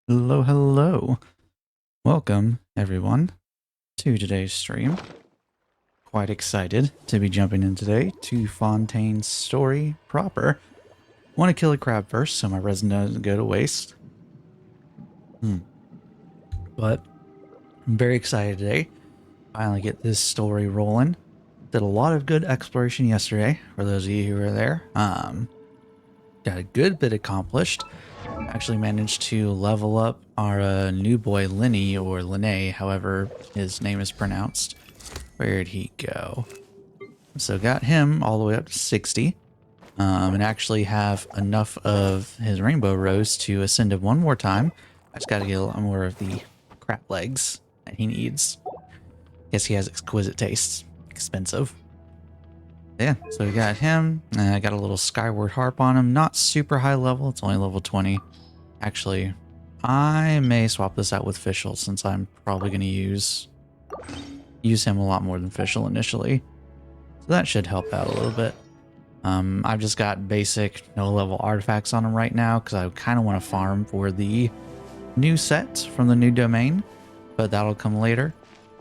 Hello, hello. Welcome, everyone, to today's stream. Quite excited to be jumping in today to Fontaine's story proper. Want to kill a crab first so my resin doesn't go to waste. But I'm very excited today. Finally get this story rolling. Did a lot of good exploration yesterday, for those of you who were there. Got a good bit accomplished. Actually managed to level up our new boy Lenny, or Linné, however his name is pronounced. Where'd he go? So got him all the way up to 60. And actually have enough of his rainbow rose to ascend him one more time. I just gotta get a lot more of the crap legs that he needs. Guess he has exquisite tastes. Expensive. Yeah, so we got him. I got a little skyward harp on him. Not super high level. It's only level 20. Actually, I may swap this out with Fischl since I'm probably going to use him a lot more than Fischl initially. So that should help out a little bit. I've just got basic no-level artifacts on him right now because I kind of want to farm for the new set from the new domain, but that'll come later.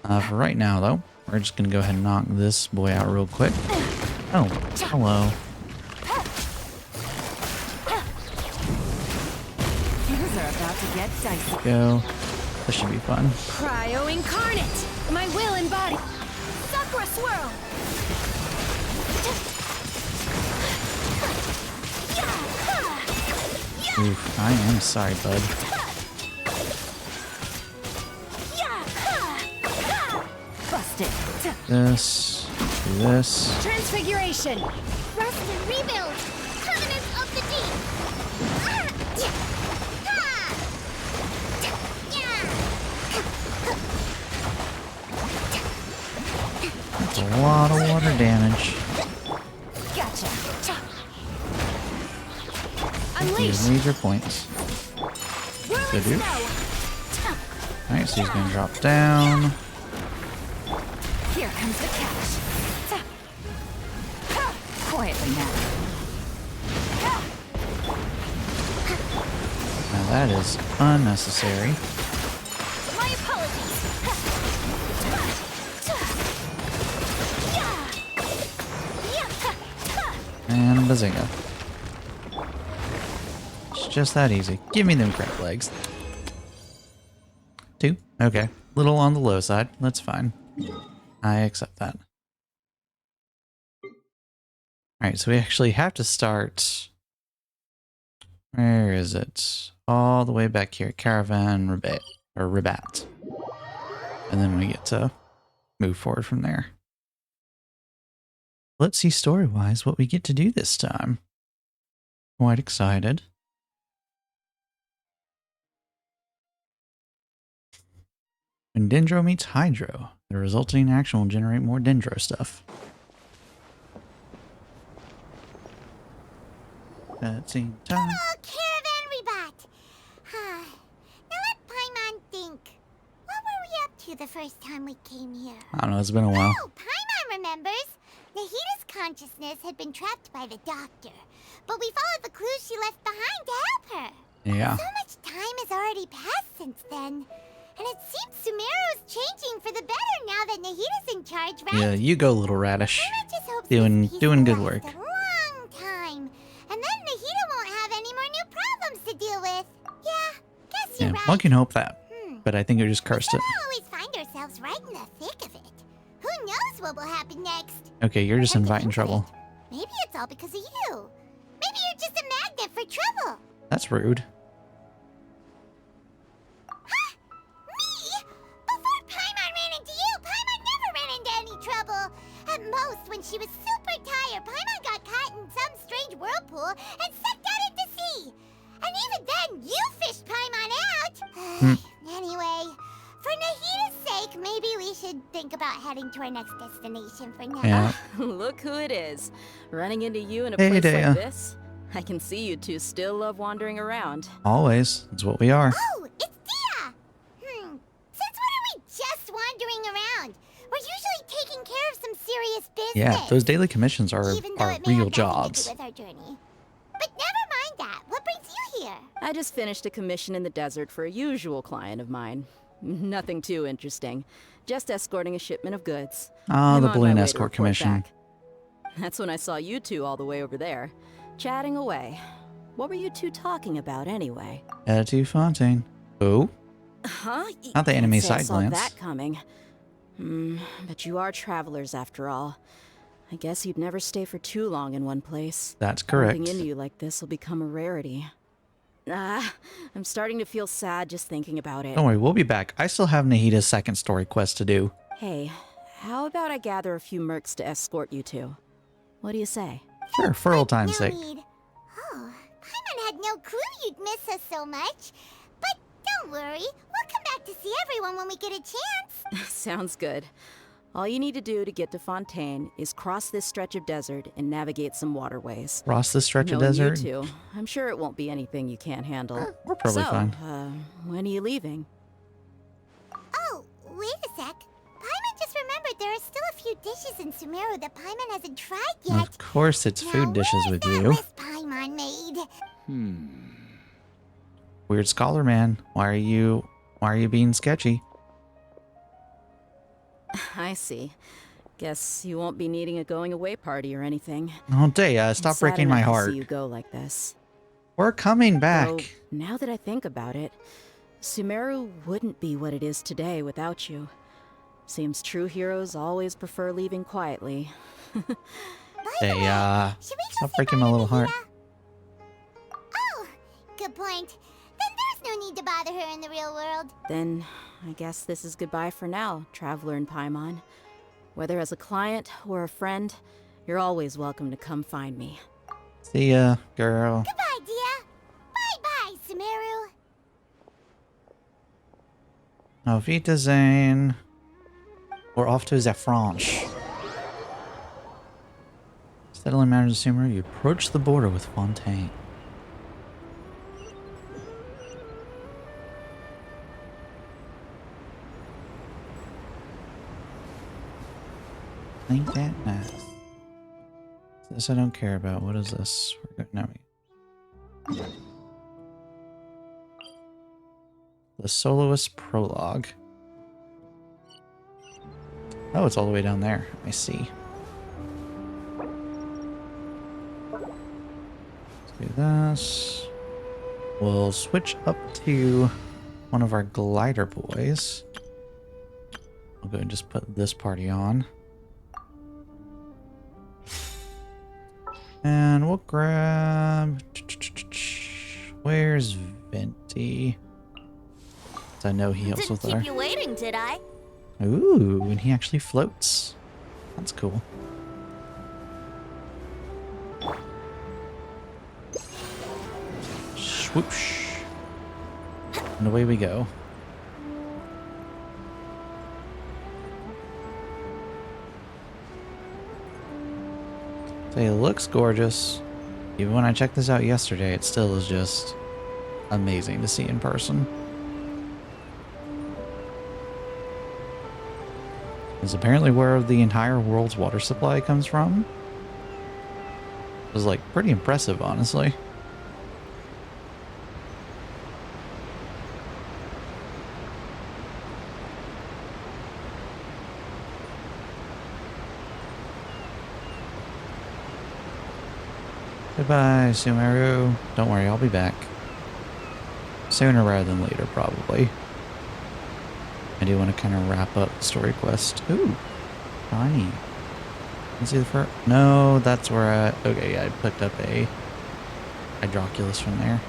For right now, though, we're just going to go ahead and knock this boy out real quick. Oh, hello. Things are about to get dicey. Go. This should be fun. Cryo incarnate! My will embodied! Sakura swirl! Oof, I am sorry, bud. Busted! This, do this. Transfiguration! Rust and rebuild! Covenants of the deep! That's a lot of water damage. Gotcha! These Unleash! major points. Whirling do. snow! Alright, so he's gonna drop down. Here comes the catch! Quietly now. Now that is unnecessary. My apologies! And bazinga. It's just that easy. Give me them crap legs. 2? Okay. Little on the low side. That's fine. I accept that. Alright, so we actually have to start... Where is it? All the way back here. Caravan Rabat. Or Rabat. And then we get to move forward from there. Let's see story-wise what we get to do this time. Quite excited. When Dendro meets Hydro, the resulting action will generate more Dendro stuff. Cutscene time. Oh, Caravan Rebat! Now let Paimon think. What were we up to the first time we came here? I don't know, it's been a while. Oh, Paimon remembers! Nahita's consciousness had been trapped by the doctor, but we followed the clues she left behind to help her. Yeah. So much time has already passed since then. And it seems Sumeru's changing for the better now that Nahita's in charge, right? Yeah, you go, little radish. Paimon just hopes Doing this peace good will work. last a long time. And then Nahita won't have any more new problems to deal with. Yeah, guess you're Yeah, right. one can hope that. Hmm. But I think we just cursed it. We always find ourselves right in the thick of it. Who knows what will happen next? Okay, you're just Come to inviting think of trouble. it, maybe it's all because of you. Maybe you're just a magnet for trouble. That's rude. Me? Before Paimon ran into you, Paimon never ran into any trouble. At most, when she was super tired, Paimon got caught in some strange whirlpool and sucked out into sea. And even then, you fished Paimon out. Anyway, for Nahita's sake, maybe we should think about heading to our next destination for now. Yeah. Look who it is. Running into you in a Hey, place Dea. like this. I can see you two still love wandering around. Always. It's what we are. Oh, it's Dia! Since when are we just wandering around? We're usually taking care of some serious business. Yeah, those daily commissions are Even though it may real have nothing to do jobs. with our journey. But never mind that. What brings you here? I just finished a commission in the desert for a usual client of mine. Nothing too interesting. Just escorting a shipment of goods. Oh, I'm the on balloon my way to escort report commission. back. That's when I saw you two all the way over there, chatting away. What were you two talking about anyway? Head to Fontaine. Oh, Huh? not the Can't enemy say I side saw glance. that coming. But you are travelers after all. I guess you'd never stay for too long in one place. That's Bumping correct. into you like this will become a rarity. I'm starting to feel sad just thinking about it. Don't worry, we'll be back. I still have Nahida's second story quest to do. Hey, how about I gather a few mercs to escort you two? What do you say? Sure, for old time's No sake. need. Oh, Paimon had no clue you'd miss us so much. But don't worry, we'll come back to see everyone when we get a chance. Sounds good. All you need to do to get to Fontaine is cross this stretch of desert and navigate some waterways. Cross this stretch of Knowing desert. you two, I'm sure it won't be anything you can't handle. We're probably so, fine. When are you leaving? Oh, wait a sec. Paimon just remembered there are still a few dishes in Sumeru that Paimon hasn't tried yet. Of course, it's Now, food dishes where's with that you. list Paimon made? Weird scholar man. Why are you being sketchy? I see. Guess you won't be needing a going away party or anything. Oh, Daya, stop Sad breaking my enough to heart. see you go like this. We're coming back. Though, now that I think about it, Sumeru wouldn't be what it is today without you. Seems true heroes always prefer leaving quietly. By the way, Daya, should we go stop see breaking my little heart. Nahida? Oh, good point. Then there's no need to bother her in the real world. Then, I guess this is goodbye for now, Traveler in Paimon. Whether as a client or a friend, you're always welcome to come find me. See ya, girl. Goodbye, Dia. Bye-bye, Sumeru. Auf Wiedersehen. We're off to Zafranche. Settling matters in Sumeru, you approach the border with Fontaine. Ain't that nice? This I don't care about. What is this? We're good. Now the Soloist Prologue. Oh, it's all the way down there. I see. Let's do this. We'll switch up to one of our glider boys. I'll go and just put this party on. And we'll grab... Where's Venti? I know he helps with our... waiting, did I? Ooh, and he actually floats. That's cool. Swoosh. And away we go. It looks gorgeous. Even when I checked this out yesterday, it still is just amazing to see in person. Is apparently where the entire world's water supply comes from. It was like pretty impressive, honestly. Goodbye, Sumeru. Don't worry, I'll be back. Sooner rather than later, probably. I do want to kind of wrap up the story quest. Ooh, shiny. Let's see the first. No, that's where I. Okay, yeah, I picked up a Hydroculus from there.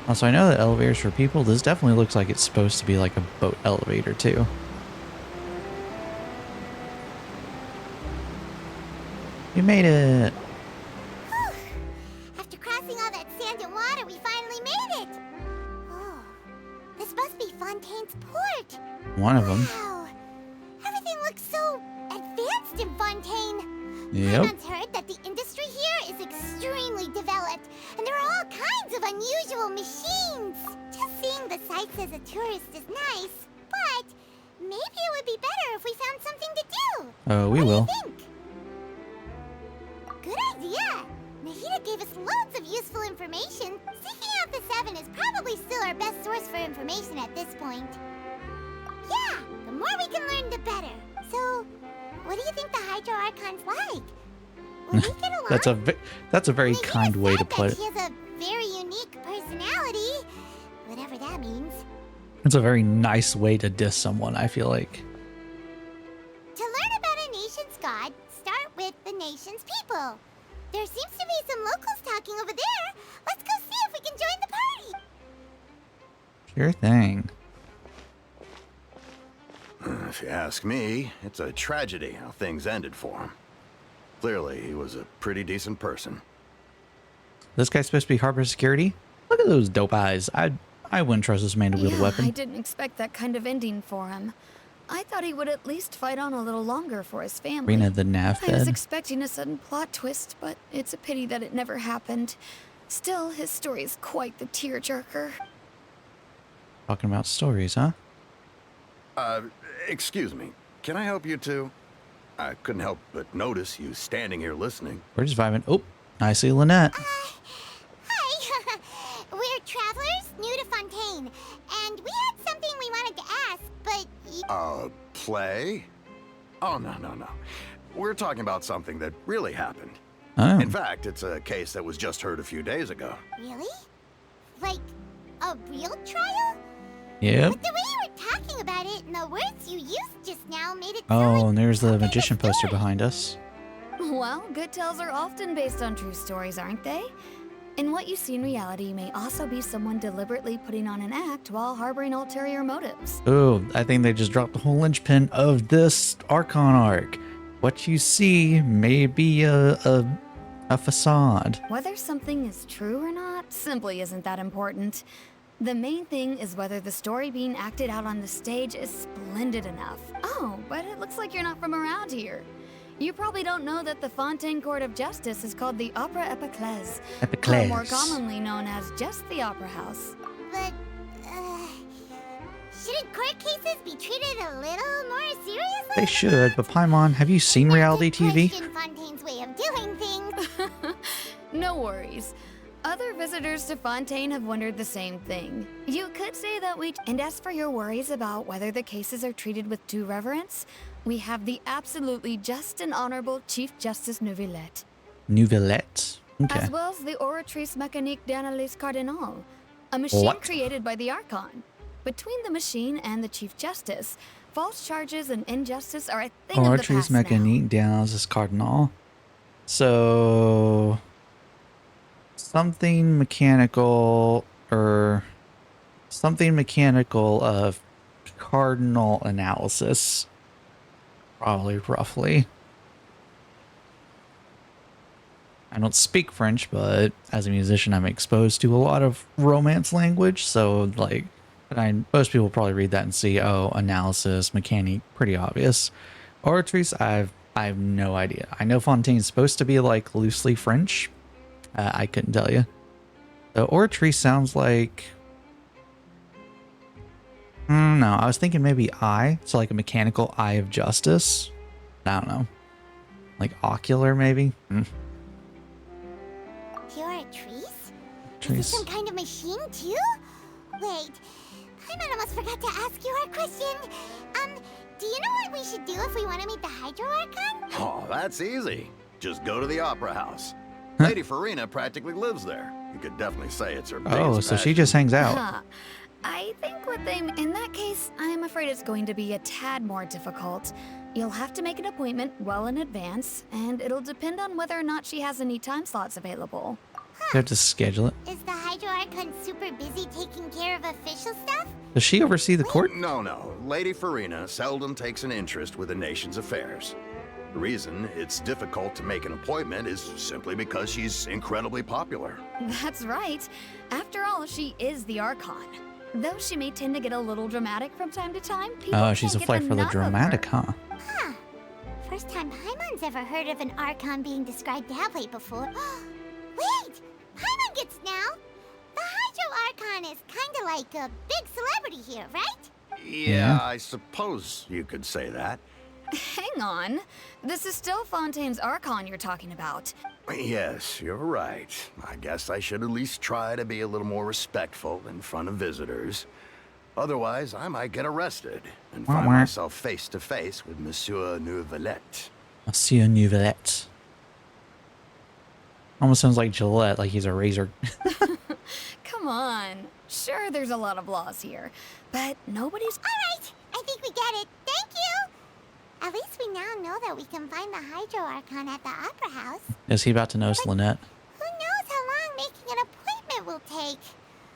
Also, I know that elevators for people, this definitely looks like it's supposed to be like a boat elevator, too. We made it! After crossing all that sand and water, we finally made it! Oh, this must be Fontaine's port! One of them. Wow! Everything looks so advanced in Fontaine! Yep. Paimon's heard that the industry here is extremely developed, and there are all kinds of unusual machines! Just seeing the sights as a tourist is nice, but maybe it would be better Oh, we What will. do you think? Good idea! Nahida gave us loads of useful information. Seeking out the Seven is probably still our best source for information at this point. Yeah, the more we can learn, the better. So, what do you think the Hydro Archon's like? Will we get along? That's a very Nahida kind way to said put that it. She has a very unique personality, whatever that means. It's a very nice way to diss someone, I feel like. To learn about a nation's god, start with the nation's people. There seems to be some locals talking over there. Let's go see if we can join the party. Sure thing. If you ask me, it's a tragedy how things ended for him. Clearly, he was a pretty decent person. This guy's supposed to be Harbor Security? Look at those dope eyes. I wouldn't trust this man to wield a Yeah, weapon. I didn't expect that kind of ending for him. I thought he would at least fight on a little longer for his family. Rena the nav I was bed. expecting a sudden plot twist, but it's a pity that it never happened. Still, his story is quite the tearjerker. Talking about stories, huh? Excuse me. Can I help you two? I couldn't help but notice you standing here listening. We're just vibing. Oh, I see Lynette. Hi. We're travelers new to Fontaine, and we had something we wanted to ask, but Play? Oh, no. We're talking about something that really happened. Oh, In fact, it's a case that was just heard a few days ago. really? Like a real trial? yep. But the way you were talking about it and the words you used just now made it Oh, sound and there's the like magician something poster story. behind us. Well, good tales are often based on true stories, aren't they? And what you see in reality may also be someone deliberately putting on an act while harboring ulterior motives. Oh, I think they just dropped the whole linchpin of this Archon arc. What you see may be a facade. Whether something is true or not simply isn't that important. The main thing is whether the story being acted out on the stage is splendid enough. Oh, but it looks like you're not from around here. You probably don't know that the Fontaine Court of Justice is called the Opera Epiclese, or more Epiclese. commonly known as just the Opera House. But, shouldn't court cases be treated a little more seriously? They should, but Paimon, have you seen reality TV? Question Fontaine's way of doing things. No worries. Other visitors to Fontaine have wondered the same thing. You could say that we... And as for your worries about whether the cases are treated with due reverence, we have the absolutely just and honorable Chief Justice Neuvillette, Nouvellette. Okay. as well as the Oratrice Mécanique d'Analyse Cardinal, a machine What? created by the Archon. Between the machine and the Chief Justice, false charges and injustice are a thing of the Oratrice past now. Mécanique d'Analyse Cardinal. So... something mechanical, or something mechanical of cardinal analysis. Probably, roughly. I don't speak French, but as a musician, I'm exposed to a lot of Romance language, so like, most people probably read that and see, oh, analysis, mechanique, pretty obvious. Oratrice, I have no idea. I know Fontaine's supposed to be like loosely French. I couldn't tell you. The Oratrice sounds like... no, I was thinking maybe eye. So like a mechanical eye of justice. I don't know. Like ocular, maybe? You're a trees? Is this Trees. some kind of machine too? Wait, Paimon almost forgot to ask you our question. Do you know what we should do if we want to meet the Hydro Archon? Oh, that's easy. Just go to the Opera House. Lady Farina practically lives there. You could definitely say it's her biggest Oh, so she passion. just hangs out. Huh. I think what they... In that case, I am afraid it's going to be a tad more difficult. You'll have to make an appointment well in advance, and it'll depend on whether or not she has any time slots available. You have to schedule it. Is the Hydro Archon super busy taking care of official stuff? Does she oversee the court? No. Lady Farina seldom takes an interest with the nation's affairs. The reason it's difficult to make an appointment is simply because she's incredibly popular. That's right. After all, she is the Archon. Though she may tend to get a little dramatic from time to time, people Oh, she's a can't get flight for the enough of her. dramatic, huh? Huh. First time Paimon's ever heard of an Archon being described that way before. Wait! Paimon gets now! The Hydro Archon is kinda like a big celebrity here, right? Yeah, Yeah. I suppose you could say that. Hang on. This is still Fontaine's archon you're talking about. Yes, you're right. I guess I should at least try to be a little more respectful in front of visitors. Otherwise, I might get arrested and find myself face to face with Monsieur Nouvelette. Monsieur Nouvelette. Almost sounds like Gillette, like he's a razor. Come on. Sure, there's a lot of laws here, but nobody's... Alright, I think we get it. Thank you! At least we now know that we can find the Hydro Archon at the Opera House. Is he about to notice Lynette? Who knows how long making an appointment will take?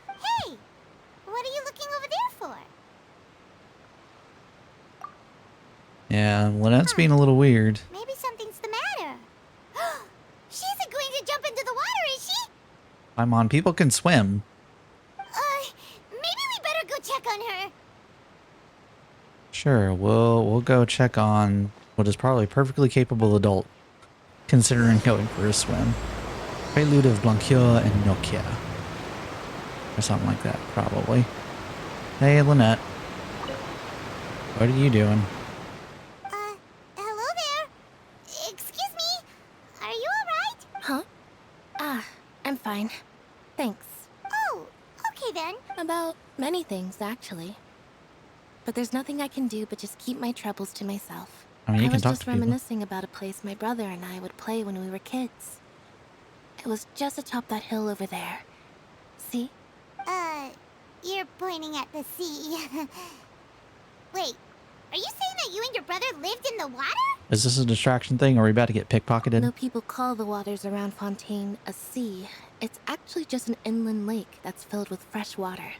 Hey, what are you looking over there for? Yeah, Lynette's being a little weird. Maybe something's the matter. She isn't going to jump into the water, is she? I'm on. People can swim. Maybe we better go check on her. Sure, we'll go check on what is probably a perfectly capable adult, considering going for a swim. Prelude of Blancure and Nokia. Or something like that, probably. Hey, Lynette. What are you doing? Hello there. Excuse me. Are you alright? Huh? I'm fine. Thanks. Oh, okay then. About many things, actually. But there's nothing I can do but just keep my troubles to myself. I mean, you can was talk just to people. reminiscing about a place my brother and I would play when we were kids. It was just atop that hill over there. See? You're pointing at the sea. Wait, are you saying that you and your brother lived in the water? Is this a distraction thing, or are we about to get pickpocketed? No people call the waters around Fontaine a sea. It's actually just an inland lake that's filled with fresh water.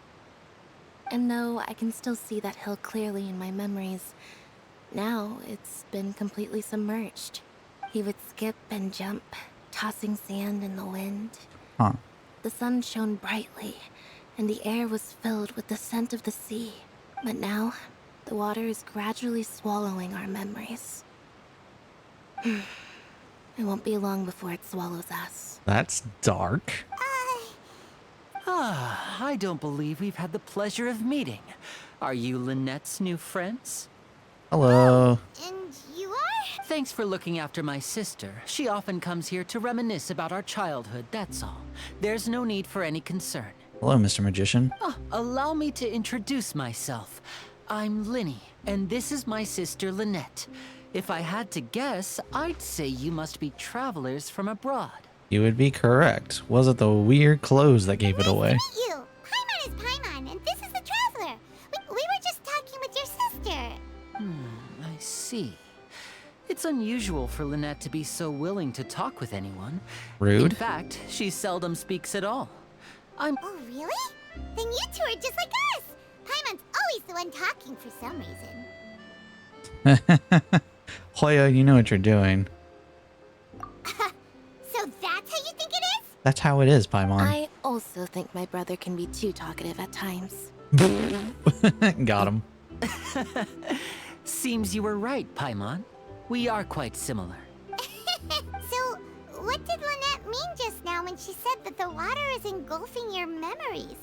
And no, I can still see that hill clearly in my memories. Now, it's been completely submerged. He would skip and jump, tossing sand in the wind. Huh. The sun shone brightly, and the air was filled with the scent of the sea. But now, the water is gradually swallowing our memories. It won't be long before it swallows us. That's dark. I don't believe we've had the pleasure of meeting. Are you Lynette's new friends? Hello. And you are? Thanks for looking after my sister. She often comes here to reminisce about our childhood, that's all. There's no need for any concern. Hello, Mr. Magician. Allow me to introduce myself. I'm Linny, and this is my sister Lynette. If I had to guess, I'd say you must be travelers from abroad. You would be correct. Was it the weird clothes that gave it away? Nice to meet you. Paimon is Paimon, and this is the Traveler. We were just talking with your sister. I see. It's unusual for Lynette to be so willing to talk with anyone. Rude. In fact, she seldom speaks at all. Oh, really? Then you two are just like us. Paimon's always the one talking for some reason. Hoya, you know what you're doing. So that's how you think it is? That's how it is, Paimon. I also think my brother can be too talkative at times. Got him. Seems you were right, Paimon. We are quite similar. So, what did Lynette mean just now when she said that the water is engulfing your memories?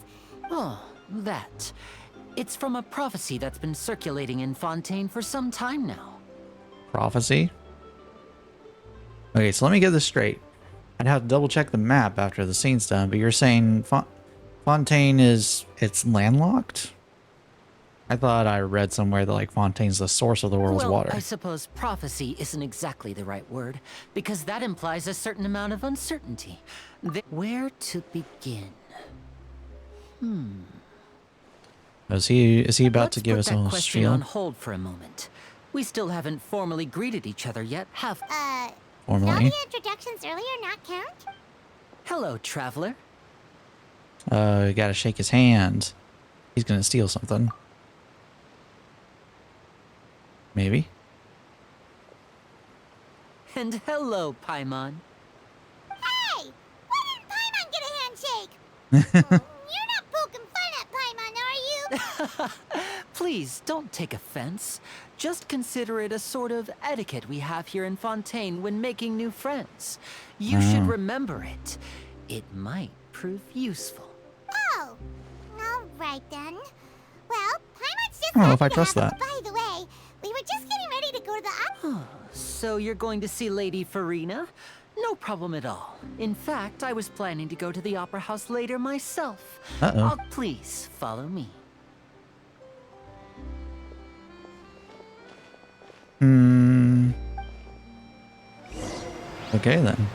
Oh, that. It's from a prophecy that's been circulating in Fontaine for some time now. Prophecy? Okay, so let me get this straight. I'd have to double check the map after the scene's done, but you're saying Fontaine it's landlocked? I thought I read somewhere that like Fontaine's the source of the world's Well, water. I suppose prophecy isn't exactly the right word, because that implies a certain amount of uncertainty. Where to begin? Is he about to give us Let's put a that whole question on spiel? hold for a moment. We still haven't formally greeted each other yet, have we? All Formally? the introductions earlier not count? Hello, traveler. You gotta shake his hand. He's gonna steal something. Maybe? And hello, Paimon. Hey! Why didn't Paimon get a handshake? You're not poking fun at Paimon, are you? Please, don't take offense. Just consider it a sort of etiquette we have here in Fontaine when making new friends. You should remember it. It might prove useful. Oh, all right then. Well, Paimon's just I don't know if I happy to trust have us. that. By the way, we were just getting ready to go to the So you're going to see Lady Farina? No problem at all. In fact, I was planning to go to the Opera House later myself. Uh-oh. Please follow me. Okay then.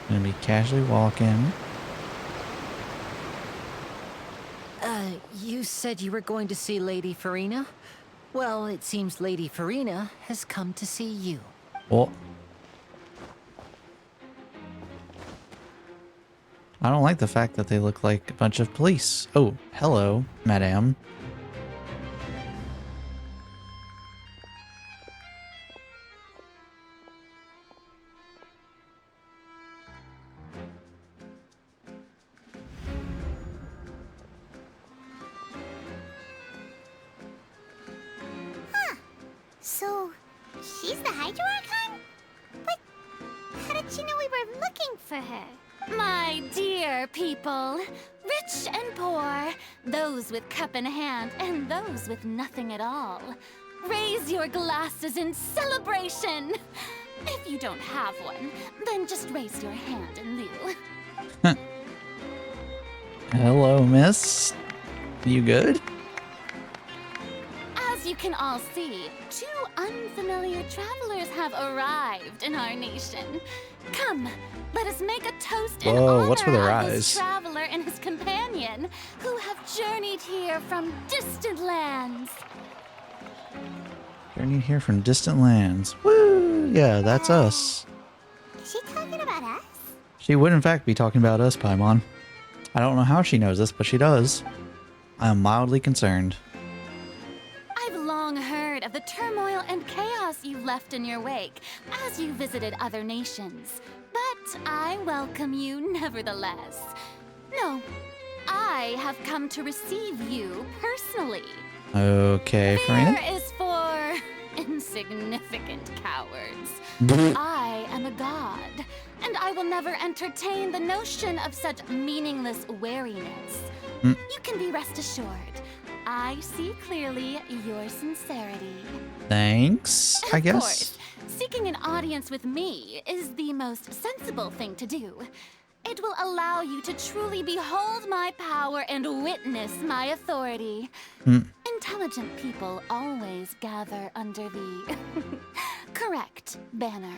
Gonna be casually walking. You said you were going to see Lady Farina? Well, it seems Lady Farina has come to see you. Well, I don't like the fact that they look like a bunch of police. Oh, hello, madame. So, she's the Hydro Archon? But how did she know we were looking for her? My dear people, rich and poor, those with cup in hand and those with nothing at all, raise your glasses in celebration. If you don't have one, then just raise your hand in lieu. Hello, miss. You good? As you can all see, two unfamiliar travelers have arrived in our nation. Come, let us make a toast in Whoa, honor what's with her of eyes? this traveler and his companion, who have journeyed here from distant lands. Journey here from distant lands. Woo! Yeah, that's us. Is she talking about us? She would in fact be talking about us, Paimon. I don't know how she knows this, but she does. I am mildly concerned. I've long heard of the turmoil and chaos you left in your wake as you visited other nations. But I welcome you nevertheless. No, I have come to receive you personally. Okay, Fear Farina. is for insignificant cowards. I am a god, and I will never entertain the notion of such meaningless wariness. You can be rest assured, I see clearly your sincerity. Thanks, I Of guess. course, seeking an audience with me is the most sensible thing to do. It will allow you to truly behold my power and witness my authority. Intelligent people always gather under the correct banner.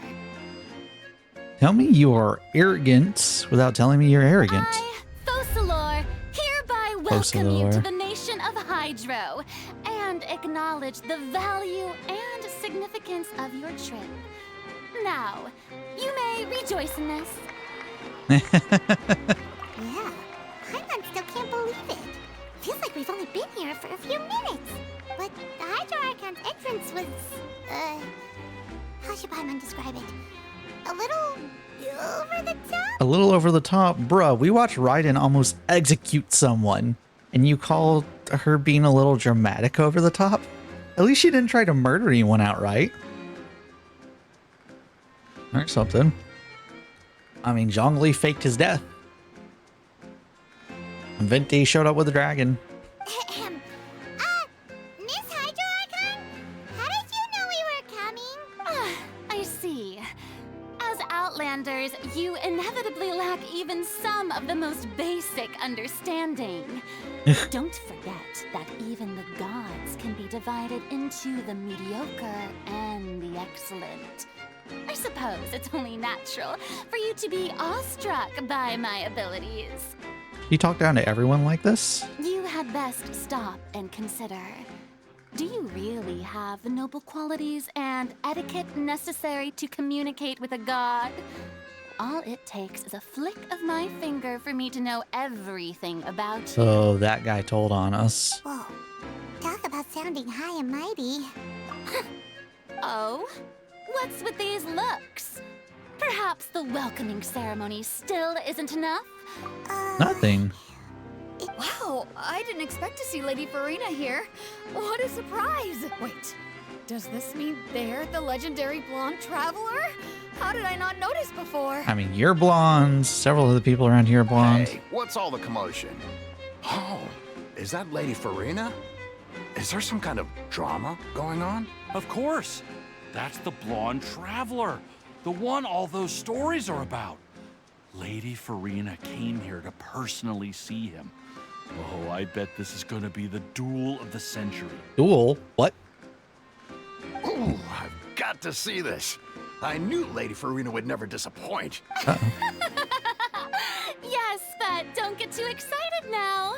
Tell me you are arrogant without telling me you're arrogant. I, Focalor, hereby welcome you Focalor. to the nation of Hydro and acknowledge the value and significance of your trip. Now, you may rejoice in this. Yeah. Paimon still can't believe it. Feels like we've only been here for a few minutes. But the Hydro Archon's entrance was, how should Paimon describe it? A little over the top? A little over the top. Bruh, we watched Raiden almost execute someone, and you called her being a little dramatic over the top? At least she didn't try to murder anyone outright. Or something. I mean, Zhongli faked his death. And Venti showed up with a dragon. Miss Hydro Archon? How did you know we were coming? I see. As Outlanders, you inevitably lack even some of the most basic understanding. Don't forget that even the gods can be divided into the mediocre and the excellent. I suppose it's only natural for you to be awestruck by my abilities. You talk down to everyone like this? You had best stop and consider. Do you really have the noble qualities and etiquette necessary to communicate with a god? All it takes is a flick of my finger for me to know everything about you. Oh, that guy told on us. Whoa. Talk about sounding high and mighty. Oh? What's with these looks? Perhaps the welcoming ceremony still isn't enough? Nothing. Wow, I didn't expect to see Lady Farina here. What a surprise! Wait, Does this mean they're the legendary blonde traveler? How did I not notice before? I mean, you're blonde. Several of the people around here are blonde. Hey, what's all the commotion? Oh, is that Lady Farina? Is there some kind of drama going on? Of course. That's the blonde traveler. The one all those stories are about. Lady Farina came here to personally see him. Oh, I bet this is going to be the duel of the century. Duel? What? Ooh, I've got to see this. I knew Lady Farina would never disappoint. Yes, but don't get too excited now.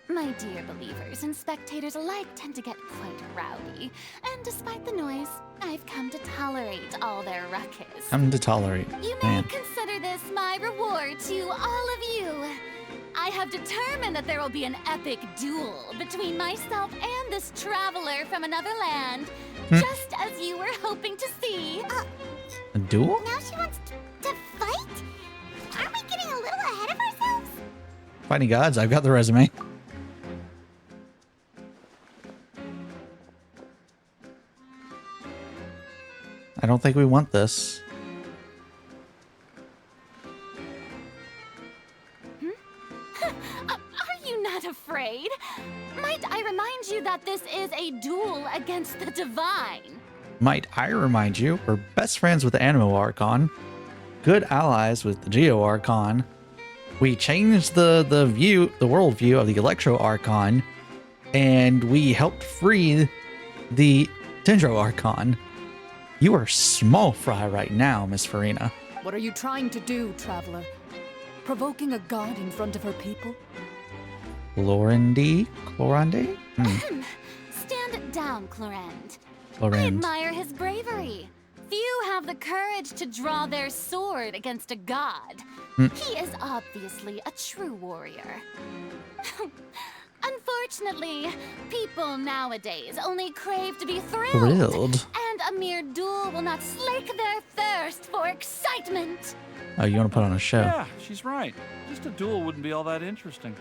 My dear believers and spectators alike tend to get quite rowdy. And despite the noise, I've come to tolerate all their ruckus. Come to tolerate. You may Man. consider this my reward to all of you. I have determined that there will be an epic duel between myself and this traveler from another land, just as you were hoping to see. A duel? Now she wants to fight? Aren't we getting a little ahead of ourselves? Fighting gods, I've got the resume. I don't think we want this. Are you not afraid? Might I remind you that this is a duel against the divine? Might I remind you, we're best friends with the Animo Archon, good allies with the Geo Archon. We changed the worldview of the Electro Archon, and we helped free the Dendro Archon. You are small fry right now, Miss Farina. What are you trying to do, traveler? Provoking a god in front of her people? Clorinde? Stand down, Clorinde. I Clorinde. admire his bravery. Few have the courage to draw their sword against a god. He is obviously a true warrior. Unfortunately, people nowadays only crave to be thrilled. And a mere duel will not slake their thirst for excitement. Oh, you want to put on a show? Yeah, she's right. Just a duel wouldn't be all that interesting.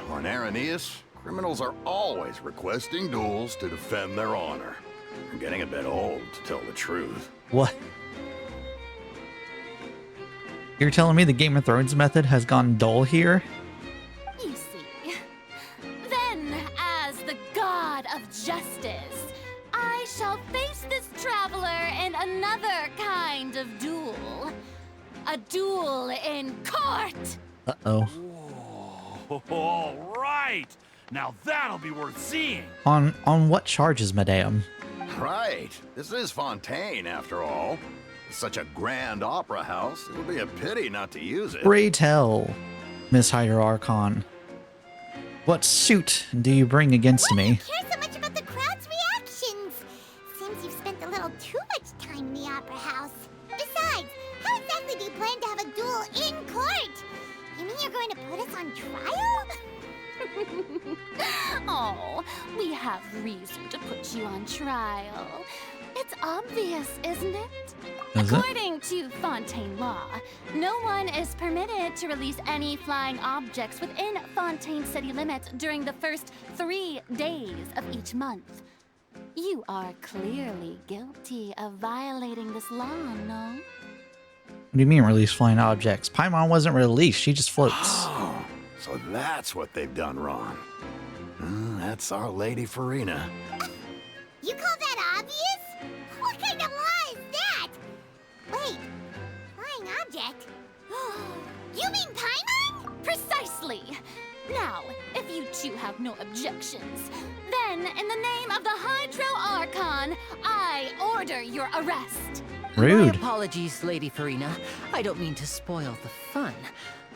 On Araneus, criminals are always requesting duels to defend their honor. I'm getting a bit old, to tell the truth. What? You're telling me the Game of Thrones method has gone dull here? You see, then, as the god of justice, I shall face this traveler in another kind of duel. A duel in court! Uh-oh. Whoa, all right. Now that'll be worth seeing. On what charges, madame? Right. This is Fontaine, after all. It's such a grand opera house, it would be a pity not to use it. Pray tell, Miss Hydro Archon. What suit do you bring against Why do you me? care so much about the crowd's reactions? Seems you've spent a little too much time in the opera house. Besides, how exactly do you plan to have a duel in court? You mean you're going to put us on trial? Oh, we have reason to put you on trial. It's obvious, isn't it? Is it? According to Fontaine law, no one is permitted to release any flying objects within Fontaine city limits during the first 3 days of each month. You are clearly guilty of violating this law, no? What do you mean release flying objects? Paimon wasn't released, she just floats. Oh, so that's what they've done wrong. That's our Lady Farina. You call that obvious? What kind of law is that? Wait, flying object? You mean Paimon? Precisely! Now, if you two have no objections, then in the name of the Hydro Archon, I order your arrest. Rude. My apologies, Lady Farina. I don't mean to spoil the fun.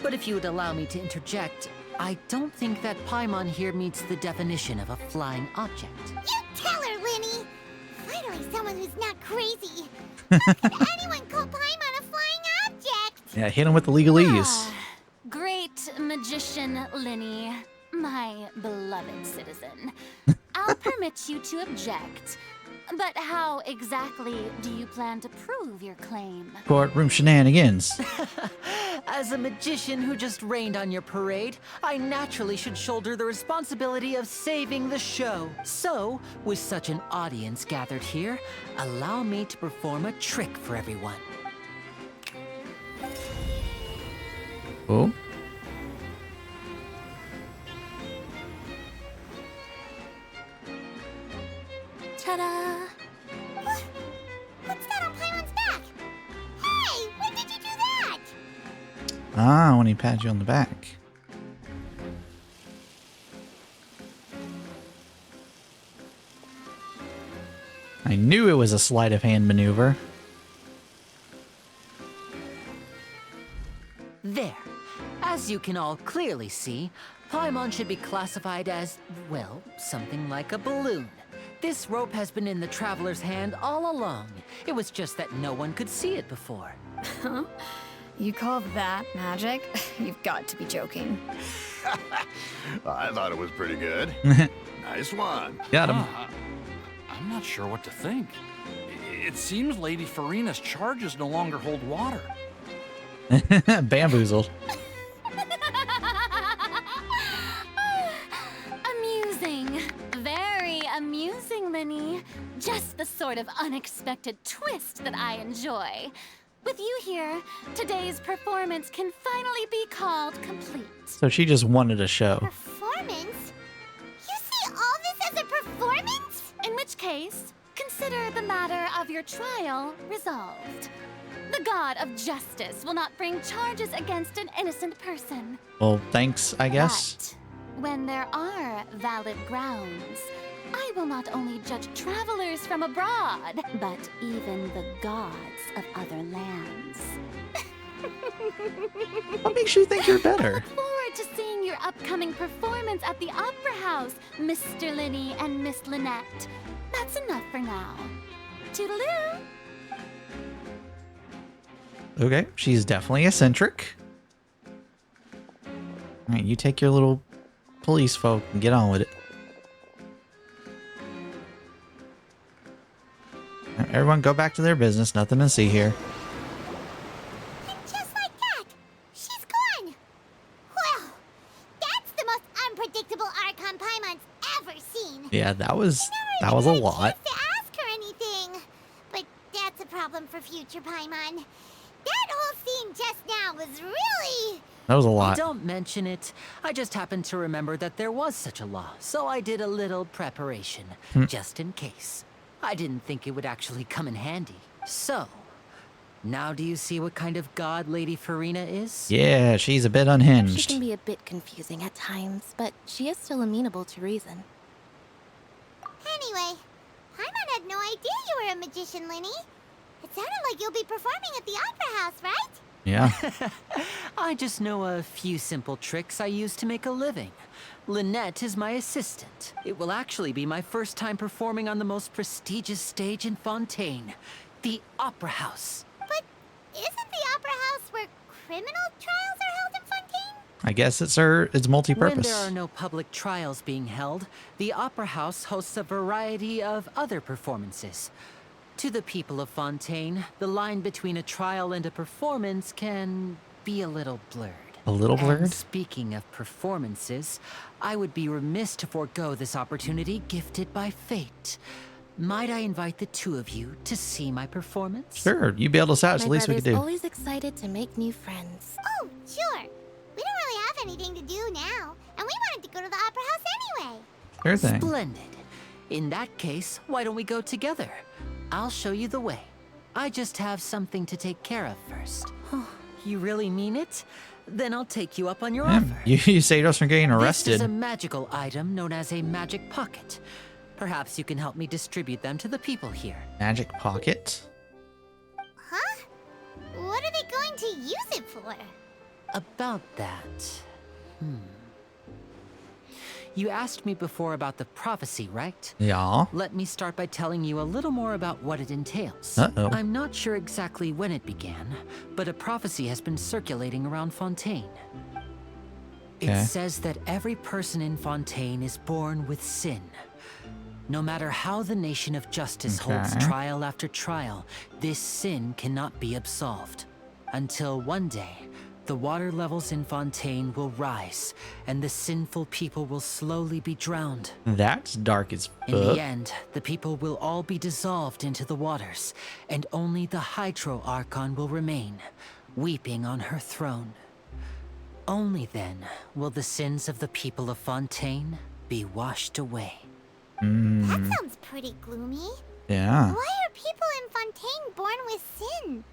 But if you would allow me to interject, I don't think that Paimon here meets the definition of a flying object. You tell her, Linny! Finally someone who's not crazy. How could anyone call Paimon a flying object? Yeah, hit him with the legalese. Ah, great magician Linny, my beloved citizen. I'll permit you to object, But how exactly do you plan to prove your claim? Courtroom shenanigans. As a magician who just rained on your parade, I naturally should shoulder the responsibility of saving the show. So, with such an audience gathered here, allow me to perform a trick for everyone. Oh. Ta-da! What's that on Paimon's back? Hey, when did you do that? Ah, when he pats you on the back. I knew it was a sleight of hand maneuver. There. As you can all clearly see, Paimon should be classified as, well, something like a balloon. This rope has been in the traveler's hand all along. It was just that no one could see it before. Huh? You call that magic? You've got to be joking. I thought it was pretty good. Nice one. Got him. I'm not sure what to think. It seems Lady Farina's charges no longer hold water. Bamboozled. Amusing. Very amusing, Linny. Just the sort of unexpected twist that I enjoy. With you here, today's performance can finally be called complete. So she just wanted a show. Performance? You see all this as a performance? In which case, consider the matter of your trial resolved. The god of justice will not bring charges against an innocent person. Well, thanks, I guess. But when there are valid grounds, I will not only judge travelers from abroad, but even the gods of other lands. What makes you think you're better? I look forward to seeing your upcoming performance at the Opera House, Mr. Linny and Miss Lynette. That's enough for now. Toodaloo! Okay, she's definitely eccentric. Alright, you take your little police folk and get on with it. Alright, everyone go back to their business, nothing to see here. And just like that, she's gone. Well, that's the most unpredictable Archon Paimon's ever seen. Yeah, that was a Never even lot. had a chance to ask her anything. But that's a problem for future Paimon. That whole scene just now was really... That was a lot. Don't mention it. I just happened to remember that there was such a law, so I did a little preparation, just in case. I didn't think it would actually come in handy. So, now do you see what kind of god Lady Farina is? Yeah, she's a bit She unhinged. can be a bit confusing at times, but she is still amenable to reason. Anyway, Paimon had no idea you were a magician, Linny. It sounded like you'll be performing at the Opera House, right? Yeah. I just know a few simple tricks I use to make a living. Lynette is my assistant. It will actually be my first time performing on the most prestigious stage in Fontaine, the Opera House. But isn't the Opera House where criminal trials are held in Fontaine? I guess it's When multi-purpose. there are no public trials being held, the Opera House hosts a variety of other performances. To the people of Fontaine, the line between a trial and a performance can be a little blurred. A little blurred? And speaking of performances, I would be remiss to forego this opportunity gifted by fate. Might I invite the two of you to see my performance? Sure, you bailed us out. It's My the least we brother's could do. always excited to make new friends. Oh, sure. We don't really have anything to do now, and we wanted to go to the Opera House anyway. Sure thing. Splendid. In that case, why don't we go together? I'll show you the way. I just have something to take care of first. You really mean it? Then I'll take you up on your Yeah, offer. you saved us from getting This is arrested. a magical item known as a magic pocket. Perhaps you can help me distribute them to the people here. Magic pocket. Huh? What are they going to use it for? About that. You asked me before about the prophecy, right? Yeah. Let me start by telling you a little more about what it entails. Uh-oh. I'm not sure exactly when it began, but a prophecy has been circulating around Fontaine. Okay. It says that every person in Fontaine is born with sin. No matter how the nation of justice holds Okay. trial after trial, this sin cannot be absolved. Until one day, the water levels in Fontaine will rise, and the sinful people will slowly be drowned. That's dark as In the fuck. end, the people will all be dissolved into the waters, and only the Hydro Archon will remain, weeping on her throne. Only then will the sins of the people of Fontaine be washed away. That sounds pretty gloomy. Yeah. Why are people in Fontaine born with sin?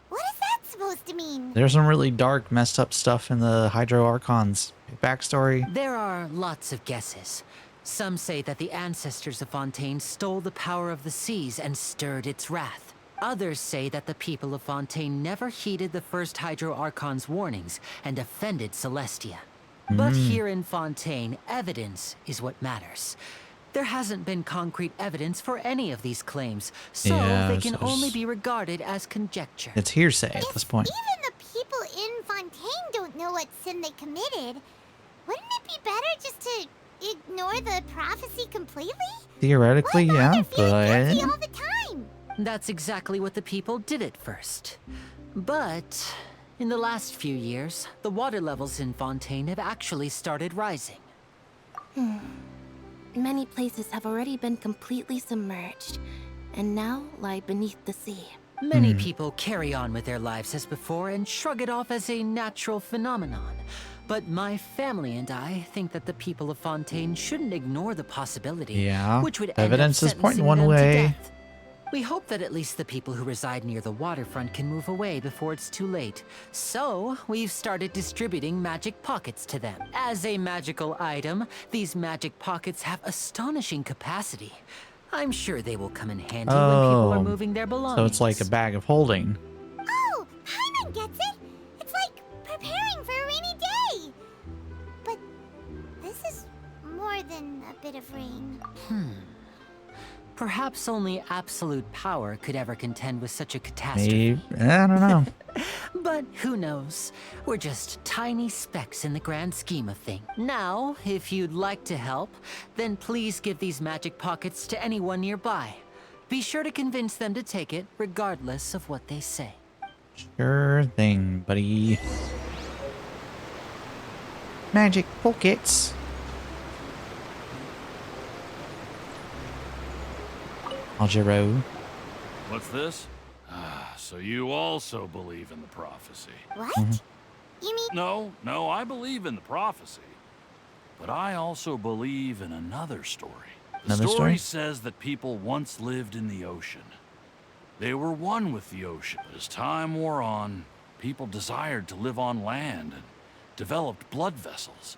What is that supposed to mean? There's some really dark, messed up stuff in the Hydro Archon's backstory. There are lots of guesses. Some say that the ancestors of Fontaine stole the power of the seas and stirred its wrath. Others say that the people of Fontaine never heeded the first Hydro Archon's warnings and offended Celestia. But here in Fontaine, evidence is what matters. There hasn't been concrete evidence for any of these claims, so Yeah, they can so only it's- be regarded as conjecture. It's hearsay at If this point. even the people in Fontaine don't know what sin they committed, wouldn't it be better just to ignore the prophecy completely? Theoretically, Why yeah, bother feeling guilty but all the time? That's exactly what the people did at first. But in the last few years, the water levels in Fontaine have actually started rising. Many places have already been completely submerged, and now lie beneath the sea. Many people carry on with their lives as before and shrug it off as a natural phenomenon. But my family and I think that the people of Fontaine shouldn't ignore the possibility, Yeah, which would evidence end is up pointing sentencing one them to way. death. We hope that at least the people who reside near the waterfront can move away before it's too late. So, we've started distributing magic pockets to them. As a magical item, these magic pockets have astonishing capacity. I'm sure they will come in handy when people are Oh, moving their belongings. so it's like a bag of holding. Oh, Paimon gets it. It's like preparing for a rainy day. But this is more than a bit of rain. Perhaps only absolute power could ever contend with such a catastrophe. Maybe, I don't know. But who knows? We're just tiny specks in the grand scheme of things. Now, if you'd like to help, then please give these magic pockets to anyone nearby. Be sure to convince them to take it, regardless of what they say. Sure thing, buddy. Magic pockets. Aljiro. What's this? Ah, so you also believe in the prophecy. What? You mean No, I believe in the prophecy. But I also believe in another story. The Another story story? says that people once lived in the ocean. They were one with the ocean. But as time wore on, people desired to live on land and developed blood vessels,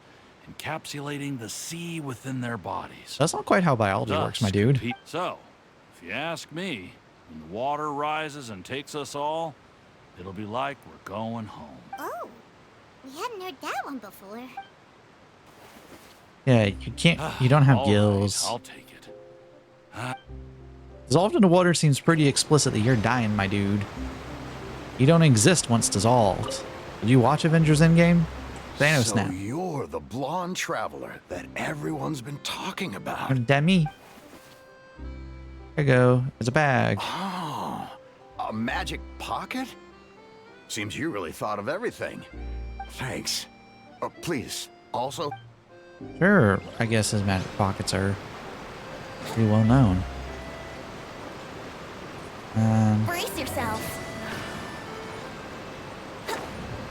encapsulating the sea within their bodies. That's not quite how biology works, my Thus, dude. So, if you ask me, when the water rises and takes us all, it'll be like we're going home. Oh, we hadn't heard that one before. Yeah, you can't. You don't have All right, gills. I'll take it. Dissolved into water seems pretty explicit that you're dying, my dude. You don't exist once dissolved. Did you watch Avengers Endgame? Thanos So snap. you're the blonde traveler that everyone's been talking about. Demi. There you go. It's a bag. Oh, a magic pocket? Seems you really thought of everything. Thanks. Please, also, Sure, I guess his magic pockets are pretty well known. Brace yourself.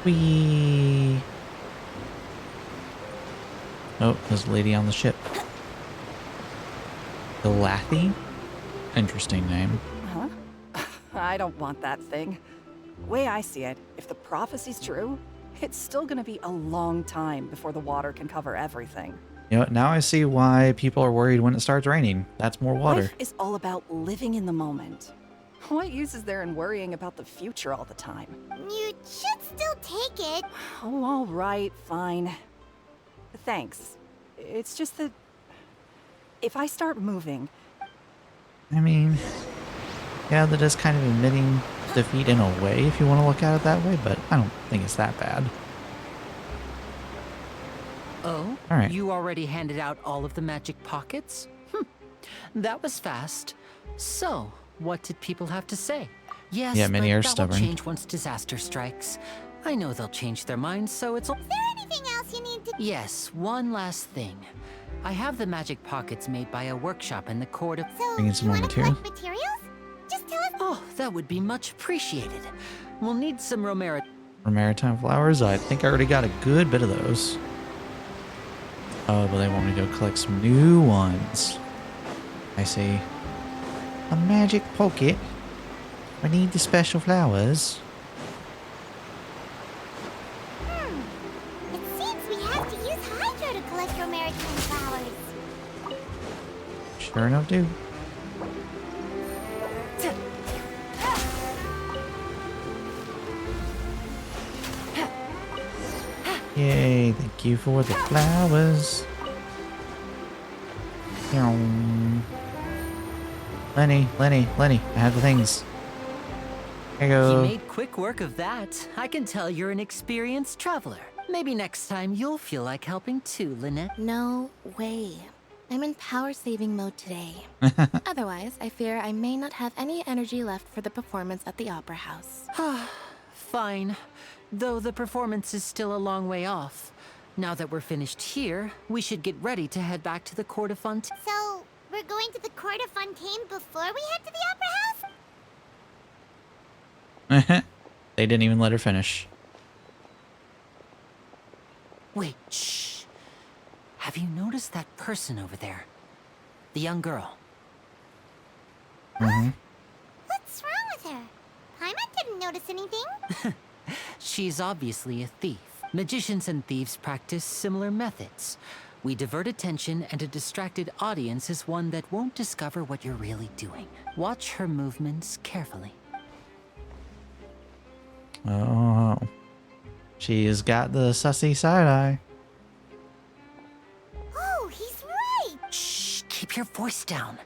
We. Oh, there's a lady on the ship. Galathi? Interesting name. Huh? I don't want that thing. Way I see it, if the prophecy's true, it's still gonna be a long time before the water can cover everything. You know, now I see why people are worried when it starts raining. That's more water. Life is all about living in the moment. What use is there in worrying about the future all the time? You should still take it. Oh, all right, fine. Thanks. It's just that if I start moving, I mean, yeah, that is kind of admitting defeat in a way if you want to look at it that way, but I don't think it's that bad. Oh? All right. You already handed out all of the magic pockets? That was fast. So, what did people have to say? Yes, Yeah, many but are that stubborn. will change once disaster strikes. I know they'll change their minds, so it's... Is there anything else you need to... Yes, one last thing. I have the magic pockets made by a workshop in the court of... So, Bringing some you more wanna material? collect materials? Just tell us... Oh, that would be much appreciated. We'll need some romero... For maritime flowers, I think I already got a good bit of those. Oh, but they want me to go collect some new ones. I see. A magic pocket. I need the special flowers. It seems we have to use Hydro to collect your maritime flowers. Sure enough, do. Yay, thank you for the flowers. Lenny, I have the things. Here you You go. made quick work of that. I can tell you're an experienced traveler. Maybe next time you'll feel like helping too, Lynette. No way. I'm in power-saving mode today. Otherwise, I fear I may not have any energy left for the performance at the Opera House. Fine. Though the performance is still a long way off. Now that we're finished here, we should get ready to head back to the court of Fontaine. So, we're going to the court of Fontaine before we head to the Opera House? They didn't even let her finish. Wait, shh. Have you noticed that person over there? The young girl. What's wrong with her? Paimon didn't notice anything. She's obviously a thief. Magicians and thieves practice similar methods. We divert attention, and a distracted audience is one that won't discover what you're really doing. Watch her movements carefully. Oh. She's got the sussy side eye. Oh, he's right. Shh, keep your voice down.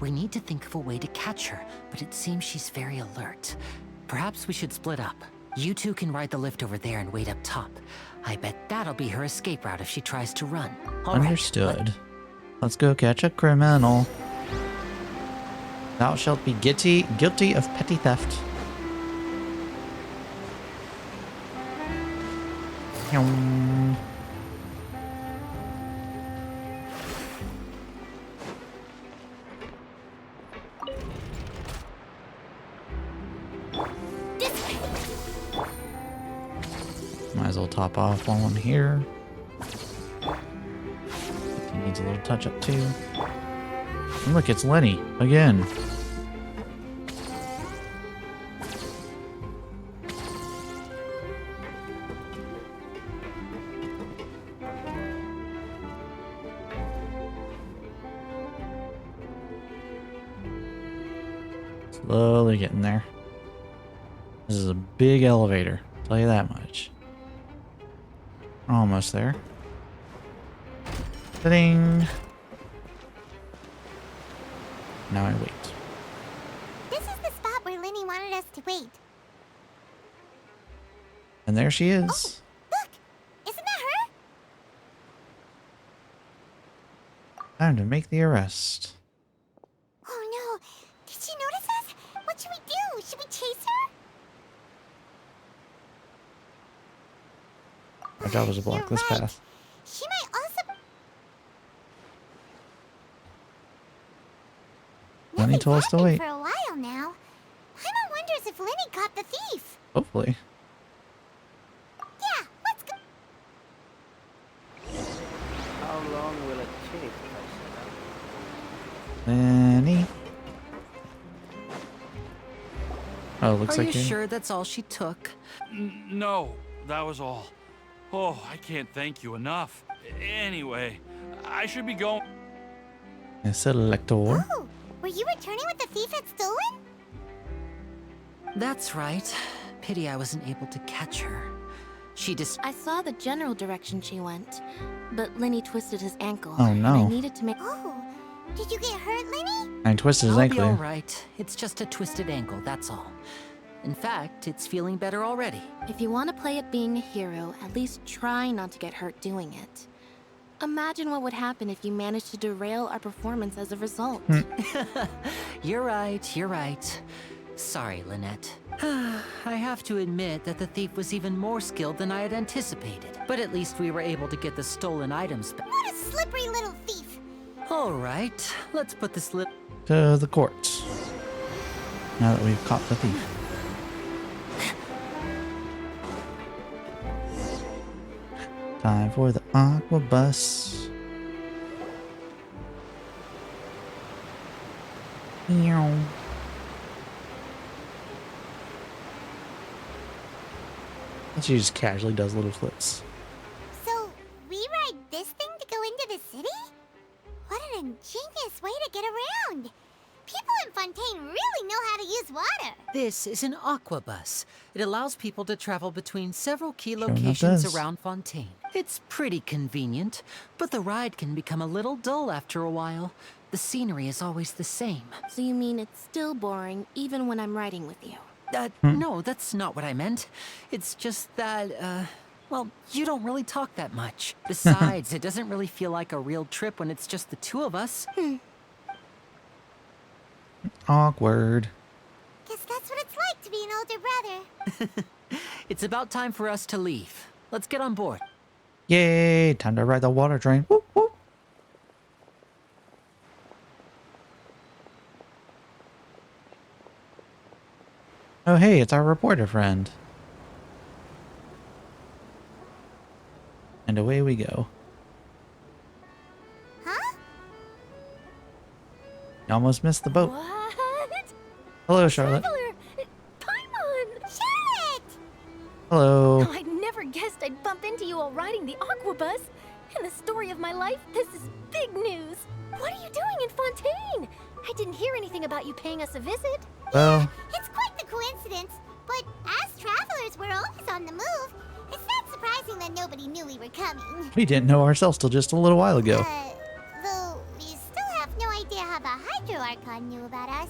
We need to think of a way to catch her, but it seems she's very alert. Perhaps we should split up. You two can ride the lift over there and wait up top. I bet that'll be her escape route if she tries to run. All right, Understood. Let's go catch a criminal. Thou shalt be guilty of petty theft. Might as well top off while I'm here. He needs a little touch up too. And look, it's Lenny again. Slowly getting there. This is a big elevator, I'll tell you that much. Almost there. Ding. Now I wait. This is the spot where Linny wanted us to wait. And there she is. Look! Isn't that her? Time to make the arrest. Oh no! Did she notice us? What should we do? Should we chase her? Our job is to block You're this right. path. She might also... Lenny told us to Nothing's wait. happened for a while now. Paimon wonders if Linny caught the thief. Hopefully. Yeah, let's go. How long will it take, Lenny. Oh, looks Are like you you're- sure that's all she took? No, that was all. Oh, I can't thank you enough. Anyway, I should be going. a selector. Oh, were you returning what the thief had stolen? That's right. Pity I wasn't able to catch her. She just... I saw the general direction she went, but Linny twisted his ankle. Oh, And no. I needed to make... Oh, did you get hurt, Linny? I twisted his I'll be ankle. all right. It's just a twisted ankle, that's all. In fact, it's feeling better already. If you want to play at being a hero, at least try not to get hurt doing it. Imagine what would happen if you managed to derail our performance as a result. You're right, you're right. Sorry, Lynette. I have to admit that the thief was even more skilled than I had anticipated. But at least we were able to get the stolen items back. What a slippery little thief! All right, let's put this To the courts. Now that we've caught the thief. Time for the aqua bus. Meow. She just casually does little flips. So, we ride this thing to go into the city? What an ingenious way to get around! People in Fontaine really know how to use water! This is an aqua bus. It allows people to travel between several key Sure enough locations does. around Fontaine. It's pretty convenient, but the ride can become a little dull after a while. The scenery is always the same. So you mean it's still boring even when I'm riding with you? No, that's not what I meant. It's just that, well, you don't really talk that much. Besides, it doesn't really feel like a real trip when it's just the two of us. Awkward. Guess that's what it's like to be an older brother. It's about time for us to leave. Let's get on board. Yay! Time to ride the water train. Whoop, whoop. Oh, hey, it's our reporter friend. And away we go. Huh? You almost missed the boat. What? Hello, Charlotte. Traveler! Paimon! Charlotte! Hello. Oh, I never guessed I'd bump into you while riding the aqua bus. In the story of my life, this is big news. What are you doing in Fontaine? I didn't hear anything about you paying us a visit. Well, It's quite the coincidence, but as travelers, we're always on the move. It's not surprising that nobody knew we were coming. we didn't know ourselves till just a little while ago. Though we still have no idea how the Hydro Archon knew about us.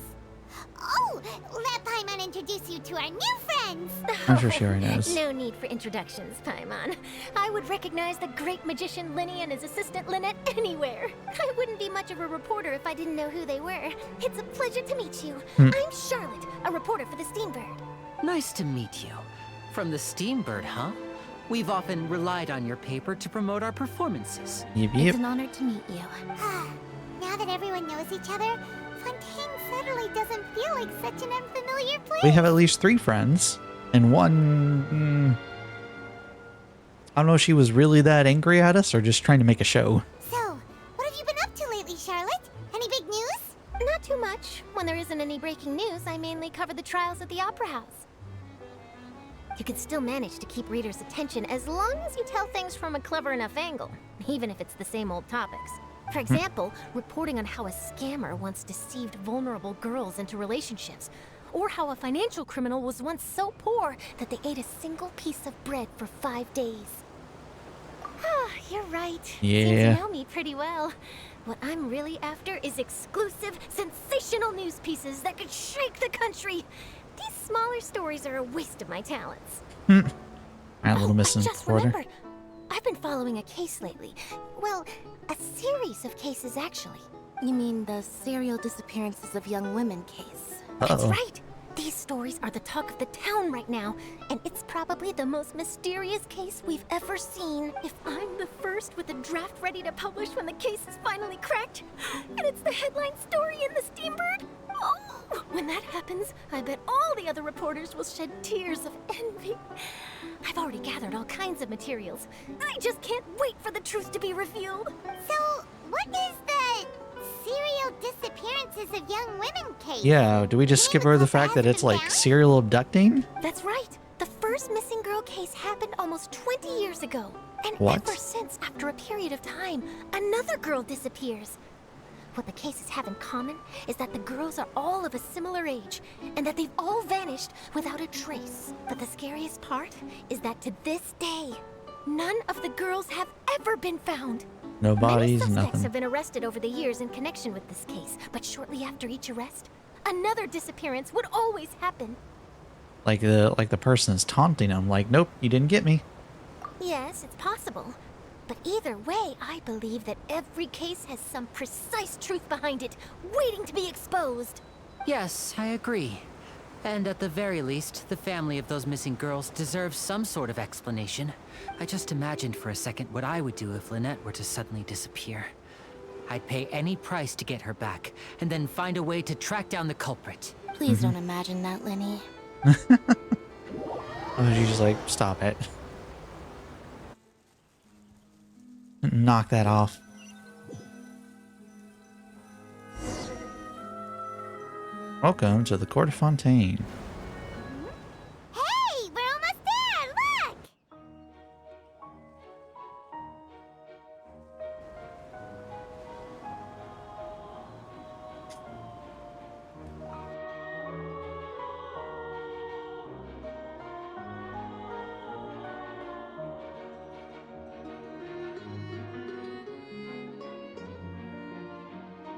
Oh, let Paimon introduce you to our new friends. I'm sure she already knows. No need for introductions, Paimon. I would recognize the great magician Linny and his assistant Lynette anywhere. I wouldn't be much of a reporter if I didn't know who they were. It's a pleasure to meet you. I'm Charlotte, a reporter for the Steambird. Nice to meet you. From the Steambird, huh? We've often relied on your paper to promote our performances. Yep, It's yep. an honor to meet you. Now that everyone knows each other, Fontaine suddenly doesn't feel like such an unfamiliar place. We have at least 3 friends. And one... I don't know if she was really that angry at us or just trying to make a show. So, what have you been up to lately, Charlotte? Any big news? Not too much. When there isn't any breaking news, I mainly cover the trials at the Opera House. You can still manage to keep readers' attention as long as you tell things from a clever enough angle, even if it's the same old topics. For example, reporting on how a scammer once deceived vulnerable girls into relationships, or how a financial criminal was once so poor that they ate a single piece of bread for 5 days. Ah, you're right. Seems Yeah. you know me pretty well. What I'm really after is exclusive, sensational news pieces that could shake the country. These smaller stories are a waste of my talents. A little I just misinformed. remembered. I've been following a case lately. Well, a series of cases, actually. You mean the serial disappearances of young women case? That's Uh-oh. right. These stories are the talk of the town right now, and it's probably the most mysterious case we've ever seen. If I'm the first with a draft ready to publish when the case is finally cracked, and it's the headline story in the Steambird, oh, when that happens, I bet all the other reporters will shed tears of envy. I've already gathered all kinds of materials. I just can't wait for the truth to be revealed. So, what is the serial disappearances of young women case? Yeah, do we just You skip mean over the couple fact that hasn't it's been like found? serial abducting? That's right. The first missing girl case happened almost 20 years ago. And What? ever since, after a period of time, another girl disappears. What the cases have in common is that the girls are all of a similar age, and that they've all vanished without a trace. But the scariest part is that to this day, none of the girls have ever been found. No Many bodies, suspects nothing. have been arrested over the years in connection with this case, but shortly after each arrest, another disappearance would always happen. Like the person is taunting them, like, nope, you didn't get me. Yes, it's possible. But either way, I believe that every case has some precise truth behind it, waiting to be exposed. Yes, I agree. And at the very least, the family of those missing girls deserves some sort of explanation. I just imagined for a second what I would do if Lynette were to suddenly disappear. I'd pay any price to get her back, and then find a way to track down the culprit. Please don't imagine that, Lenny. Oh, you just like, stop it. Knock that off. Welcome to the Court of Fontaine. Hey, we're almost there! Look!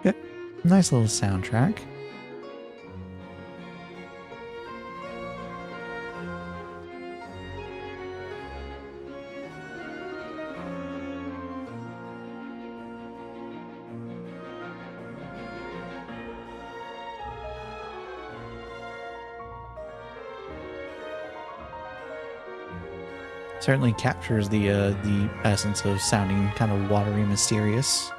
Good. Nice little soundtrack. Certainly captures the essence of sounding kind of watery, mysterious.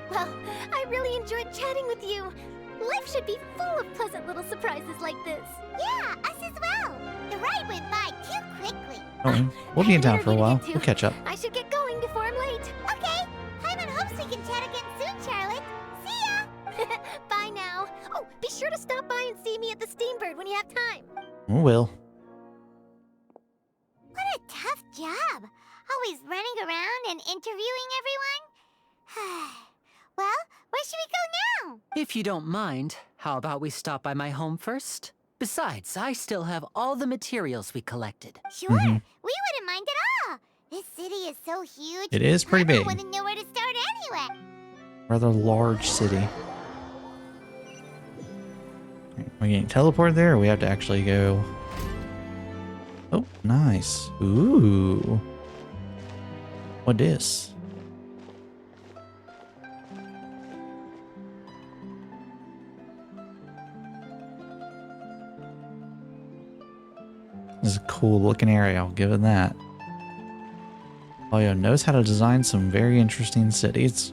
Well, I really enjoyed chatting with you. Life should be full of pleasant little surprises like this. Yeah, us as well. The ride went by too quickly. Oh, we'll be in town for a while. We'll catch up. I should get going before I'm late. Okay. Paimon hopes we can chat again soon, Charlotte. See ya. Bye now. Oh, be sure to stop by and see me at the Steambird when you have time. We will. What a tough job. Always running around and interviewing everyone. Well, where should we go now? If you don't mind, how about we stop by my home first? Besides, I still have all the materials we collected. Sure, we wouldn't mind at all. This city is so huge. It is pretty big. I wouldn't know where to start anyway. Rather large city. We're getting teleported there, or we have to actually go? Oh, nice. Ooh. What is? This is a cool looking area, I'll give it that. Oyo knows how to design some very interesting cities.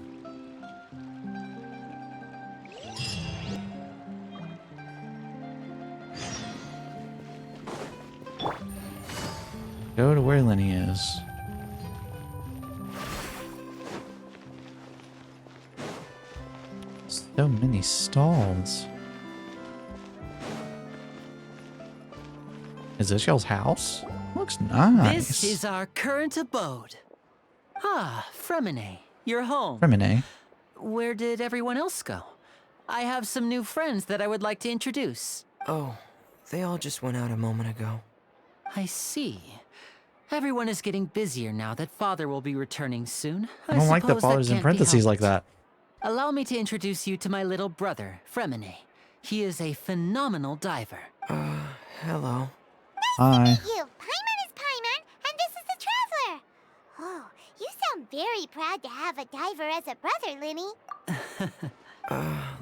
Go to where Lenny is. So many stalls. Is this y'all's house? Looks nice. This is our current abode. Ah, Fremine, you're home. Fremine. Where did everyone else go? I have some new friends that I would like to introduce. Oh, they all just went out a moment ago. I see. Everyone is getting busier now that Father will be returning soon. I don't like that suppose father's in can't be parentheses like helped. that. Allow me to introduce you to my little brother, Fremine. He is a phenomenal diver. Hello. Hi. Meet you. Paimon is Paimon, and this is the Traveler. Oh, you sound very proud to have a diver as a brother, Linny.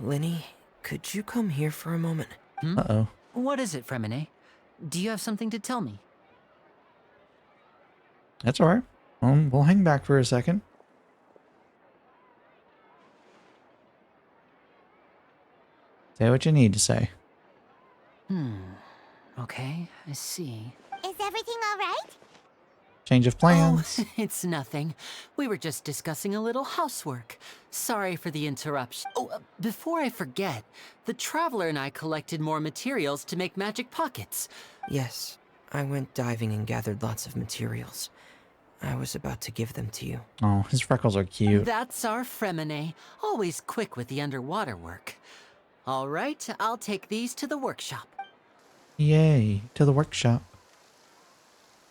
Lenny, could you come here for a moment? Uh-oh. What is it, Fremine? Do you have something to tell me? That's alright. We'll hang back for a second. Say what you need to say. Okay, I see. Is everything all right? Change of plans. Oh, it's nothing. We were just discussing a little housework. Sorry for the interruption. Oh, before I forget, the Traveler and I collected more materials to make magic pockets. Yes, I went diving and gathered lots of materials. I was about to give them to you. Oh, his freckles are cute. That's our Fremine, always quick with the underwater work. All right, I'll take these to the workshop. Yay, to the workshop.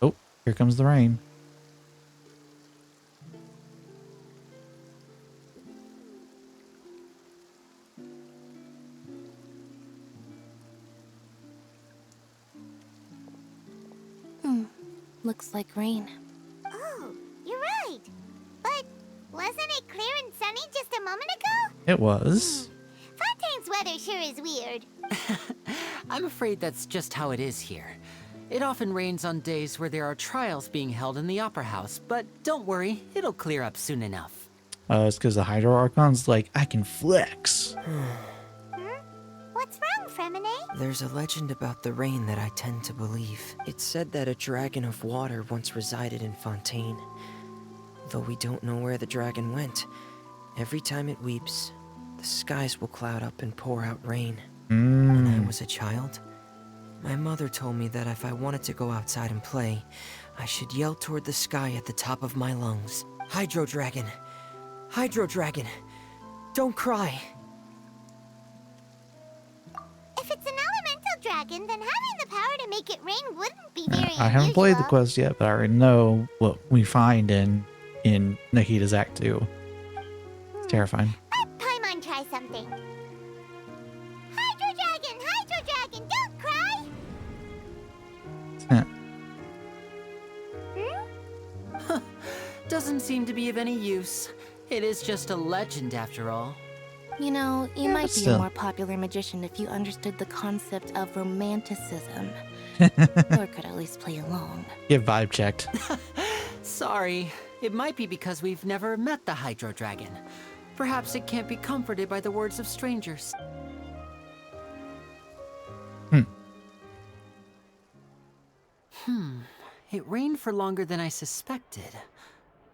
Oh, here comes the rain. Looks like rain. Oh, you're right. But wasn't it clear and sunny just a moment ago? It was. Fontaine's weather sure is weird. I'm afraid that's just how it is here. It often rains on days where there are trials being held in the Opera House, but don't worry, it'll clear up soon enough. It's because the Hydro Archon's like, I can flex. What's wrong, Fremine? There's a legend about the rain that I tend to believe. It's said that a dragon of water once resided in Fontaine. Though we don't know where the dragon went, every time it weeps, the skies will cloud up and pour out rain. When I was a child, my mother told me that if I wanted to go outside and play, I should yell toward the sky at the top of my lungs, "Hydro Dragon! Hydro Dragon! Don't cry!" If it's an elemental dragon, then having the power to make it rain wouldn't be very I haven't played the unusual. quest yet, but I already know what we find in Nikita's Act 2. It's terrifying. Let Paimon try something. Hydro Dragon, don't cry! Doesn't seem to be of any use. It is just a legend after all. You know, you Yeah, might but be still. a more popular magician if you understood the concept of romanticism. Or could at least play along. Get vibe checked. Sorry, it might be because we've never met the Hydro Dragon. Perhaps it can't be comforted by the words of strangers. It rained for longer than I suspected.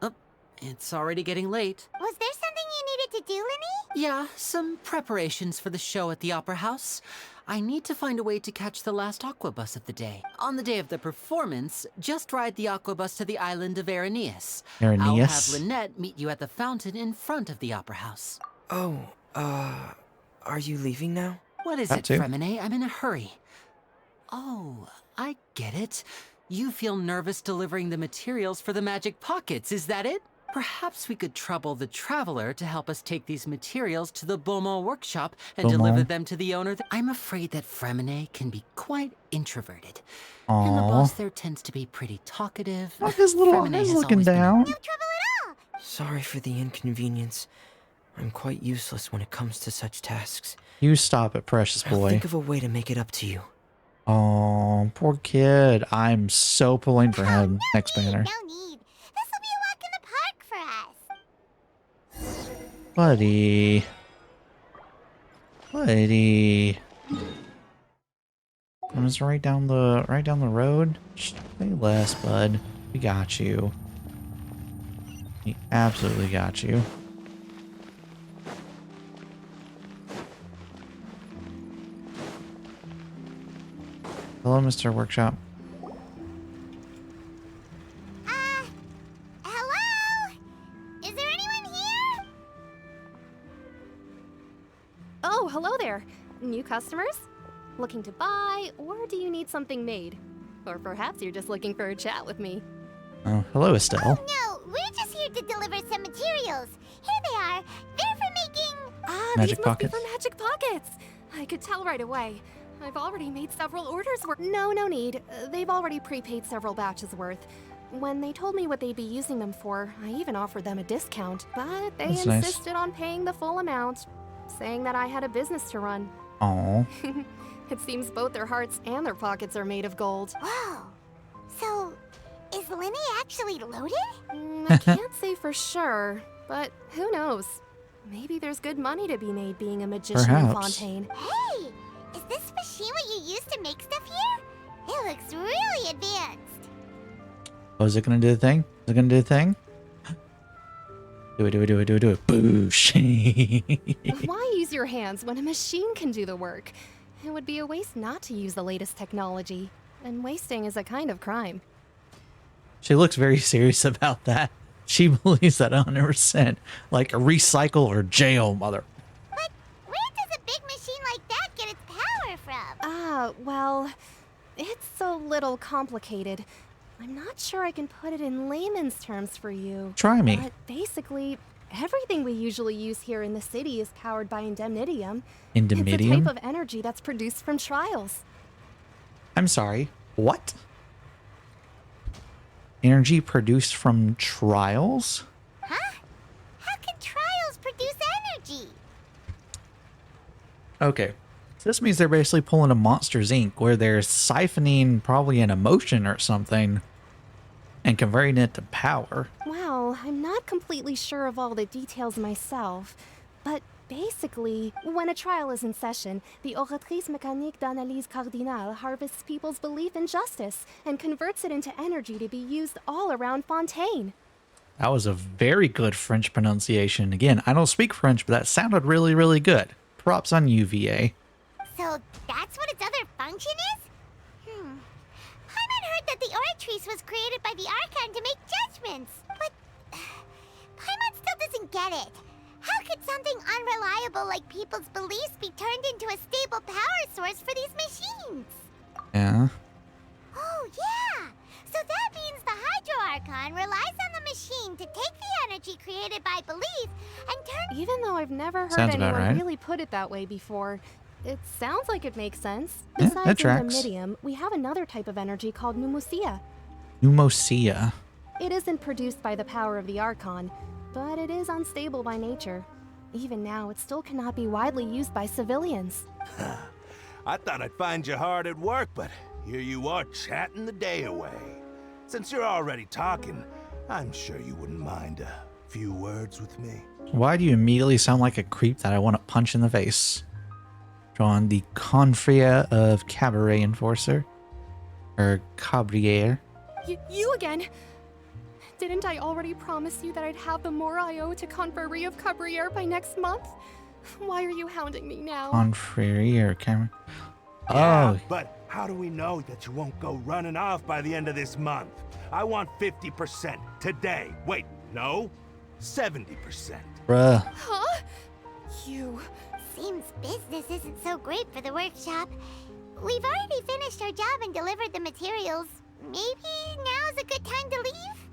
Oh, it's already getting late. Was there something you needed to do, Linny? Yeah, some preparations for the show at the Opera House. I need to find a way to catch the last aqua bus of the day. On the day of the performance, just ride the aqua bus to the island of Araneus. I'll have Araneus? Lynette meet you at the fountain in front of the Opera House. Oh, are you leaving now? What is That it, too. Fremine? I'm in a hurry. Oh, I get it. You feel nervous delivering the materials for the magic pockets, is that it? Perhaps we could trouble the traveler to help us take these materials to the Beaumont workshop and deliver Beaumont. them to the owner. I'm afraid that Fremine can be quite introverted. And the Aww. boss there tends to be pretty talkative. Look, his little Fremine eyes has looking always been a down. No trouble at all. Sorry for the inconvenience. I'm quite useless when it comes to such tasks. You stop it, precious I'll boy. think of a way to make it up to you. Oh, poor kid. I'm so pulling for him. Next banner. No need. This will be a walk in the park for us. Buddy. Buddy. I'm just right down the road. Just say less, bud. We got you. We absolutely got you. Hello, Mr. Workshop. Hello? Is there anyone here? Oh, hello there. New customers? Looking to buy, or do you need something made? Or perhaps you're just looking for a chat with me. Oh, hello, Estelle. No, we're just here to deliver some materials. Here they are. They're for making... Magic these pockets. must be for magic pockets. I could tell right away. I've already made several orders worth. No need. They've already prepaid several batches worth. When they told me what they'd be using them for, I even offered them a discount. But they That's nice. insisted on paying the full amount, saying that I had a business to run. Aw. It seems both their hearts and their pockets are made of gold. Whoa. So, is Linny actually loaded? I can't say for sure, but who knows? Maybe there's good money to be made being a magician in Perhaps. Fontaine. Hey, is this machine what you use to make stuff here? It looks really advanced. Oh, is it gonna do the thing? Is it gonna do the thing? Do it. Boosh. Why use your hands when a machine can do the work? It would be a waste not to use the latest technology. And wasting is a kind of crime. She looks very serious about that. She believes that 100%. Like, recycle or jail, mother. But where does a big machine like that get its power from? Well, it's a little complicated. I'm not sure I can put it in layman's terms for you. Try me. But basically, everything we usually use here in the city is powered by indemnitium. It's a Indemnitium? type of energy that's produced from trials. I'm sorry. What? Energy produced from trials? Huh? How can trials produce energy? Okay. So this means they're basically pulling a Monsters Inc. where they're siphoning probably an emotion or something and converting it to power. Well, I'm not completely sure of all the details myself, but basically, when a trial is in session, the Oratrice Mécanique d'Analyse Cardinale harvests people's belief in justice and converts it into energy to be used all around Fontaine. That was a very good French pronunciation. Again, I don't speak French, but that sounded really, really good. Props on you, VA. So that's what its other function is? Paimon heard that the Oratrice was created by the archon to make judgments, but Paimon still doesn't get it. How could something unreliable like people's beliefs be turned into a stable power source for these machines? Yeah. Oh, yeah! So that means the Hydro Archon relies on the machine to take the energy created by belief and turn... Even though I've never heard Sounds about anyone right. really put it that way before, it sounds like it makes sense. Yeah, Besides that tracks. intermedium, we have another type of energy called pneumosia. Pneumosia. It isn't produced by the power of the Archon, but it is unstable by nature. Even now, it still cannot be widely used by civilians. I thought I'd find you hard at work, but here you are chatting the day away. Since you're already talking, I'm sure you wouldn't mind a few words with me. Why do you immediately sound like a creep that I want to punch in the face? John, the Confria of Cabaret Enforcer. Or Cabriere. You again? Didn't I already promise you that I'd have the more I owe to Confrérie of Cabriere by next month? Why are you hounding me now? Confria or Cabaret. Yeah, Oh, but how do we know that you won't go running off by the end of this month? I want 50% today. Wait, no? 70%. bruh. Huh? You... Seems business isn't so great for the workshop. We've already finished our job and delivered the materials. Maybe now's a good time to leave?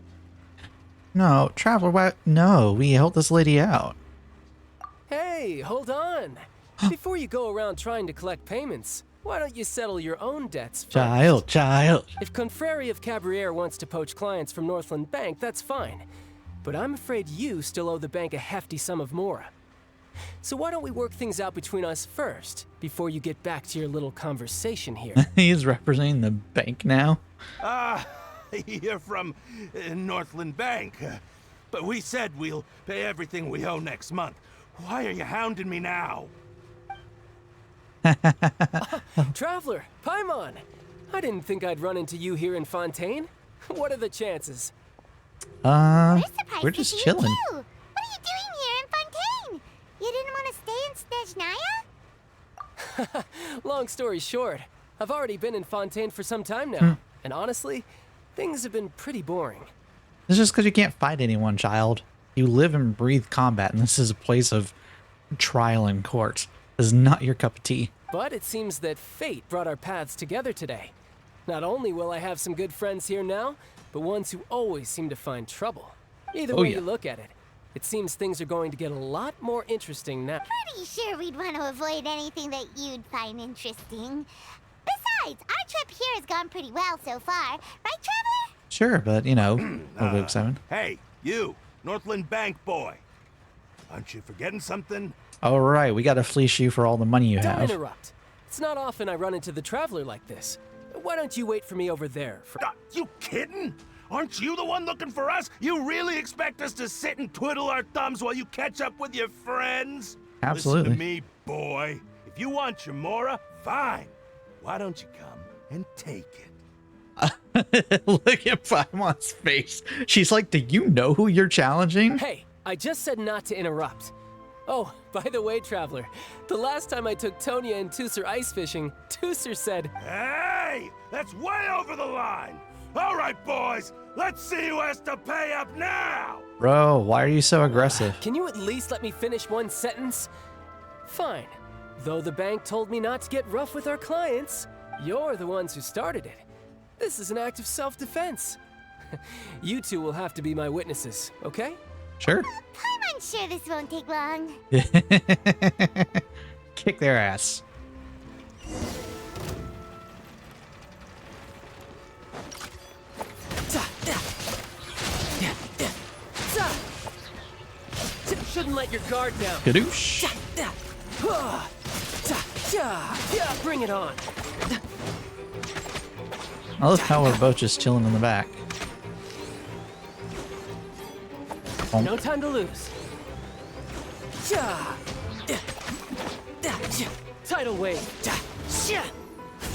No, Traveler, why? No, we helped this lady out. Hey, hold on. Before you go around trying to collect payments, why don't you settle your own debts first? Child. If Confrérie of Cabriere wants to poach clients from Northland Bank, that's fine. But I'm afraid you still owe the bank a hefty sum of mora. So why don't we work things out between us first, before you get back to your little conversation here? He's representing the bank now. You're from Northland Bank. But we said we'll pay everything we owe next month. Why are you hounding me now? Traveler, Paimon! I didn't think I'd run into you here in Fontaine. What are the chances? We're We're just chilling. Too. What are you doing here in Fontaine? You didn't want to stay in Snezhnaya? Long story short, I've already been in Fontaine for some time now, and honestly, things have been pretty boring. It's just because you can't fight anyone, child. You live and breathe combat, and this is a place of trial and court. This is not your cup of tea. But it seems that fate brought our paths together today. Not only will I have some good friends here now, but ones who always seem to find trouble. Either way you look at it, it seems things are going to get a lot more interesting now. Pretty sure we'd want to avoid anything that you'd find interesting. Besides, our trip here has gone pretty well so far. Right, Traveler? Sure, but, you know, Book 7. Hey, you, Northland Bank boy. Aren't you forgetting something? All right, we got to fleece you for all the money you Don't have. interrupt. It's not often I run into the Traveler like this. Why don't you wait for me over there? You kidding? Aren't you the one looking for us? You really expect us to sit and twiddle our thumbs while you catch up with your friends? Absolutely. Listen to me, boy. If you want your mora, fine. Why don't you come and take it? Look at Paimon's face. She's like, do you know who you're challenging? Hey, I just said not to interrupt. Oh, by the way, Traveler, the last time I took Tonya and Tusser ice fishing, Tusser said, Hey, that's way over the line. All right, boys, let's see who has to pay up now. Bro, why are you so aggressive? Can you at least let me finish one sentence? Fine. Though the bank told me not to get rough with our clients, you're the ones who started it. This is an act of self-defense. You two will have to be my witnesses, okay? Sure. I'm sure this won't take long. Kick their ass. shouldn't let your guard down. Kadoosh. Bring it on. I love how we're both just chilling in the back. Oh. No time to lose. Tidal wave.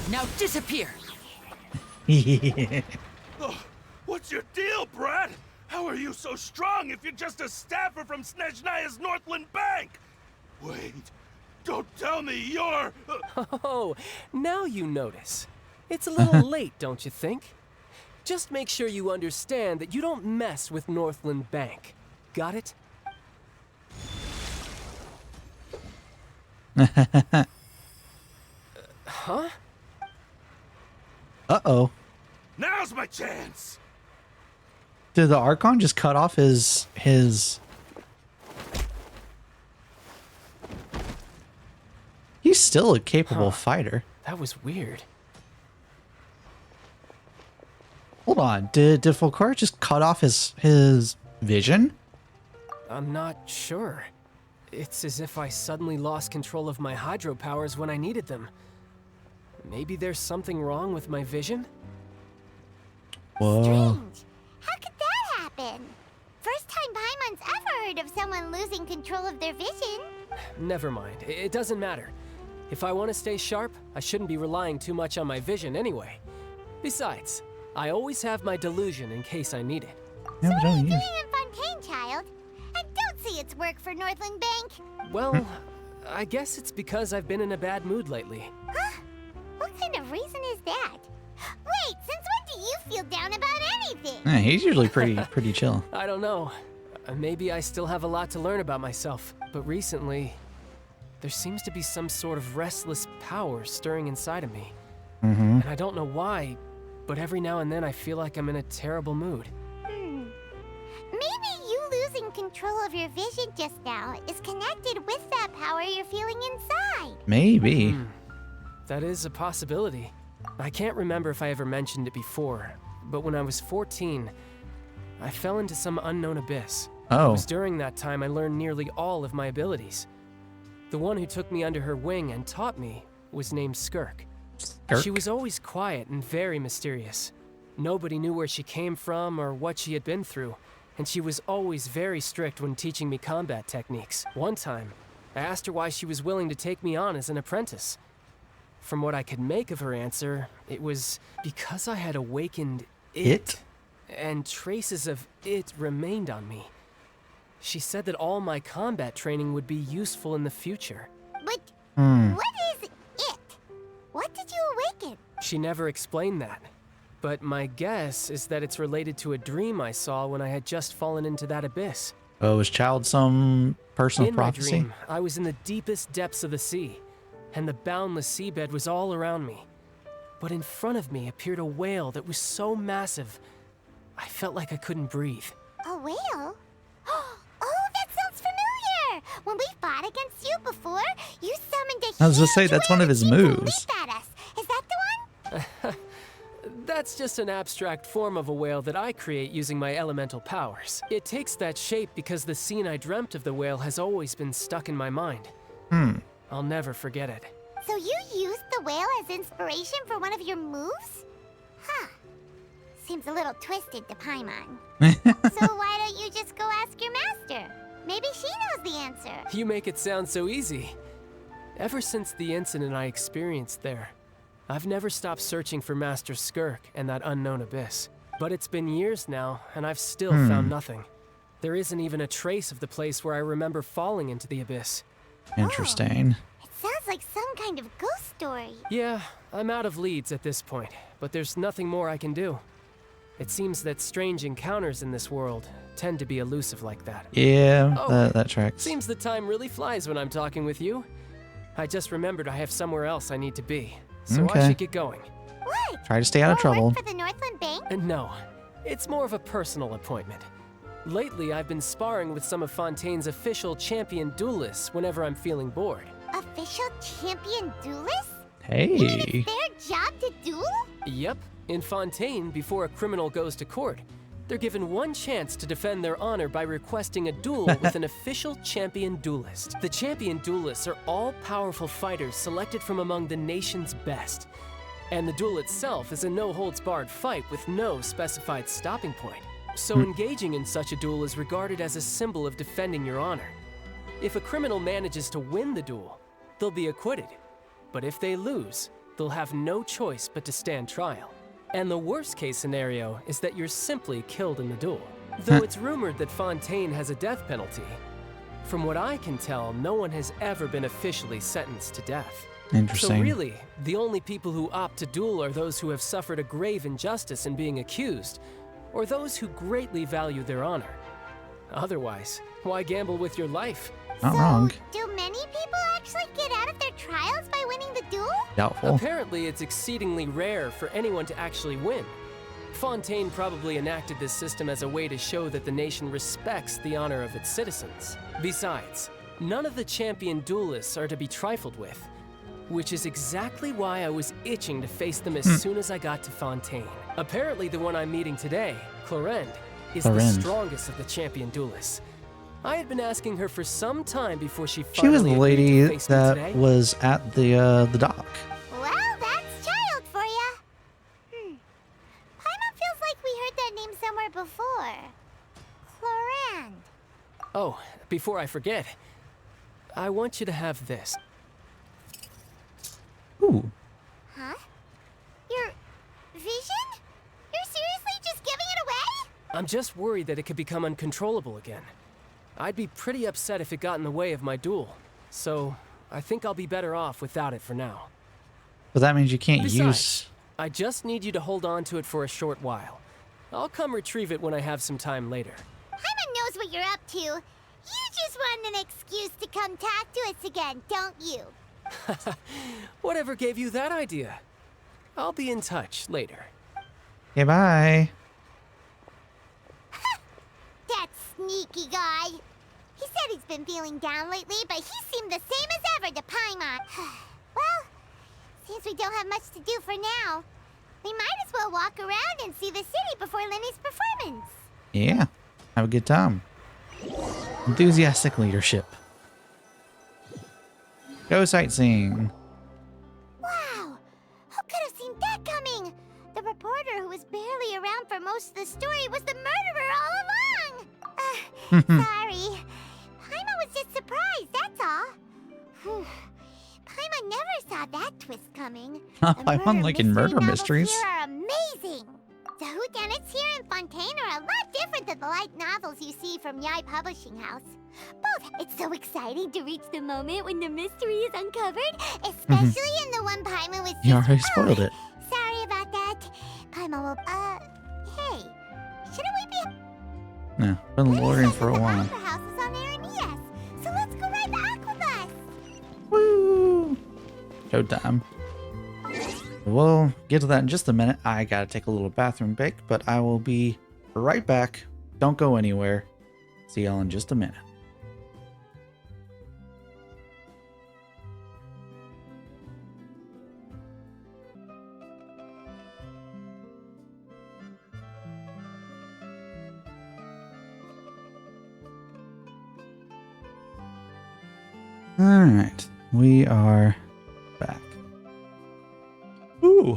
Now disappear. Oh, what's your deal, Brad? How are you so strong if you're just a staffer from Snezhnaya's Northland Bank? Wait, don't tell me you're... Oh, now you notice. It's a little late, don't you think? Just make sure you understand that you don't mess with Northland Bank. Got it? Huh? Uh-oh. Now's my chance! Did the Archon just cut off his... He's still a capable fighter. That was weird. Hold on. Did Volkar just cut off his vision? I'm not sure. It's as if I suddenly lost control of my hydro powers when I needed them. Maybe there's something wrong with my vision? Whoa. Strange. How could that happen? First time Paimon's ever heard of someone losing control of their vision. Never mind. It doesn't matter. If I want to stay sharp, I shouldn't be relying too much on my vision anyway. Besides, I always have my delusion in case I need it. So what are you doing in Fontaine, child? I don't see its work for Northland Bank. Well, I guess it's because I've been in a bad mood lately. Huh? What kind of reason is that? Wait, since when do you feel down about anything? Yeah, he's usually pretty chill. I don't know. Maybe I still have a lot to learn about myself. But recently, there seems to be some sort of restless power stirring inside of me. And I don't know why, but every now and then I feel like I'm in a terrible mood. Maybe you losing control of your vision just now is connected with that power you're feeling inside. Maybe. That is a possibility. I can't remember if I ever mentioned it before, but when I was 14, I fell into some unknown abyss. Oh. It was during that time I learned nearly all of my abilities. The one who took me under her wing and taught me was named Skirk. Skirk? She was always quiet and very mysterious. Nobody knew where she came from or what she had been through, and she was always very strict when teaching me combat techniques. One time, I asked her why she was willing to take me on as an apprentice. From what I could make of her answer, it was because I had awakened it, and traces of it remained on me. She said that all my combat training would be useful in the future. But what is it? What did you awaken? She never explained that. But my guess is that it's related to a dream I saw when I had just fallen into that abyss. Oh, was Child some personal prophecy? In my dream, I was in the deepest depths of the sea, and the boundless seabed was all around me. But in front of me appeared a whale that was so massive, I felt like I couldn't breathe. A whale? Oh, that sounds familiar! When we fought against you before, you summoned a I was just say that's one of his moves. At us. Is that the one? That's just an abstract form of a whale that I create using my elemental powers. It takes that shape because the scene I dreamt of the whale has always been stuck in my mind. I'll never forget it. So you used the whale as inspiration for one of your moves? Huh. Seems a little twisted to Paimon. So why don't you just go ask your master? Maybe she knows the answer. You make it sound so easy. Ever since the incident I experienced there, I've never stopped searching for Master Skirk and that unknown abyss. But it's been years now, and I've still found nothing. There isn't even a trace of the place where I remember falling into the abyss. Interesting. It sounds like some kind of ghost story. Yeah, I'm out of leads at this point, but there's nothing more I can do. It seems that strange encounters in this world tend to be elusive like that. Yeah, Oh, that tracks. Seems the time really flies when I'm talking with you. I just remembered I have somewhere else I need to be, so I Okay. should get going. What? Try to stay out of trouble. Work for the Northland Bank? No, it's more of a personal appointment. Lately, I've been sparring with some of Fontaine's official champion duelists whenever I'm feeling bored. Official champion duelists? Hey. You mean it's their job to duel? Yep, in Fontaine, before a criminal goes to court, they're given one chance to defend their honor by requesting a duel with an official champion duelist. The champion duelists are all powerful fighters selected from among the nation's best. And the duel itself is a no-holds-barred fight with no specified stopping point. So engaging in such a duel is regarded as a symbol of defending your honor. If a criminal manages to win the duel, they'll be acquitted. But if they lose, they'll have no choice but to stand trial. And the worst case scenario is that you're simply killed in the duel. Though it's rumored that Fontaine has a death penalty, from what I can tell, no one has ever been officially sentenced to death. Interesting. So really, the only people who opt to duel are those who have suffered a grave injustice in being accused, or those who greatly value their honor. Otherwise, why gamble with your life? Not wrong. Do many people actually get out of their trials by winning the duel? Doubtful. Apparently, it's exceedingly rare for anyone to actually win. Fontaine probably enacted this system as a way to show that the nation respects the honor of its citizens. Besides, none of the champion duelists are to be trifled with, which is exactly why I was itching to face them as soon as I got to Fontaine. Apparently, the one I'm meeting today, Clorinde, is the strongest of the champion duelists. I had been asking her for some time before she finally She was the lady agreed to face me that today. was at the dock. Well, that's child for ya. Paimon feels like we heard that name somewhere before. Clorinde. Oh, before I forget, I want you to have this. Ooh. Huh? Your vision? You're seriously just giving it away? I'm just worried that it could become uncontrollable again. I'd be pretty upset if it got in the way of my duel, so I think I'll be better off without it for now. But that means you can't Besides, use... I just need you to hold on to it for a short while. I'll come retrieve it when I have some time later. Paimon knows what you're up to. You just want an excuse to come talk to us again, don't you? Whatever gave you that idea? I'll be in touch later. Okay, bye. That sneaky guy. He said he's been feeling down lately, but he seemed the same as ever to Paimon. Well, since we don't have much to do for now, we might as well walk around and see the city before Lenny's performance. Yeah. Have a good time. Enthusiastic leadership. Go sightseeing. Wow! Who could have seen that coming? The reporter who was barely around for most of the story was the murderer all along! Sorry. Paimon was just surprised, that's all. Whew. Paimon never saw that twist coming. Paimon liking murder mysteries. Here are amazing. The whodunits here in Fontaine are a lot different than the light novels you see from Yai Publishing House. Both, it's so exciting to reach the moment when the mystery is uncovered, especially in the one Paimon was just... You already spoiled it. Sorry about that. Paimon will... hey, shouldn't we be... Yeah, been loitering for a while. Opera House is on Areneas, so let's go ride the Aquabus. Woo! Showtime. We'll get to that in just a minute. I gotta take a little bathroom break, but I will be right back. Don't go anywhere. See y'all in just a minute. All right, we are back. Ooh.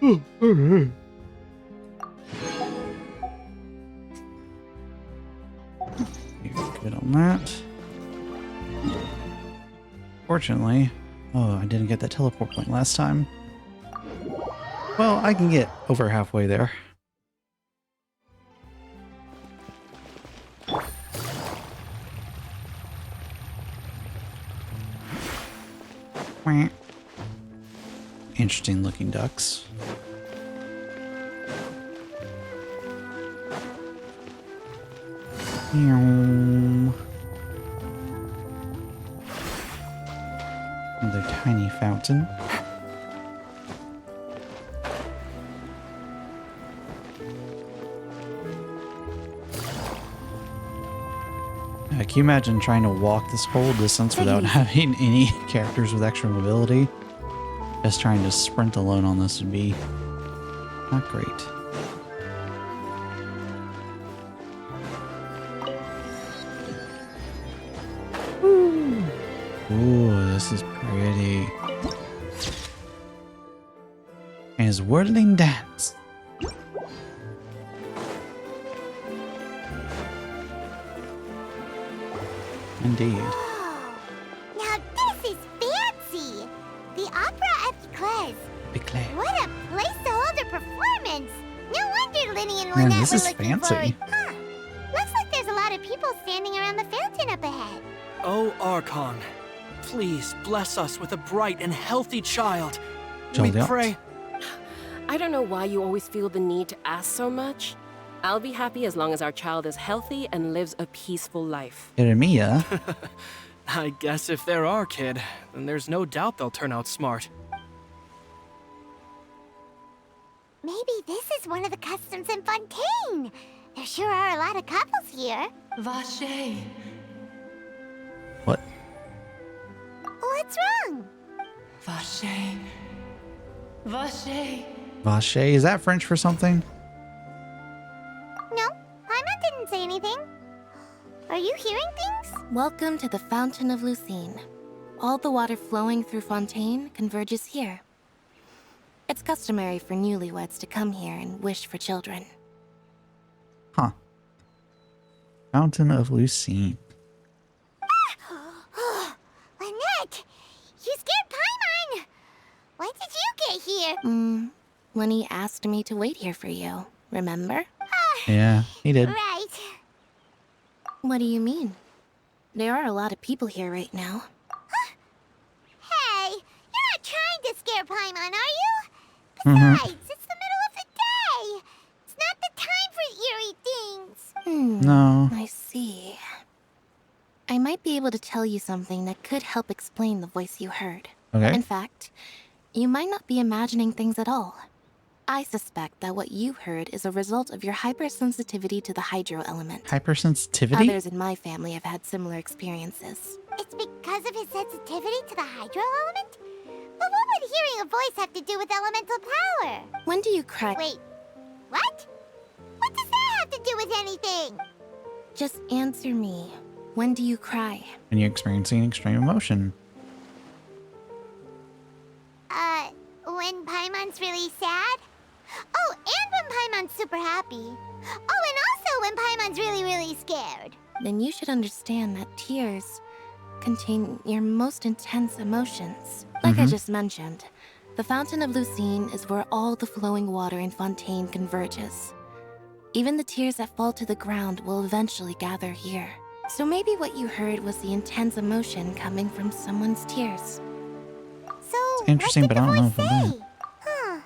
Ooh, all right. You're good on that. Fortunately, oh, I didn't get that teleport point last time. Well, I can get over halfway there. Interesting looking ducks. Another tiny fountain. Can you imagine trying to walk this whole distance without having any characters with extra mobility? Just trying to sprint alone on this would be not great. Ooh, this is pretty. And his whirling dance. Indeed. Now this is fancy! The Opera at Eclairs. Eclair. What a place to hold a performance! No wonder Linny and Man, Lynette this were is looking fancy. forward. Huh. Looks like there's a lot of people standing around the fountain up ahead. Oh, Archon, please bless us with a bright and healthy child. We Child. pray. I don't know why you always feel the need to ask so much. I'll be happy as long as our child is healthy and lives a peaceful life. Jeremiah. I guess if they're our kid, then there's no doubt they'll turn out smart. Maybe this is one of the customs in Fontaine. There sure are a lot of couples here. Vache. What? What's wrong? Vache. Vache. Vache, is that French for something? No, Paimon didn't say anything. Are you hearing things? Welcome to the Fountain of Lucine. All the water flowing through Fontaine converges here. It's customary for newlyweds to come here and wish for children. Huh. Fountain of Lucine. Lynette! You scared Paimon! When did you get here? Lenny asked me to wait here for you, remember? Yeah, he did. Right. What do you mean? There are a lot of people here right now. Hey, you're not trying to scare Paimon, are you? Mhm. Besides, it's the middle of the day. It's not the time for eerie things. No. I see. I might be able to tell you something that could help explain the voice you heard. Okay. In fact, you might not be imagining things at all. I suspect that what you heard is a result of your hypersensitivity to the hydro element. Hypersensitivity? Others in my family have had similar experiences. It's because of his sensitivity to the hydro element? But what would hearing a voice have to do with elemental power? When do you cry? Wait, what? What does that have to do with anything? Just answer me. When do you cry? When you're experiencing extreme emotion. When Paimon's really sad? Oh, and when Paimon's super happy. Oh, and also when Paimon's really, really scared. Then you should understand that tears contain your most intense emotions. Like I just mentioned, the Fountain of Lucine is where all the flowing water in Fontaine converges. Even the tears that fall to the ground will eventually gather here. So maybe what you heard was the intense emotion coming from someone's tears. So, It's interesting, but I don't know if I know. Huh.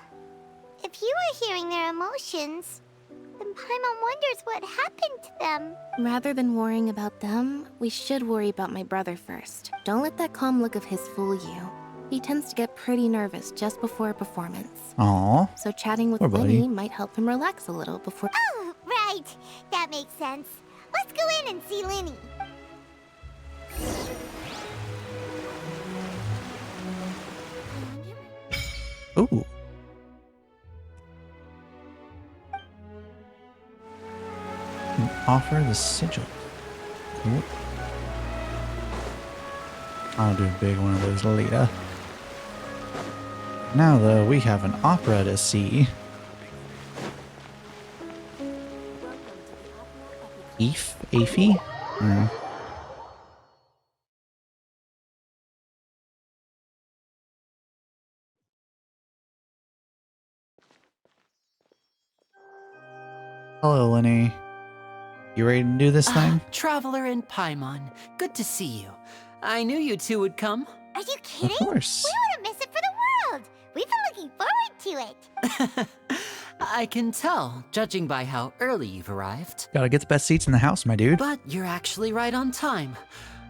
If you were hearing their emotions, then Paimon wonders what happened to them. Rather than worrying about them, we should worry about my brother first. Don't let that calm look of his fool you. He tends to get pretty nervous just before a performance. Aw. So chatting with Poor buddy. Winnie might help him relax a little before... Oh, right. That makes sense. Let's go in and see Linny. Ooh. Offer the sigil. Cool. I'll do a big one of those later. Now, though, we have an opera to see. Aphie? Hello, Lenny. You ready to do this thing? Traveler and Paimon, good to see you. I knew you two would come. Are you kidding? Of course. We wouldn't miss it for the world. We've been looking forward to it. I can tell, judging by how early you've arrived. Gotta get the best seats in the house, my dude. But you're actually right on time.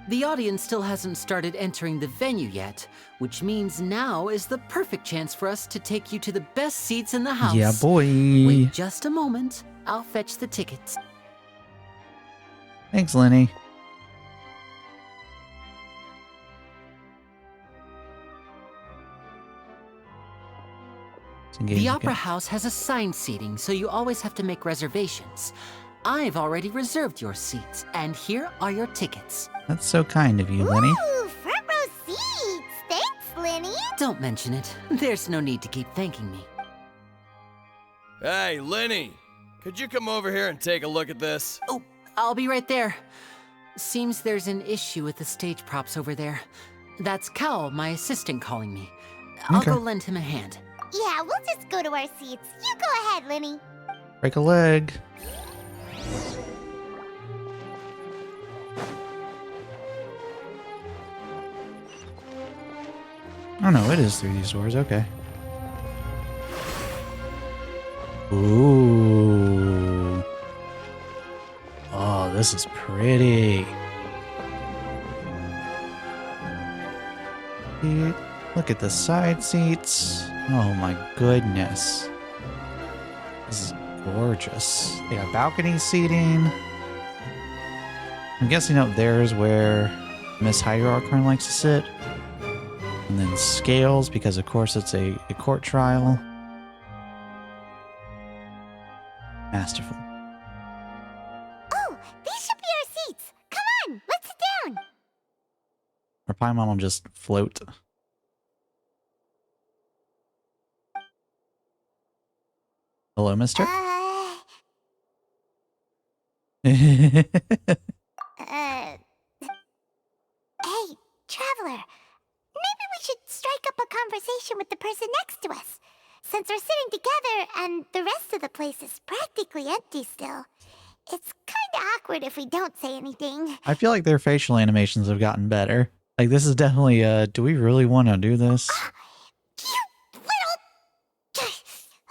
The audience still hasn't started entering the venue yet, which means now is the perfect chance for us to take you to the best seats in the house. Yeah, boy. Wait just a moment. I'll fetch the tickets. Thanks, Lenny. The Opera House has assigned seating, so you always have to make reservations. I've already reserved your seats, and here are your tickets. That's so kind of you, Lenny. Ooh, front row Don't mention it. There's no need to keep thanking me. Hey, Lenny! Could you come over here and take a look at this? Oh, I'll be right there. Seems there's an issue with the stage props over there. That's Cal, my assistant, calling me. I'll go lend him a hand. Yeah, we'll just go to our seats. You go ahead, Lenny. Break a leg. Oh no, it is through these doors. Okay. Ooh. Oh, this is pretty. Look at the side seats. Oh my goodness. This is gorgeous. They got balcony seating. I'm guessing up there is where Miss Hydro-Archon likes to sit. And then scales, because of course it's a court trial. Masterful. Oh, these should be our seats. Come on, let's sit down. Or Paimon will just float. Hello, mister? Hey, Traveler. Maybe we should strike up a conversation with the person next to us. Since we're sitting together and the rest of the place is practically empty still, it's kinda awkward if we don't say anything. I feel like their facial animations have gotten better. Like, this is definitely, do we really want to do this?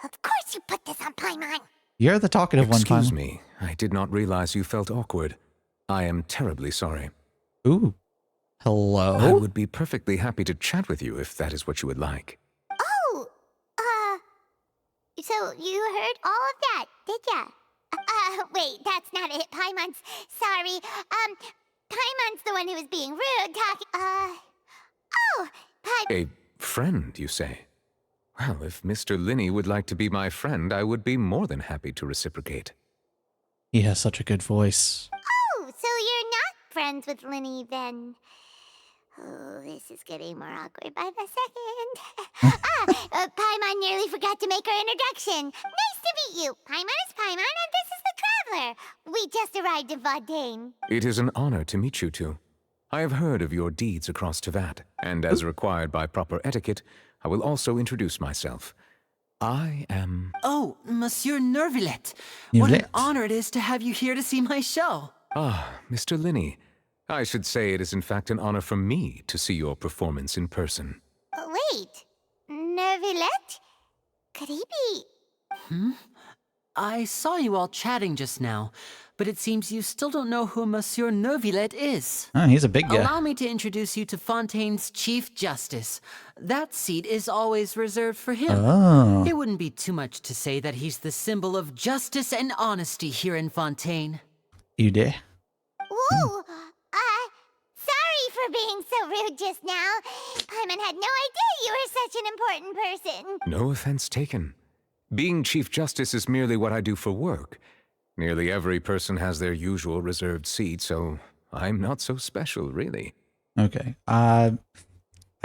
Of course you put this on Paimon. You're the talkative one, Excuse Paimon. me. I did not realize you felt awkward. I am terribly sorry. Ooh. Hello? I would be perfectly happy to chat with you if that is what you would like. Oh, so you heard all of that, did ya? Wait, that's not it. Paimon's sorry. Paimon's the one who was being rude, talking, A friend, you say? Well, if Mr. Linney would like to be my friend, I would be more than happy to reciprocate. He has such a good voice. Oh, so you're not friends with Linny then? Oh, this is getting more awkward by the second. Paimon nearly forgot to make our introduction. Nice to meet you. Paimon is Paimon, and this is the Traveler. We just arrived in Fontaine. It is an honor to meet you two. I have heard of your deeds across Tevat, and as required by proper etiquette, I will also introduce myself. I am... Oh, Monsieur Nervillet. What an honor it is to have you here to see my show. Ah, Mr. Linney. I should say it is in fact an honor for me to see your performance in person. Wait, Nervillet? Could he be... I saw you all chatting just now, but it seems you still don't know who Monsieur Nervillet is. Oh, he's a big guy. Allow me to introduce you to Fontaine's Chief Justice. That seat is always reserved for him. Oh. It wouldn't be too much to say that he's the symbol of justice and honesty here in Fontaine. You did? Ooh, sorry for being so rude just now. Paimon had no idea you were such an important person. No offense taken. Being Chief Justice is merely what I do for work. Nearly every person has their usual reserved seat, so I'm not so special, really. Okay. I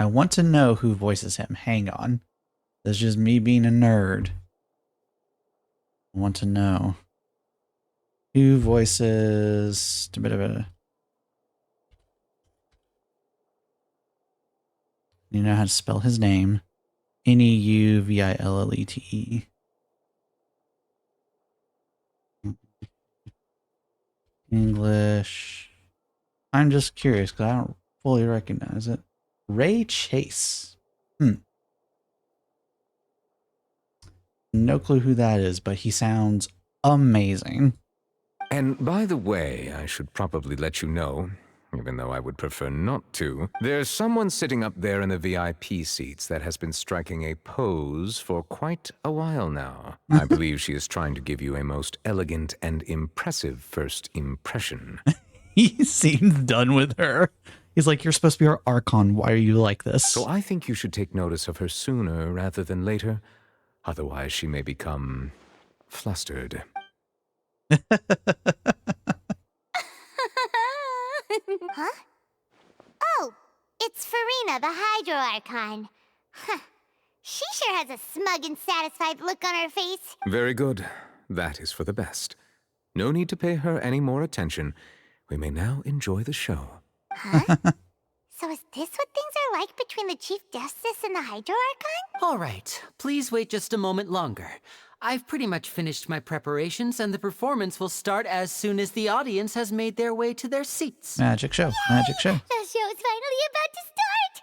want to know who voices him. Hang on. That's just me being a nerd. I want to know. Who voices... You know how to spell his name. Neuvillette. English. I'm just curious because I don't fully recognize it. Ray Chase. No clue who that is, but he sounds amazing. And by the way, I should probably let you know, even though I would prefer not to, there's someone sitting up there in the VIP seats that has been striking a pose for quite a while now. I believe she is trying to give you a most elegant and impressive first impression. He seems done with her. He's like, you're supposed to be our archon. Why are you like this? So I think you should take notice of her sooner rather than later. Otherwise, she may become flustered. Huh? Oh, it's Farina, the Hydro-Archon. sure has a smug and satisfied look on her face. Very good. That is for the best. No need to pay her any more attention. We may now enjoy the show. Huh? So is this what things are like between the Chief Justice and the Hydro Archon? All right, please wait just a moment longer. I've pretty much finished my preparations, and the performance will start as soon as the audience has made their way to their seats. Magic show. Magic show. The show's finally about to start!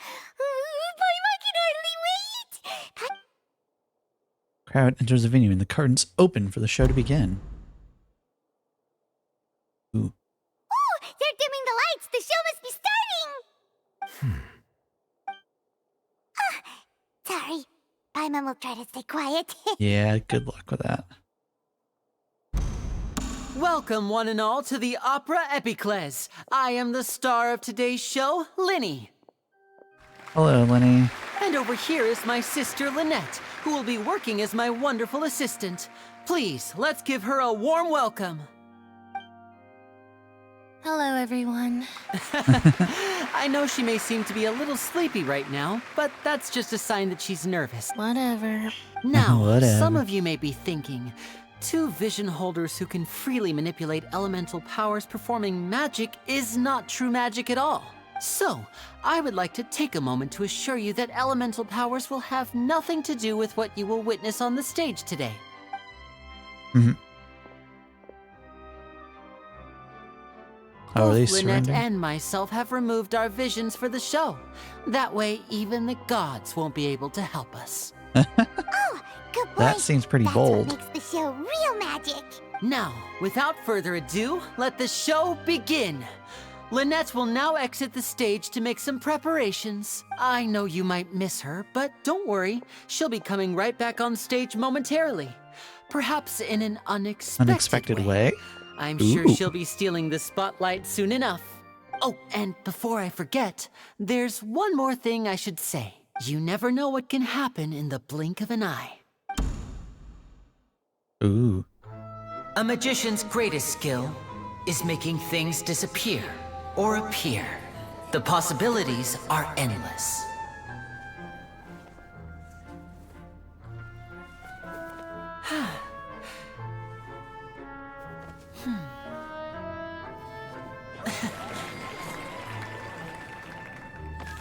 Paimon can hardly wait! Crowd enters the venue and the curtains open for the show to begin. Ooh. Oh, they're dimming the lights! The show must be starting! Sorry. Paimon will try to stay quiet. Yeah, good luck with that. Welcome, one and all, to the Opera Epiclese. I am the star of today's show, Linny. Hello, Lenny. And over here is my sister, Lynette, who will be working as my wonderful assistant. Please, let's give her a warm welcome. Hello, everyone. I know she may seem to be a little sleepy right now, but that's just a sign that she's nervous. Whatever. Now, Whatever. some of you may be thinking, two vision holders who can freely manipulate elemental powers performing magic is not true magic at all. So, I would like to take a moment to assure you that elemental powers will have nothing to do with what you will witness on the stage today. Mm-hmm. Oh, are they Both Lynette surrendering? and myself have removed our visions for the show. That way, even the gods won't be able to help us. Oh, good boy. That seems pretty That's bold. what makes the show real magic. Now, without further ado, let the show begin. Lynette will now exit the stage to make some preparations. I know you might miss her, but don't worry. She'll be coming right back on stage momentarily. Perhaps in an unexpected way. I'm sure Ooh. she'll be stealing the spotlight soon enough. Oh, and before I forget, there's one more thing I should say. You never know what can happen in the blink of an eye. Ooh. A magician's greatest skill is making things disappear or appear. The possibilities are endless.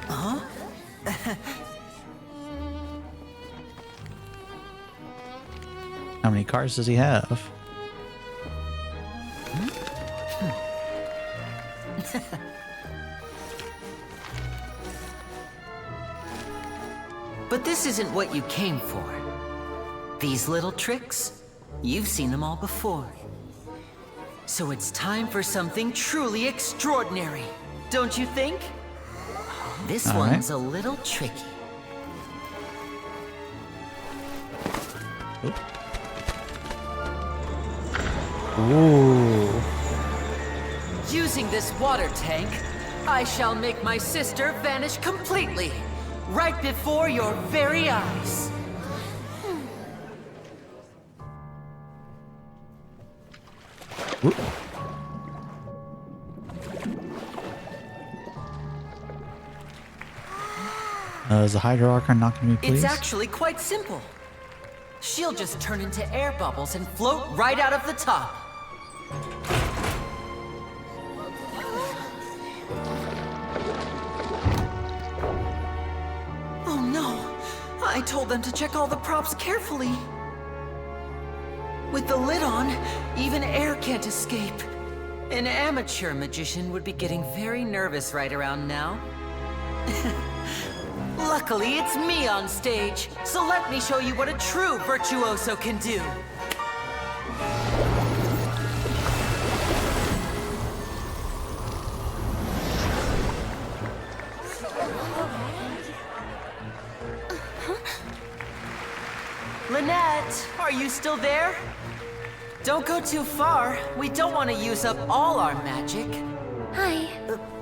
Huh? How many cars does he have? But this isn't what you came for. These little tricks, you've seen them all before. So it's time for something truly extraordinary, don't you think? This All right. one's a little tricky. Ooh. Using this water tank, I shall make my sister vanish completely, right before your very eyes. Is the Hydro Archon not going to be pleased? It's actually quite simple. She'll just turn into air bubbles and float right out of the top. Oh no! I told them to check all the props carefully. With the lid on, even air can't escape. An amateur magician would be getting very nervous right around now. Luckily, it's me on stage, so let me show you what a true virtuoso can do. Lynette, are you still there? Don't go too far. We don't want to use up all our magic. Hi,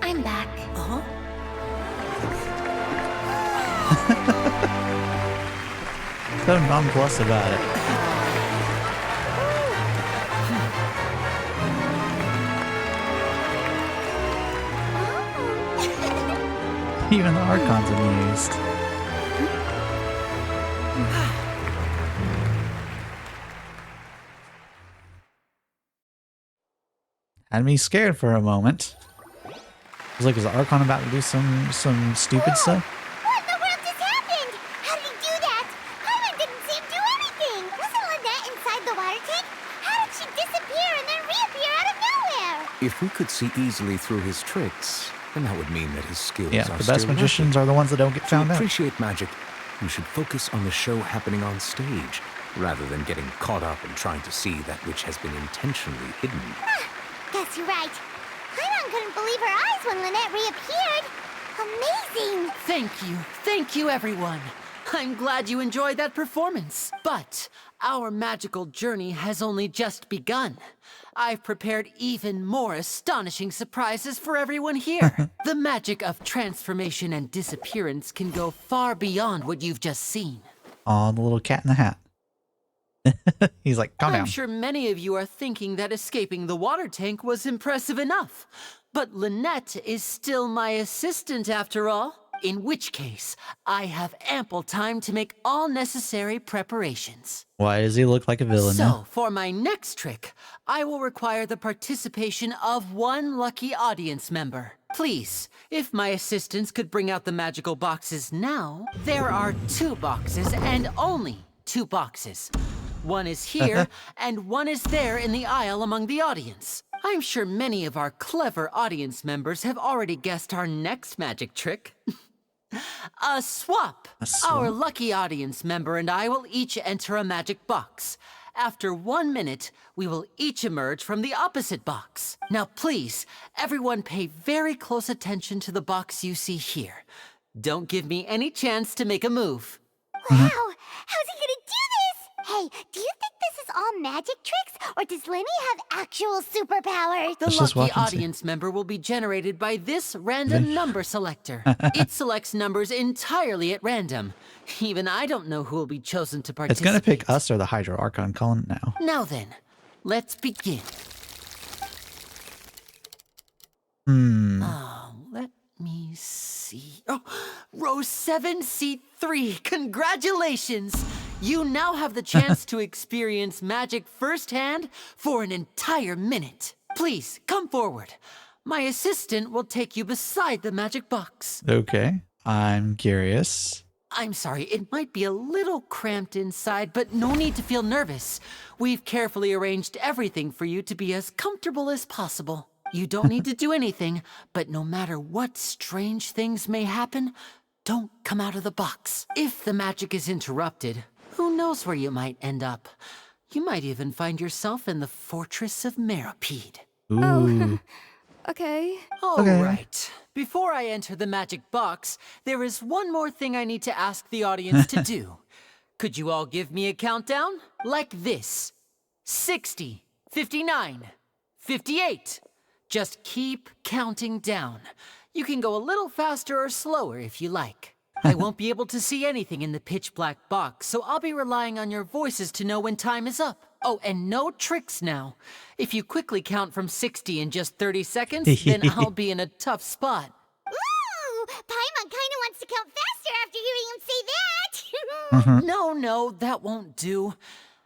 I'm back. Uh-huh. So nonplussed about it. Even the Archon's amused. Had me scared for a moment. I was like, is the Archon about to do some stupid stuff? What in the world just happened? How did he do that? Paimon didn't see him do anything. Wasn't Lynette inside the water tank? How did she disappear and then reappear out of nowhere? If we could see easily through his tricks, then that would mean that his skills Yeah, are the best still magicians are the ones that don't get found to out. appreciate magic, you should focus on the show happening on stage, rather than getting caught up in trying to see that which has been intentionally hidden. Guess you're right. Paimon couldn't believe her eyes when Lynette reappeared. Amazing! Thank you, everyone. I'm glad you enjoyed that performance. But our magical journey has only just begun. I've prepared even more astonishing surprises for everyone here. The magic of transformation and disappearance can go far beyond what you've just seen. Aw, the little cat in the hat. He's like, calm down. I'm sure many of you are thinking that escaping the water tank was impressive enough. But Lynette is still my assistant after all. In which case, I have ample time to make all necessary preparations. Why does he look like a villain So, now? for my next trick, I will require the participation of one lucky audience member. Please, if my assistants could bring out the magical boxes now. There are 2 boxes and only 2 boxes. One is here, and one is there in the aisle among the audience. I'm sure many of our clever audience members have already guessed our next magic trick. A swap! Our lucky audience member and I will each enter a magic box. After 1 minute, we will each emerge from the opposite box. Now please, everyone pay very close attention to the box you see here. Don't give me any chance to make a move. Wow! How's he gonna do this? Hey, do you think this is all magic tricks, or does Lenny have actual superpowers? The lucky audience member will be generated by this random number selector. It selects numbers entirely at random. Even I don't know who will be chosen to It's participate. gonna pick us or the Hydro Archon calling it now. Now then, let's begin. Let me see. Oh, row 7, seat 3. Congratulations! You now have the chance to experience magic firsthand for an entire minute. Please, come forward. My assistant will take you beside the magic box. Okay, I'm curious. I'm sorry, it might be a little cramped inside, but no need to feel nervous. We've carefully arranged everything for you to be as comfortable as possible. You don't need to do anything, but no matter what strange things may happen, don't come out of the box. If the magic is interrupted, who knows where you might end up? You might even find yourself in the Fortress of Meropide. Ooh. Okay. All right. Before I enter the magic box, there is one more thing I need to ask the audience to do. Could you all give me a countdown? Like this. 60, 59, 58. Just keep counting down. You can go a little faster or slower if you like. I won't be able to see anything in the pitch black box, so I'll be relying on your voices to know when time is up. Oh, and no tricks now. If you quickly count from 60 in just 30 seconds, then I'll be in a tough spot. Ooh, Paimon kinda wants to count faster after hearing him say that. No, that won't do.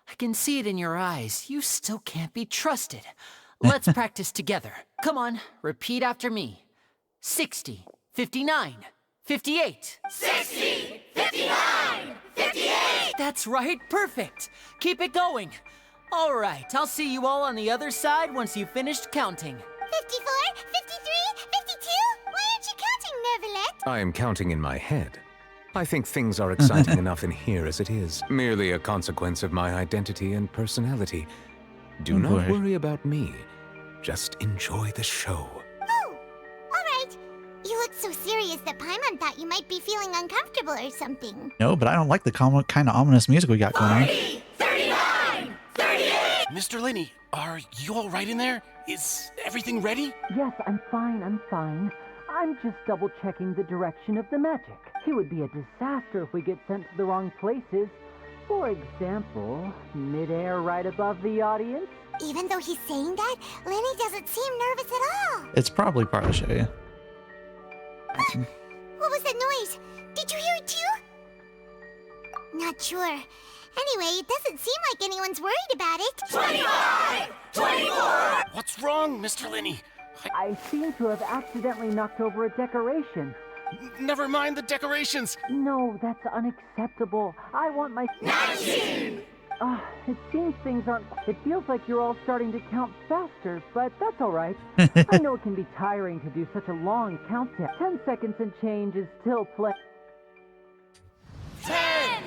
I can see it in your eyes. You still can't be trusted. Let's practice together. Come on, repeat after me. 60, 59, 58. 60, 59, 58! That's right, perfect. Keep it going. All right, I'll see you all on the other side once you've finished counting. 54, 53, 52? Why aren't you counting, Nervalet? I am counting in my head. I think things are exciting enough in here as it is. Merely a consequence of my identity and personality. Do not worry about me. Just enjoy the show. Oh, alright. You look so serious that Paimon thought you might be feeling uncomfortable or something. No, but I don't like the kind of ominous music we got going on. 39, 38! Mr. Linney, are you all right in there? Is everything ready? Yes, I'm fine. I'm just double-checking the direction of the magic. It would be a disaster if we get sent to the wrong places. For example, midair right above the audience. Even though he's saying that, Lenny doesn't seem nervous at all. It's probably part of the show, yeah. What was that noise? Did you hear it too? Not sure. Anyway, it doesn't seem like anyone's worried about it. 25! 24! What's wrong, Mr. Linney? I seem to have accidentally knocked over a decoration. Never mind the decorations. No, that's unacceptable. I want my... 19! It seems things aren't... It feels like you're all starting to count faster, but that's all right. I know it can be tiring to do such a long countdown. 10 seconds and change is still play... 10!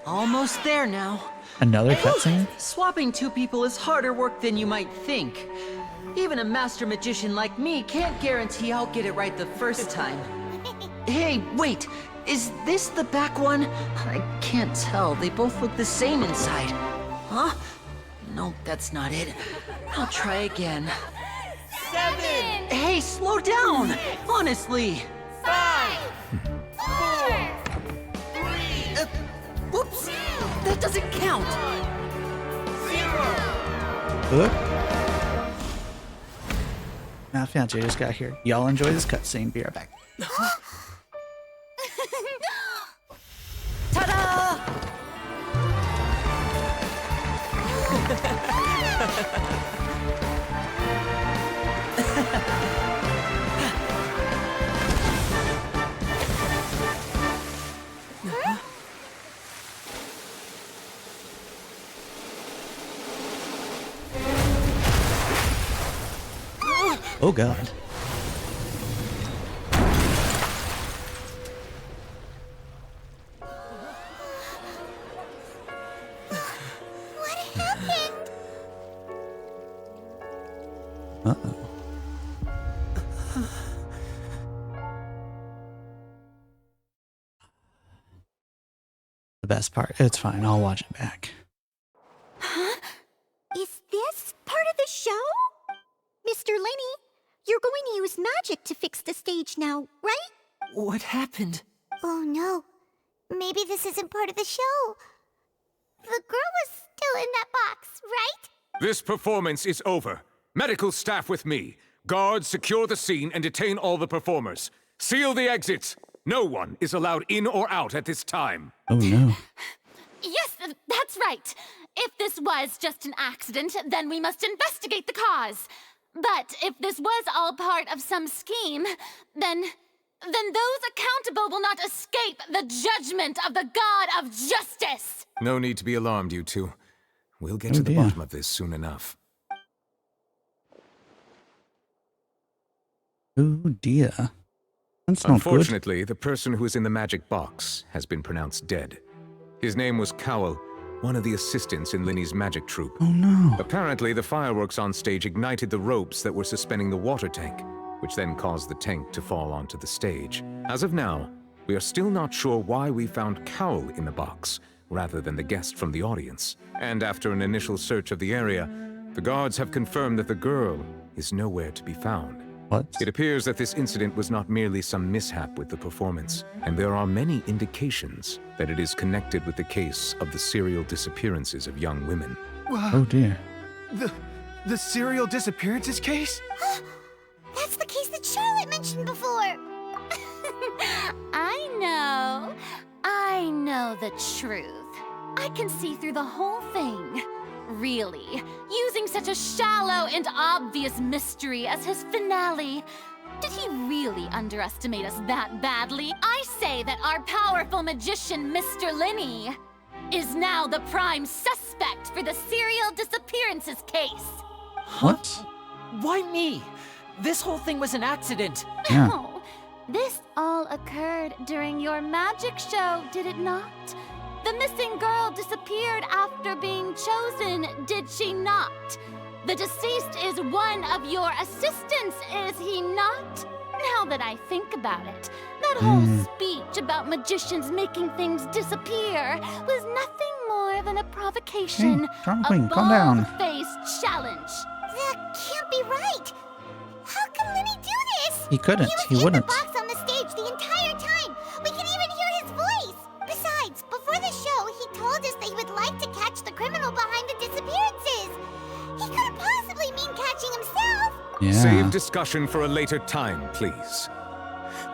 Almost there now. Another cutscene? Swapping two people is harder work than you might think. Even a master magician like me can't guarantee I'll get it right the first time. Hey, wait! Is this the back one? I can't tell. They both look the same inside. Huh? No, that's not it. I'll try again. 7! Hey, slow down! Honestly! 5! 4! 3! Whoops! That doesn't count! 0! Now, Fancy just got here. Y'all enjoy this cutscene. Be right back. Ta-da! Oh, God. What happened? Uh-oh. The best part. It's fine. I'll watch it back. Huh? Is this part of the show? Mr. Linney, you're going to use magic to fix the stage now, right? What happened? Oh no. Maybe this isn't part of the show. The girl was still in that box, right? This performance is over. Medical staff with me. Guards, secure the scene and detain all the performers. Seal the exits. No one is allowed in or out at this time. Oh, no. Yes, that's right. If this was just an accident, then we must investigate the cause. But if this was all part of some scheme, then those accountable will not escape the judgment of the God of justice. No need to be alarmed, you two. We'll get to the dear. bottom of this soon enough. Oh, dear. That's not good. Unfortunately, the person who is in the magic box has been pronounced dead. His name was Cowell, one of the assistants in Linney's magic troupe. Oh, no. Apparently, the fireworks on stage ignited the ropes that were suspending the water tank, which then caused the tank to fall onto the stage. As of now, we are still not sure why we found Cowell in the box, rather than the guest from the audience. And after an initial search of the area, the guards have confirmed that the girl is nowhere to be found. What? It appears that this incident was not merely some mishap with the performance, and there are many indications that it is connected with the case of the serial disappearances of young women. Oh, dear. The serial disappearances case? That's the case that Charlotte mentioned before. I know the truth. I can see through the whole thing. Really, using such a shallow and obvious mystery as his finale. Did he really underestimate us that badly? I say that our powerful magician, Mr. Linney, is now the prime suspect for the serial disappearances case. What? Why me? This whole thing was an accident. Yeah. Oh, this all occurred during your magic show, did it not? The missing girl disappeared after being chosen, did she not? The deceased is one of your assistants, is he not? Now that I think about it, that whole speech about magicians making things disappear was nothing more than a provocation, Hey, Drama a Queen, calm down. bald-faced challenge. That can't be right. How can Linney do this? He couldn't. He was in wouldn't. the box on the stage the entire time. We can even hear his voice. Besides, before the show, he told us that he would like to catch the criminal behind the disappearances. He couldn't possibly mean catching himself. Save discussion for a later time, please.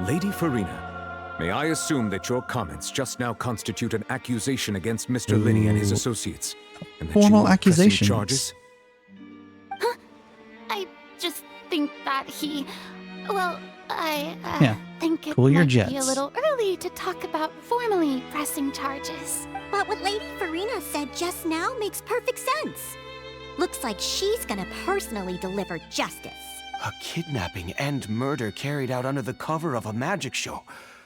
Lady Farina, May I assume that your comments just now constitute an accusation against Mr. Linney and his associates? And that Formal you are pressing accusations. charges? I just think that he... Well, I Yeah, think it cool your might be a jets. little early to talk about formally pressing charges. But what Lady Farina said just now makes perfect sense. Looks like she's gonna personally deliver justice. A kidnapping and murder carried out under the cover of a magic show.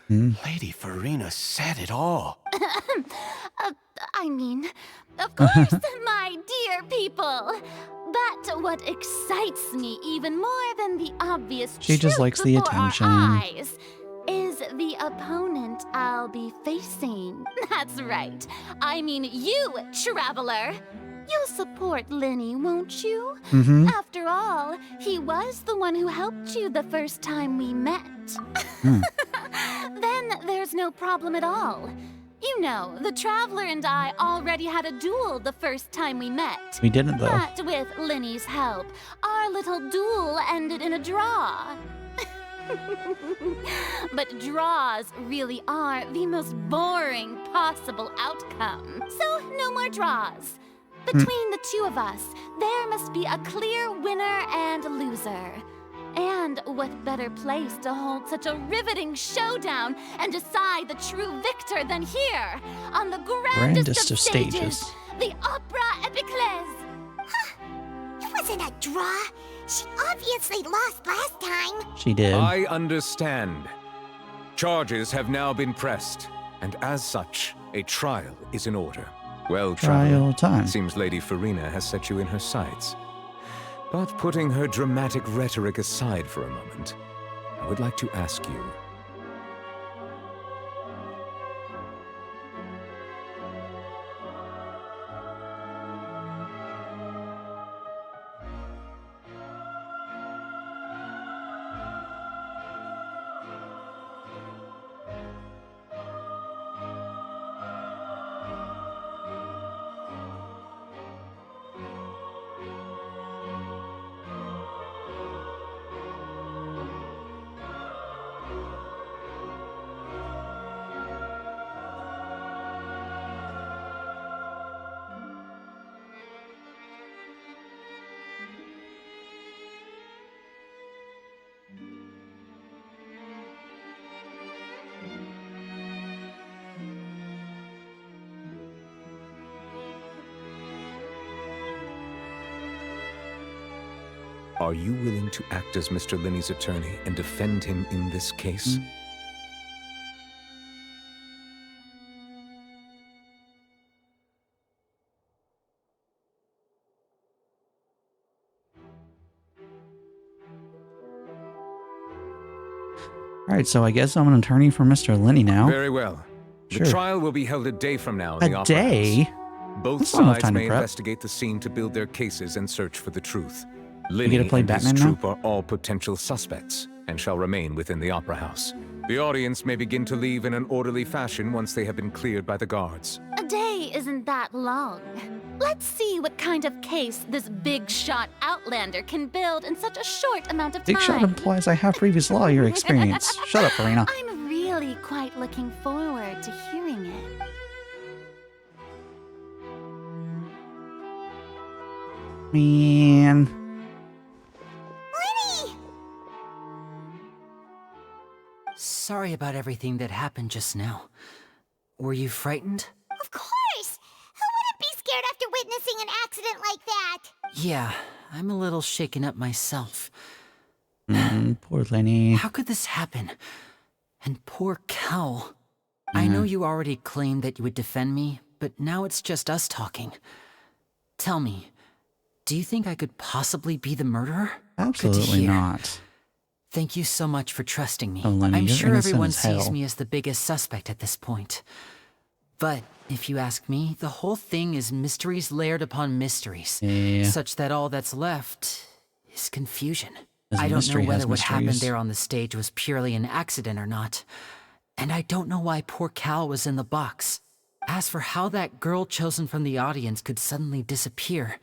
Lady Farina said it all. I mean, of course, my dear people. But what excites me even more than the obvious She just truth likes the before our attention. eyes is the opponent I'll be facing. That's right. I mean you, traveler. You'll support Linney, won't you? After all, he was the one who helped you the first time we met. Then there's no problem at all. You know, the Traveler and I already had a duel the first time we met. We didn't, though. But with Linney's help, our little duel ended in a draw. But draws really are the most boring possible outcome. So, no more draws. Between the two of us, there must be a clear winner and loser. And what better place to hold such a riveting showdown and decide the true victor than here, on the grandest of stages, the Opera Epiclese. It wasn't a draw. She obviously lost last time. She did. I understand. Charges have now been pressed, and as such, a trial is in order. Well, Trial Traveler, time. seems Lady Farina has set you in her sights. But putting her dramatic rhetoric aside for a moment, I would like to ask you. Are you willing to act as Mr. Linney's attorney and defend him in this case? All right, so I guess I'm an attorney for Mr. Linney now. Very well. Sure. The trial will be held a day from now in the A Opera day? House. Both That's not enough sides time to may prep. investigate the scene to build their cases and search for the truth. get Linney to play and Batman his now? troop are all potential suspects and shall remain within the Opera House. The audience may begin to leave in an orderly fashion once they have been cleared by the guards. A day isn't that long. Let's see what kind of case this big shot Outlander can build in such a short amount of time. Big shot implies I have previous lawyer experience. Shut up, Farina. I'm really quite looking forward to hearing it. Man. Sorry about everything that happened just now. Were you frightened? Of course! Who wouldn't be scared after witnessing an accident like that? Yeah, I'm a little shaken up myself. Poor Lenny. How could this happen? And poor Cal. I know you already claimed that you would defend me, but now it's just us talking. Tell me, do you think I could possibly be the murderer? Good to Absolutely hear. not. Thank you so much for trusting me. Oh, Lenny, I'm you're sure innocent everyone as sees hell. me as the biggest suspect at this point. But if you ask me, the whole thing is mysteries layered upon mysteries, Yeah. such that all that's left is confusion. As I don't know mystery has whether what happened mysteries. there on the stage was purely an accident or not. And I don't know why poor Cal was in the box. As for how that girl chosen from the audience could suddenly disappear,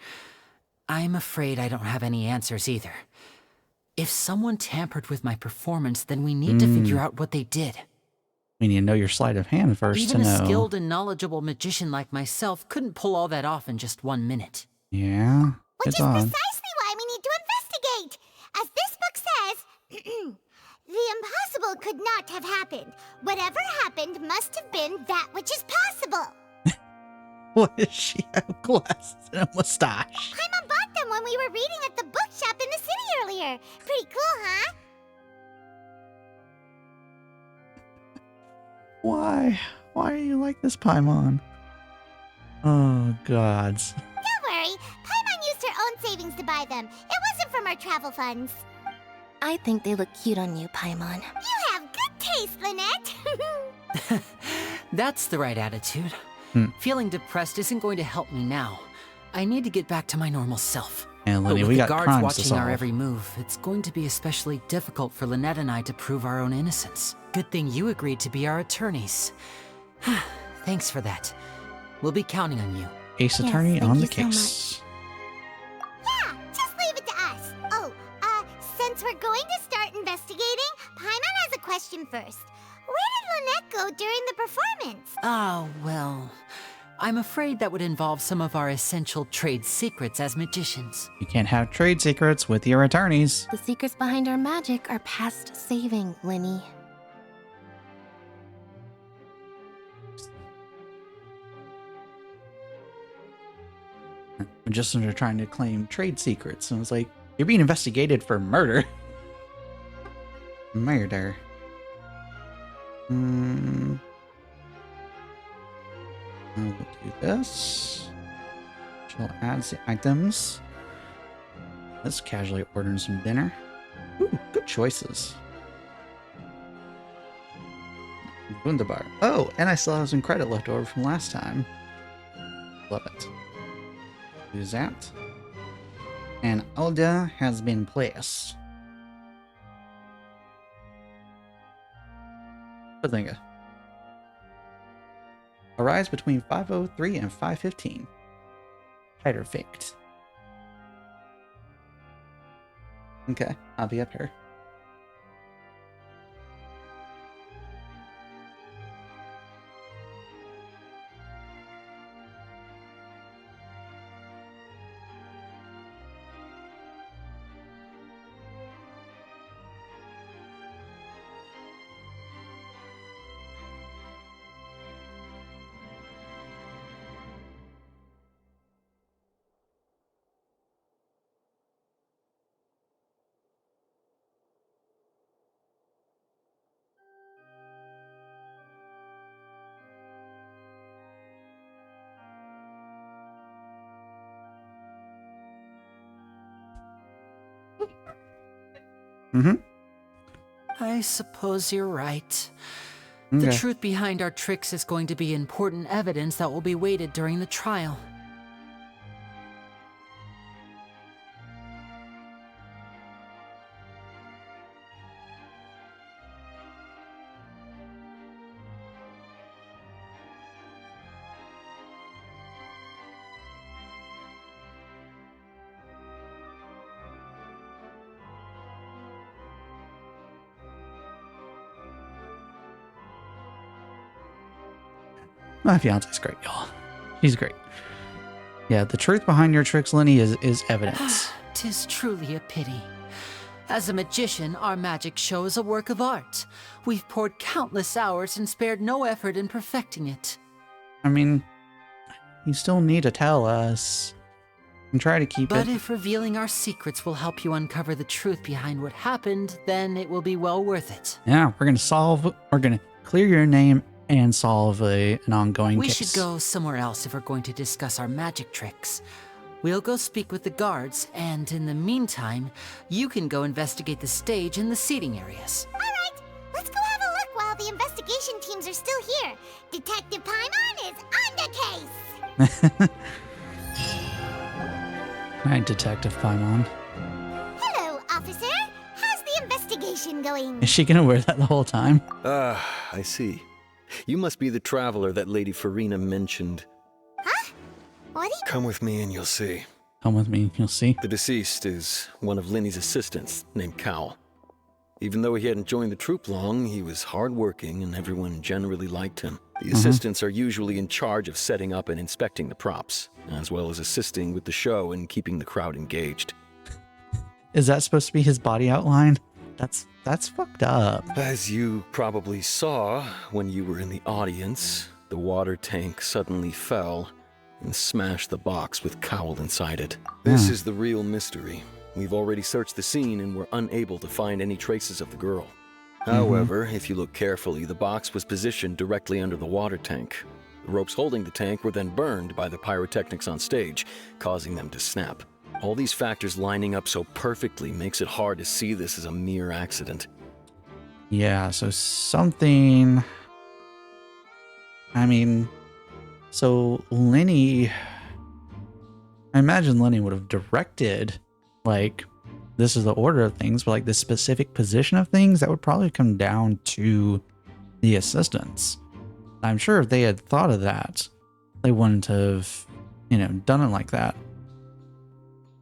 I'm afraid I don't have any answers either. If someone tampered with my performance, then we need to figure out what they did. We need to know your sleight of hand first Even to know. a skilled and knowledgeable magician like myself couldn't pull all that off in just 1 minute. Yeah, Which it's is odd. precisely why we need to investigate. As this book says, the impossible could not have happened. Whatever happened must have been that which is possible. What does she have glasses and a mustache? Paimon bought them when we were reading at the bookshop in the city earlier. Pretty cool, huh? Why? Why do you like this Paimon? Oh, gods. Don't worry. Paimon used her own savings to buy them. It wasn't from our travel funds. I think they look cute on you, Paimon. You have good taste, Lynette. That's the right attitude. Feeling depressed isn't going to help me now. I need to get back to my normal self. And But Lenny, with we the got guards crimes to watching our solve. every move, it's going to be especially difficult for Lynette and I to prove our own innocence. Good thing you agreed to be our attorneys. Thanks for that. We'll be counting on you. Ace attorney on the case. Yeah, just leave it to us. Oh, since we're going to start investigating, Paimon has a question first. Where did Lynette go during the performance? Oh, well, I'm afraid that would involve some of our essential trade secrets as magicians. You can't have trade secrets with your attorneys. The secrets behind our magic are past saving, Linny. Magicians are trying to claim trade secrets, and it's like, you're being investigated for murder. Murder. I'll do this. She'll add the items. Let's casually order some dinner. Ooh, good choices. Wunderbar. Oh, and I still have some credit left over from last time. Love it. Do that. An order has been placed. Badlinga. Arrives between 5:03 and 5:15. Hider faked. Okay, I'll be up here. I suppose you're right. The Okay. truth behind our tricks is going to be important evidence that will be weighted during the trial. My fiance's great, y'all. She's great. Yeah, the truth behind your tricks, Lenny, is evidence. 'Tis truly a pity. As a magician, our magic show is a work of art. We've poured countless hours and spared no effort in perfecting it. I mean, you still need to tell us and try to keep But it. if revealing our secrets will help you uncover the truth behind what happened, then it will be well worth it. Yeah, we're gonna clear your name and solve an ongoing We case. should go somewhere else if we're going to discuss our magic tricks. We'll go speak with the guards, and in the meantime, you can go investigate the stage and the seating areas. Alright, let's go have a look while the investigation teams are still here. Detective Paimon is on the case! Hi, Detective Paimon. Hello, officer. How's the investigation going? Is she gonna wear that the whole time? I see. You must be the traveler that Lady Farina mentioned. Huh? What do you... Come with me and you'll see. Come with me, you'll see. The deceased is one of Linny's assistants named Cal. Even though he hadn't joined the troupe long, he was hardworking and everyone generally liked him. The assistants are usually in charge of setting up and inspecting the props, as well as assisting with the show and keeping the crowd engaged. Is that supposed to be his body outline? That's fucked up. As you probably saw when you were in the audience, the water tank suddenly fell and smashed the box with Cowl inside it. This is the real mystery. We've already searched the scene and were unable to find any traces of the girl. However, if you look carefully, the box was positioned directly under the water tank. The ropes holding the tank were then burned by the pyrotechnics on stage, causing them to snap. All these factors lining up so perfectly makes it hard to see this as a mere accident. Yeah, so something... I mean, so Lenny... I imagine Lenny would have directed, like, this is the order of things, but like the specific position of things, that would probably come down to the assistants. I'm sure if they had thought of that, they wouldn't have, done it like that.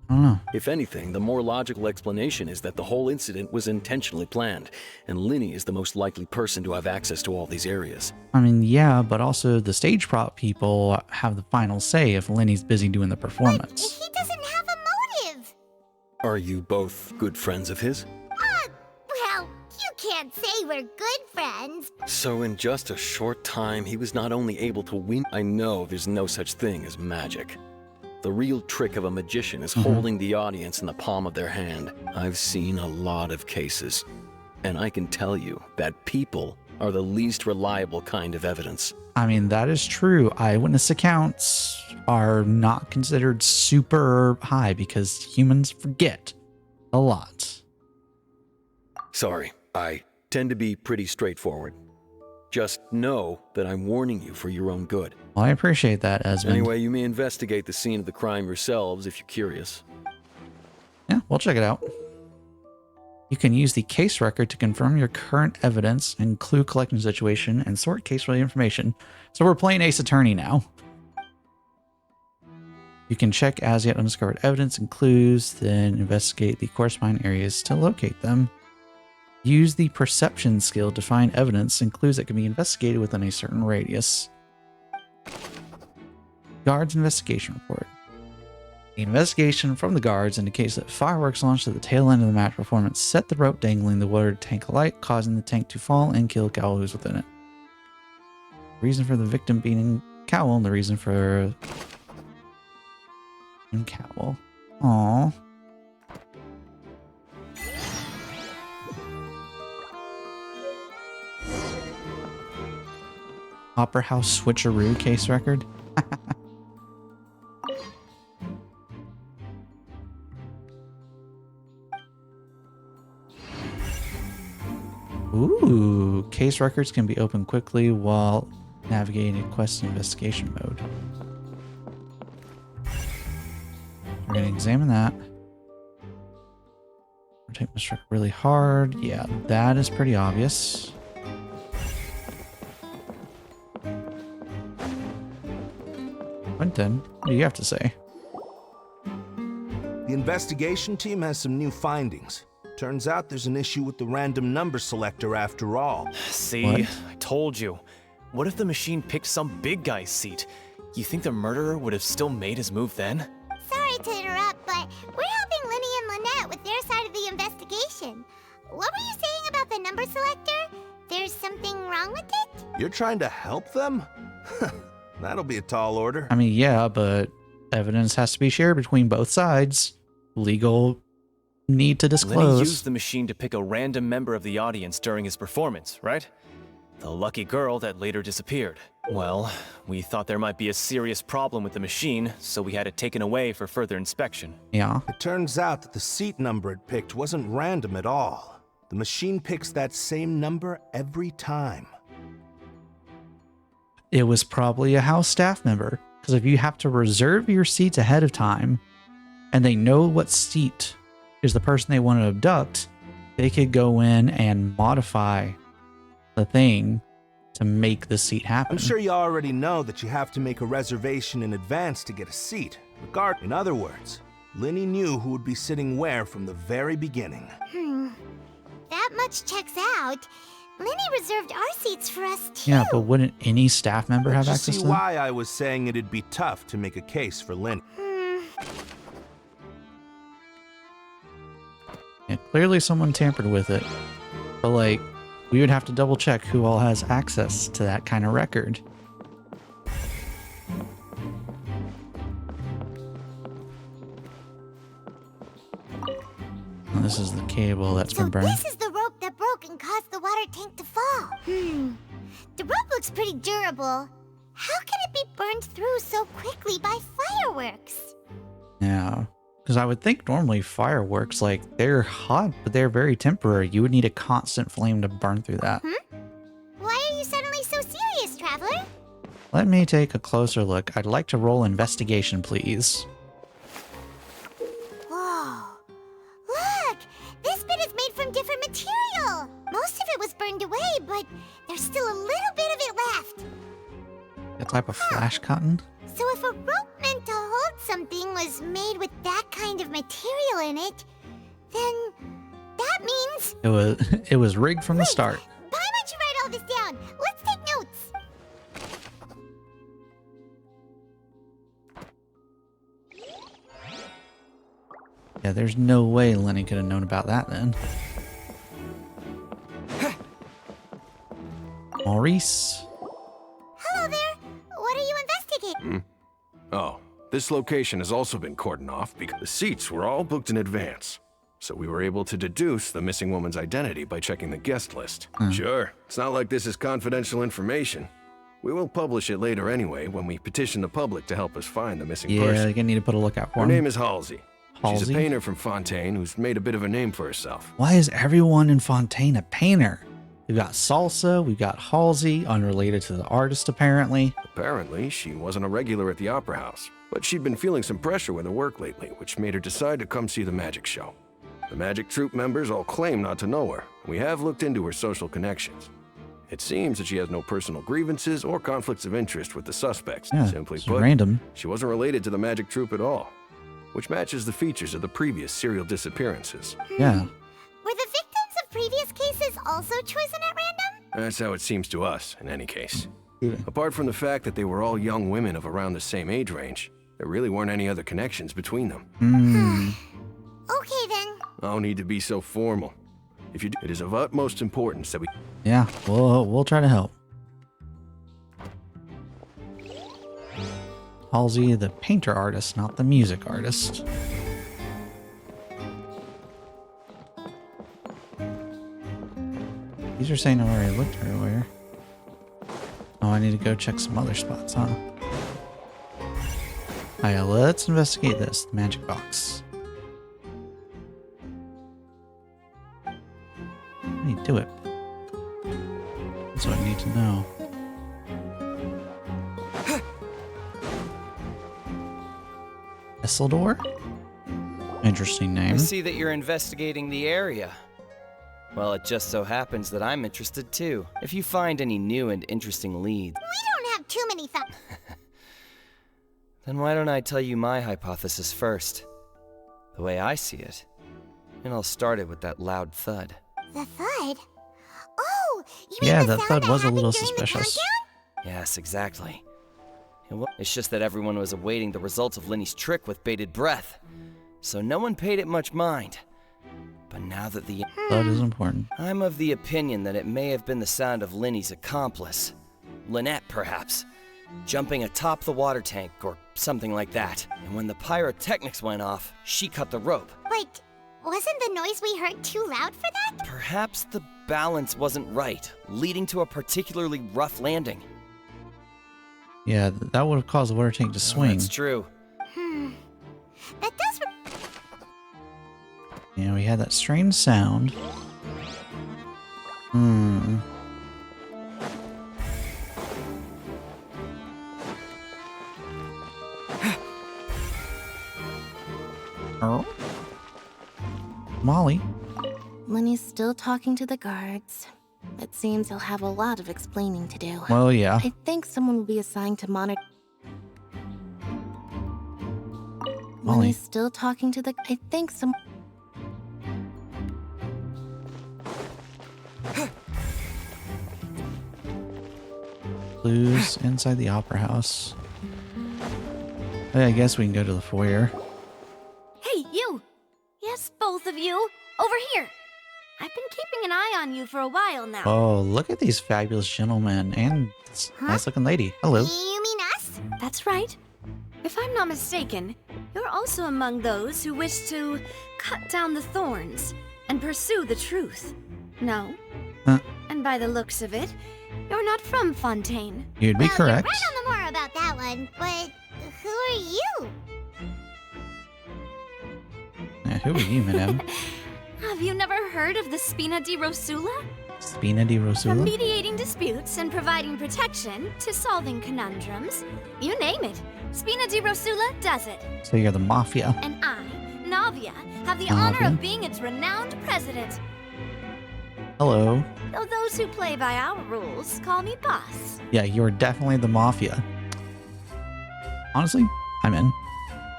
I don't know. If anything, the more logical explanation is that the whole incident was intentionally planned, and Linny is the most likely person to have access to all these areas. I mean, yeah, but also the stage prop people have the final say if Lenny's busy doing the performance. He doesn't have a motive. Are you both good friends of his? Well, you can't say we're good friends. So in just a short time, he was not only able to win. I know there's no such thing as magic. The real trick of a magician is holding the audience in the palm of their hand. I've seen a lot of cases, and I can tell you that people are the least reliable kind of evidence. I mean, that is true. Eyewitness accounts are not considered super high because humans forget a lot. Sorry, I tend to be pretty straightforward. Just know that I'm warning you for your own good. Well, I appreciate that, Esmond. Anyway, you may investigate the scene of the crime yourselves if you're curious. Yeah, we'll check it out. You can use the case record to confirm your current evidence and clue collection situation and sort case-related information. So we're playing Ace Attorney now. You can check as yet undiscovered evidence and clues, then investigate the corresponding areas to locate them. Use the perception skill to find evidence and clues that can be investigated within a certain radius. Guards investigation report. The investigation from the guards indicates that fireworks launched at the tail end of the match performance set the rope dangling the water tank alight, causing the tank to fall and kill Cowl who's within it. Reason for the victim being Cowl and the reason for Cowl. Aww. Opera House switcheroo case record. Ooh, case records can be opened quickly while navigating a quest investigation mode. We're going to examine that. Rotate this record really hard. Yeah, that is pretty obvious. Fontaine, what do you have to say? The investigation team has some new findings. Turns out there's an issue with the random number selector after all. See, What? I told you. What if the machine picked some big guy's seat? You think the murderer would have still made his move then? Sorry to interrupt, but we're helping Linny and Lynette with their side of the investigation. What were you saying about the number selector? There's something wrong with it? You're trying to help them? That'll be a tall order. I mean, yeah, but evidence has to be shared between both sides. Legal need to Lenny disclose. used the machine to pick a random member of the audience during his performance, right? The lucky girl that later disappeared. Well, we thought there might be a serious problem with the machine, so we had it taken away for further inspection. Yeah. It turns out that the seat number it picked wasn't random at all. The machine picks that same number every time. It was probably a house staff member. Because if you have to reserve your seats ahead of time, and they know what seat is the person they want to abduct, they could go in and modify the thing to make the seat happen. I'm sure you already know that you have to make a reservation in advance to get a seat. In other words, Linny knew who would be sitting where from the very beginning. That that much checks out, Lenny reserved our seats for us too. Yeah, but wouldn't any staff member have You access see to them? why I was saying it'd be tough to make a case for Lenny. Yeah, clearly someone tampered with it. But like, we would have to double check who all has access to that kind of record. And this is the cable that's been burned. This is the rope that broke and caused the water tank to fall. The rope looks pretty durable. How can it be burned through so quickly by fireworks? Yeah, because I would think normally fireworks, like, they're hot, but they're very temporary. You would need a constant flame to burn through that. Why are you suddenly so serious, Traveler? Let me take a closer look. I'd like to roll investigation, please. Whoa. Look! This bit is made from different material. Most of it was burned away, but there's still a little bit of it left. That type of flash cotton? So if a rope meant to hold something was made with that kind of material in it, then that means... It was rigged from the start. Why don't you write all this down? Let's take notes. Yeah, there's no way Lenny could have known about that then. Maurice. Hello there. What are you investigating? Oh, this location has also been cordoned off because the seats were all booked in advance. So we were able to deduce the missing woman's identity by checking the guest list. Sure, it's not like this is confidential information. We will publish it later anyway when we petition the public to help us find the missing Yeah, person. they're gonna need to put a lookout for Her him. name is Halsey. She's a Halsey? painter from Fontaine who's made a bit of a name for herself. Why is everyone in Fontaine a painter? We've got Salsa, we've got Halsey, unrelated to the artist apparently. Apparently, she wasn't a regular at the Opera House, but she'd been feeling some pressure with her work lately, which made her decide to come see the magic show. The magic troupe members all claim not to know her. We have looked into her social connections. It seems that she has no personal grievances or conflicts of interest with the suspects. Yeah, Simply it's put, random. she wasn't related to the magic troupe at all, which matches the features of the previous serial disappearances. Yeah. Were the victims of previous cases also chosen at random? That's how it seems to us, in any case. Apart from the fact that they were all young women of around the same age range, there really weren't any other connections between them. Okay then. No need to be so formal. If you do, it is of utmost importance that we... Yeah, we'll try to help. Halsey, the painter artist, not the music artist. These are saying I already looked earlier. Oh, I need to go check some other spots, huh? Alright, let's investigate this. The magic box. How do you do it? That's what I need to know. Esseldor? Interesting I name. see that you're investigating the area. Well, it just so happens that I'm interested too. If you find any new and interesting leads, We don't have too many then why don't I tell you my hypothesis first? The way I see it. And I'll start it with that loud thud. The thud? Oh, you Yeah, mean the that sound thud was a little happened during the suspicious. Yes, exactly. It's just that everyone was awaiting the results of Linny's trick with bated breath. So no one paid it much mind. But now that the... Thud is important. I'm of the opinion that it may have been the sound of Linny's accomplice. Lynette, perhaps. Jumping atop the water tank or something like that. And when the pyrotechnics went off, she cut the rope. But wasn't the noise we heard too loud for that? Perhaps the balance wasn't right, leading to a particularly rough landing. Yeah, that would have caused the water tank to swing. That's true. That does... Yeah, we had that strange sound. Oh. Molly. Lenny's still talking to the guards. It seems he'll have a lot of explaining to do. Well, yeah. I think someone will be assigned to monitor. Molly. Lenny's still talking to the. I think some. Clues inside the opera house. I guess we can go to the foyer. Hey, you! Yes, both of you! Over here! I've been keeping an eye on you for a while now. Oh, look at these fabulous gentlemen and this nice looking lady. Hello. You mean us? That's right. If I'm not mistaken, you're also among those who wish to cut down the thorns and pursue the truth. No? Huh. And by the looks of it, you're not from Fontaine. You'd be correct. You're right on the more about that one, but who are you? Yeah, who are you, madam? Have you never heard of the Spina di Rosula? Spina di From Rosula? mediating disputes and providing protection to solving conundrums, you name it, Spina di Rosula does it. So you're the mafia. And I, Navia, have the honor Navia? of being its renowned president. Hello. Though those who play by our rules call me boss. Yeah, you're definitely the mafia. Honestly, I'm in.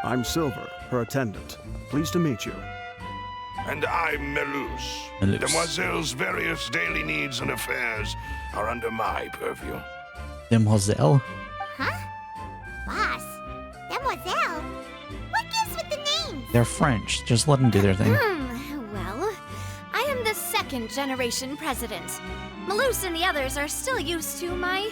I'm Silver, her attendant. Pleased to meet you. And I'm Melus. Melus. Demoiselle's various daily needs and affairs are under my purview. Demoiselle. Huh? Boss? Demoiselle? What gives with the names? They're French. Just let them do their thing. Well, I am the second generation president. Malus and the others are still used to my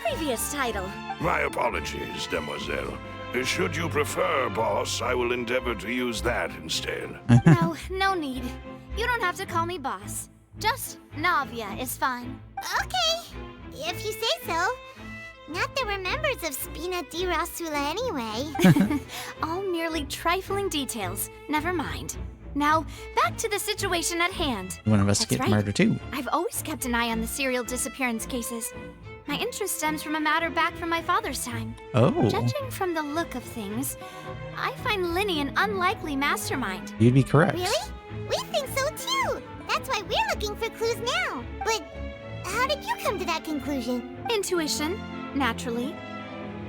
previous title. My apologies, Demoiselle. Should you prefer, boss, I will endeavor to use that instead. No, no need. You don't have to call me boss. Just Navia is fine. Okay, if you say so. Not that we're members of Spina di Rosula anyway. All merely trifling details. Never mind. Now, back to the situation at hand. You want to investigate That's right. murder too? I've always kept an eye on the serial disappearance cases. My interest stems from a matter back from my father's time. Oh. Judging from the look of things, I find Linny an unlikely mastermind. You'd be correct. Really? We think so too. That's why we're looking for clues now. But how did you come to that conclusion? Intuition, naturally.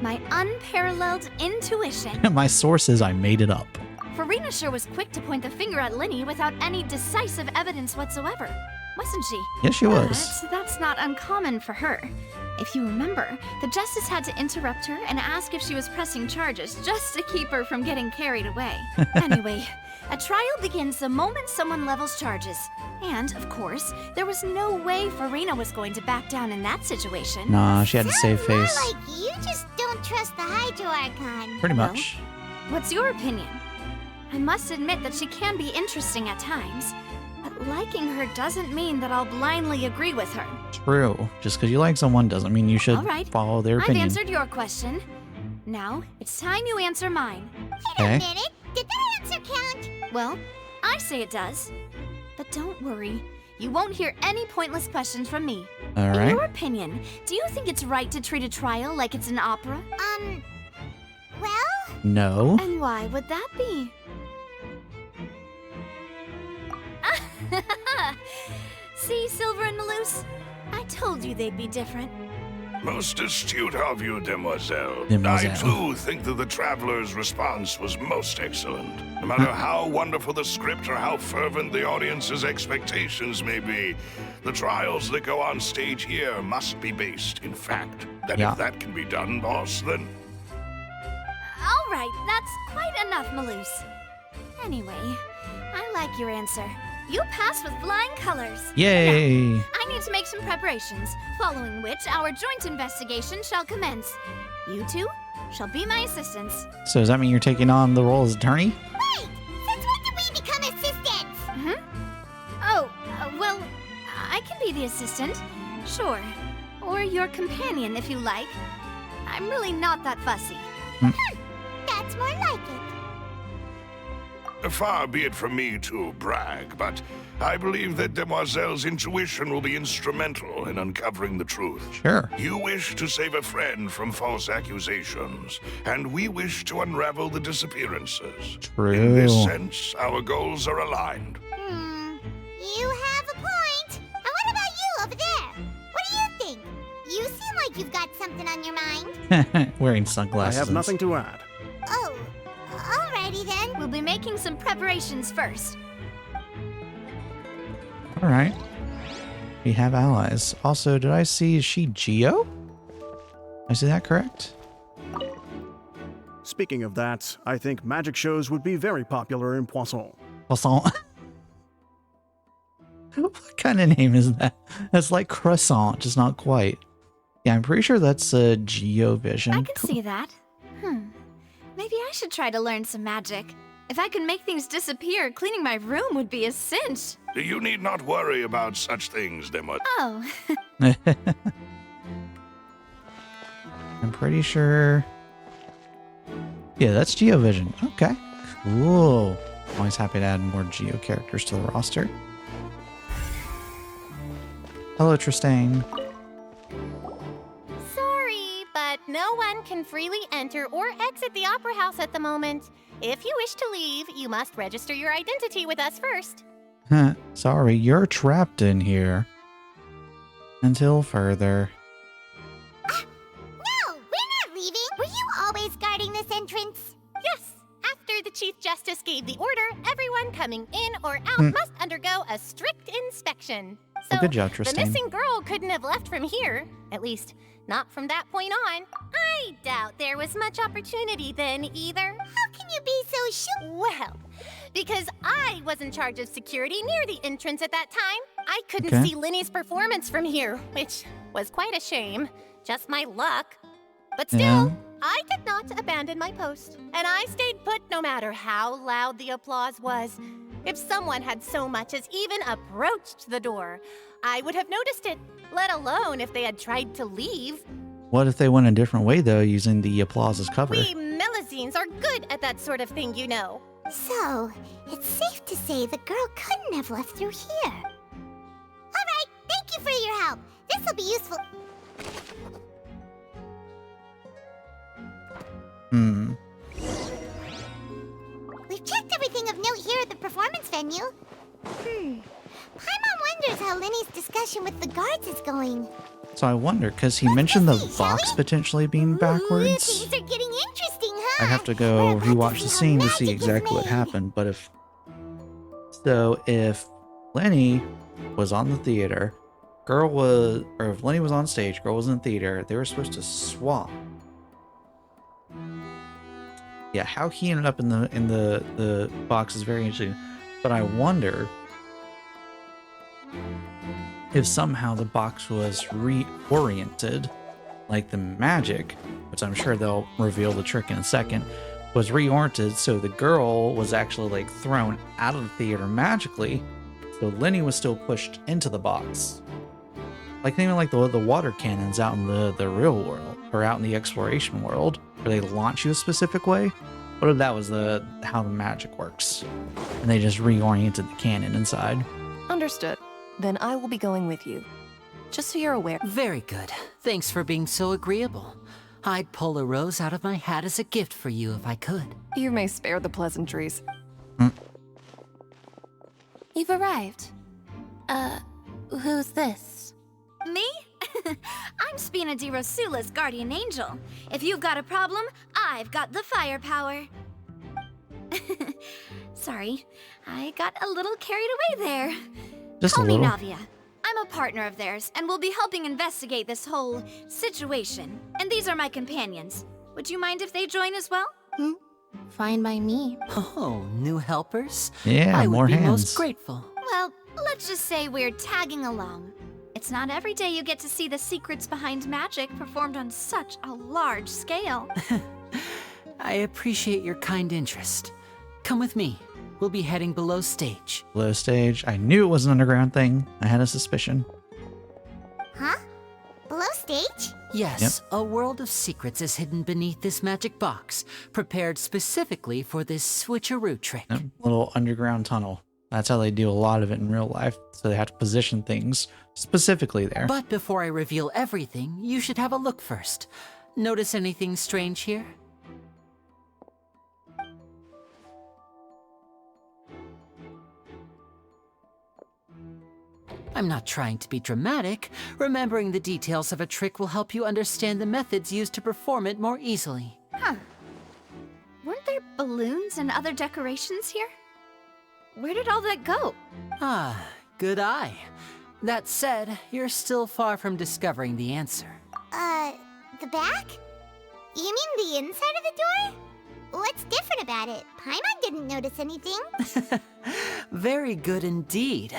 My unparalleled intuition. My source is I made it up. Farina sure was quick to point the finger at Linny without any decisive evidence whatsoever, wasn't she? Yes, she was. But that's not uncommon for her. If you remember, the justice had to interrupt her and ask if she was pressing charges just to keep her from getting carried away. Anyway, a trial begins the moment someone levels charges. And, of course, there was no way Farina was going to back down in that situation. Nah, she had to save More face. like you just don't trust the Hydro Archon. Pretty much. What's your opinion? I must admit that she can be interesting at times, but liking her doesn't mean that I'll blindly agree with her. True. Just because you like someone doesn't mean you should All right. follow their I've opinion. answered your question. Now, it's time you answer mine. Okay. Did that answer count? Well, I say it does. But don't worry. You won't hear any pointless questions from me. All In right. your opinion, do you think it's right to treat a trial like it's an opera? Well? No. And why would that be? See, Silver and Malus? I told you they'd be different. Most astute of you, Demoiselle. Demoiselle. I, too, think that the Traveler's response was most excellent. No matter how wonderful the script or how fervent the audience's expectations may be, the trials that go on stage here must be based in fact. And Yeah. if that can be done, boss, then... All right, that's quite enough, Malus. Anyway, I like your answer. You passed with flying colors. Yay. Now, I need to make some preparations, following which our joint investigation shall commence. You two shall be my assistants. So does that mean you're taking on the role as attorney? Wait! Since when did we become assistants? Oh, well, I can be the assistant, sure. Or your companion, if you like. I'm really not that fussy. That's more like it. Far be it from me to brag, but I believe that Demoiselle's intuition will be instrumental in uncovering the truth. Sure. You wish to save a friend from false accusations, and we wish to unravel the disappearances. True. In this sense, our goals are aligned. You have a point. And what about you over there? What do you think? You seem like you've got something on your mind. Wearing sunglasses. I have nothing to add. Oh, alrighty then. We'll be making some preparations first. All right. We have allies. Also, did I see, is she Geo? I see that correct? Speaking of that, I think magic shows would be very popular in Poisson. Croissant. What kind of name is that? That's like croissant, just not quite. Yeah, I'm pretty sure that's a Geovision. I can see that. Maybe I should try to learn some magic. If I could make things disappear, cleaning my room would be a cinch. You need not worry about such things, Demot. Oh. I'm pretty sure. Yeah, that's Geovision. Okay. Cool. Always happy to add more Geo characters to the roster. Hello, Tristane. Sorry, but no one can freely enter or exit the Opera House at the moment. If you wish to leave, you must register your identity with us first. Sorry, you're trapped in here. Until further. No, we're not leaving. Were you always guarding this entrance? Yes. After the Chief Justice gave the order, everyone coming in or out must undergo a strict inspection. So, good job, the Tristane. missing girl couldn't have left from here. At least, not from that point on. I doubt there was much opportunity then either. How can you be so sure? Well, because I was in charge of security near the entrance at that time. I couldn't Okay. see Linny's performance from here, which was quite a shame. Just my luck. But still, Yeah. I did not abandon my post, and I stayed put no matter how loud the applause was. If someone had so much as even approached the door, I would have noticed it, let alone if they had tried to leave. What if they went a different way, though, using the applause as cover? We Melusines are good at that sort of thing, you know. So, it's safe to say the girl couldn't have left through here. Alright, thank you for your help. This'll be useful. We've checked everything of note here at the performance venue. Paimon wonders how Linny's discussion with the guards is going. So I wonder, because he mentioned the box potentially being backwards. Things are getting interesting, huh? I'd have to go rewatch the scene to see exactly what happened, but if Lenny was on the theater, if Lenny was on stage, girl was in theater, they were supposed to swap. Yeah, how he ended up in the box is very interesting, but I wonder if somehow the box was reoriented, like the magic, which I'm sure they'll reveal the trick in a second, was reoriented so the girl was actually like thrown out of the theater magically, so Lenny was still pushed into the box. Like even like the water cannons out in the real world, or out in the exploration world, where they launch you a specific way. What if that was how the magic works, and they just reoriented the cannon inside? Understood. Then I will be going with you. Just so you're aware. Very good. Thanks for being so agreeable. I'd pull a rose out of my hat as a gift for you if I could. You may spare the pleasantries. You've arrived. Who's this? Me? I'm Spina di Rosula's guardian angel. If you've got a problem, I've got the firepower. Sorry, I got a little carried away there. Just Call a me little. Navia. I'm a partner of theirs, and we'll be helping investigate this whole situation. And these are my companions. Would you mind if they join as well? Fine by me. Oh, new helpers? Yeah, I more would be hands. most grateful. Well, let's just say we're tagging along. It's not every day you get to see the secrets behind magic performed on such a large scale. I appreciate your kind interest. Come with me. We'll be heading below stage. Below stage. I knew it was an underground thing. I had a suspicion. Huh? Below stage? Yes, a world of secrets is hidden beneath this magic box, prepared specifically for this switcheroo trick. A little underground tunnel. That's how they do a lot of it in real life. So they have to position things specifically there. But before I reveal everything, you should have a look first. Notice anything strange here? I'm not trying to be dramatic. Remembering the details of a trick will help you understand the methods used to perform it more easily. Huh. Weren't there balloons and other decorations here? Where did all that go? Ah, good eye. That said, you're still far from discovering the answer. The back? You mean the inside of the door? What's different about it? Paimon didn't notice anything. Very good indeed.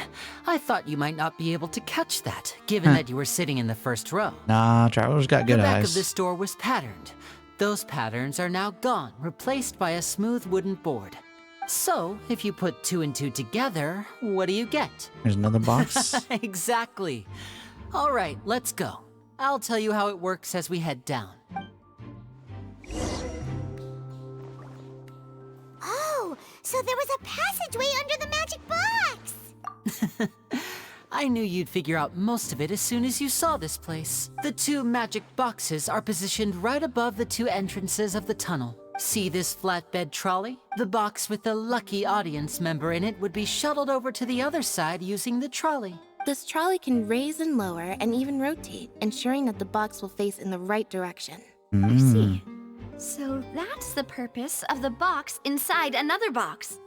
I thought you might not be able to catch that, given that you were sitting in the first row. Nah, Traveler's got good The back eyes. of this door was patterned. Those patterns are now gone, replaced by a smooth wooden board. So, if you put 2 and 2 together, what do you get? There's another box. Exactly. All right, let's go. I'll tell you how it works as we head down. Oh, so there was a passageway under the magic box! I knew you'd figure out most of it as soon as you saw this place. The 2 magic boxes are positioned right above the 2 entrances of the tunnel. See this flatbed trolley? The box with the lucky audience member in it would be shuttled over to the other side using the trolley. This trolley can raise and lower and even rotate, ensuring that the box will face in the right direction. I see. So that's the purpose of the box inside another box.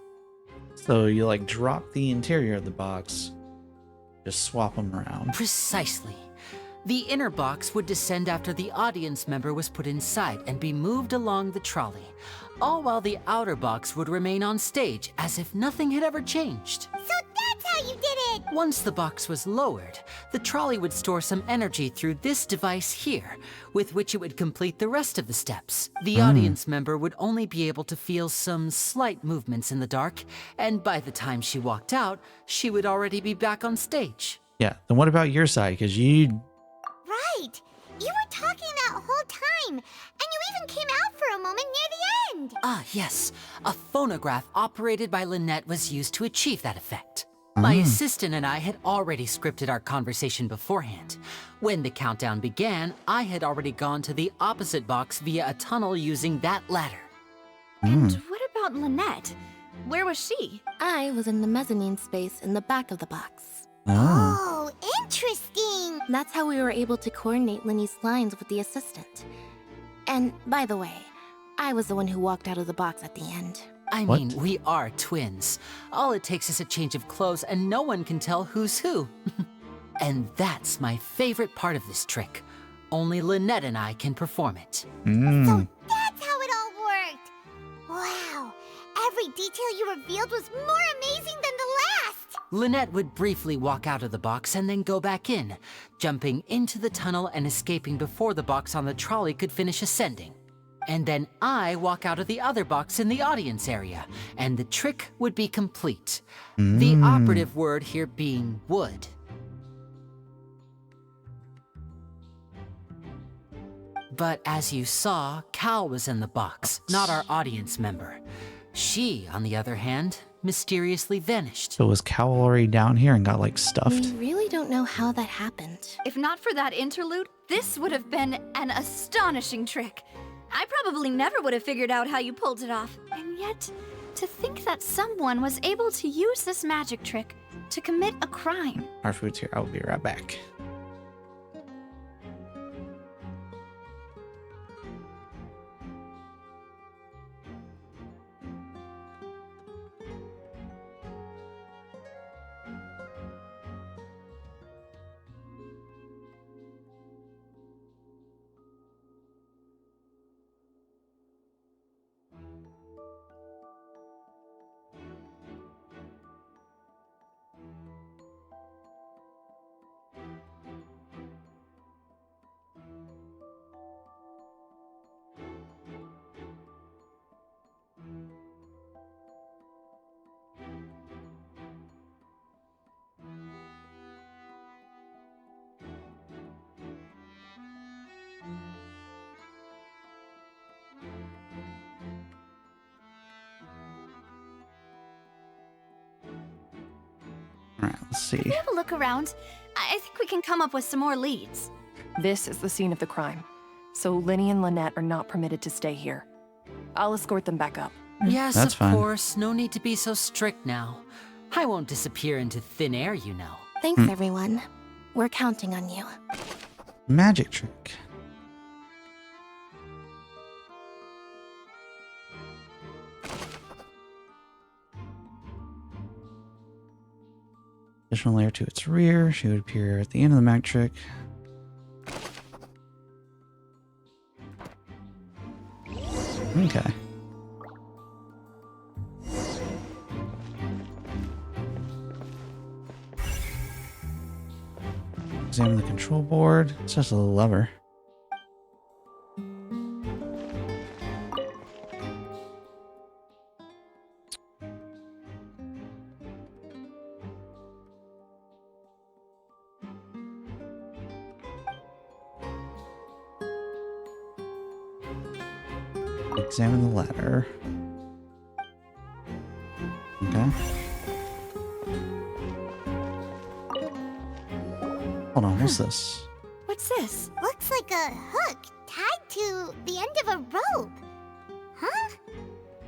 So you like drop the interior of the box, just swap them around. Precisely. The inner box would descend after the audience member was put inside and be moved along the trolley, all while the outer box would remain on stage as if nothing had ever changed. So that's how you did it! Once the box was lowered, the trolley would store some energy through this device here, with which it would complete the rest of the steps. The audience member would only be able to feel some slight movements in the dark, and by the time she walked out, she would already be back on stage. Yeah, then what about your side? Because you... Right! You were talking that whole time, and you even came out for a moment near the end! Ah, yes. A phonograph operated by Lynette was used to achieve that effect. My assistant and I had already scripted our conversation beforehand. When the countdown began, I had already gone to the opposite box via a tunnel using that ladder. And what about Lynette? Where was she? I was in the mezzanine space in the back of the box. Oh, interesting! That's how we were able to coordinate Linny's lines with the assistant. And by the way, I was the one who walked out of the box at the end. I mean, we are twins. All it takes is a change of clothes and no one can tell who's who. And that's my favorite part of this trick. Only Lynette and I can perform it. So that's how it all worked! Wow, every detail you revealed was more amazing than the last! Lynette would briefly walk out of the box and then go back in, jumping into the tunnel and escaping before the box on the trolley could finish ascending. And then I walk out of the other box in the audience area, and the trick would be complete. The operative word here being would. But as you saw, Cal was in the box, not our audience member. She, on the other hand, mysteriously vanished. So was Cal already down here and got like stuffed? We really don't know how that happened. If not for that interlude, this would have been an astonishing trick. I probably never would have figured out how you pulled it off. And yet, to think that someone was able to use this magic trick to commit a crime. Our food's here. I'll be right back. All right, let's see. If we have a look around, I think we can come up with some more leads. This is the scene of the crime, so Linny and Lynette are not permitted to stay here. I'll escort them back up. Yes, That's of fine. course. No need to be so strict now. I won't disappear into thin air, you know. Thanks, everyone. We're counting on you. Magic trick. Additional layer to its rear. She would appear at the end of the magic trick. Okay. Examine the control board. It's just a lever. Examine the ladder. Okay. Hold on, what's this? What's this? Looks like a hook tied to the end of a rope. Huh?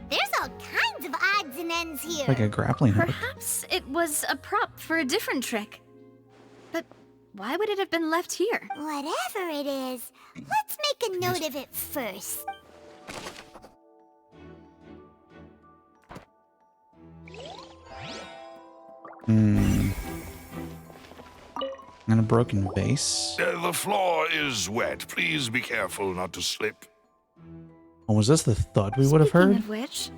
There's all kinds of odds and ends here. Like a grappling hook. Perhaps it was a prop for a different trick. But why would it have been left here? Whatever it is, let's make a note of it first. And a broken vase. The floor is wet. Please be careful not to slip. Oh, was this the thud we would have Speaking heard? of which,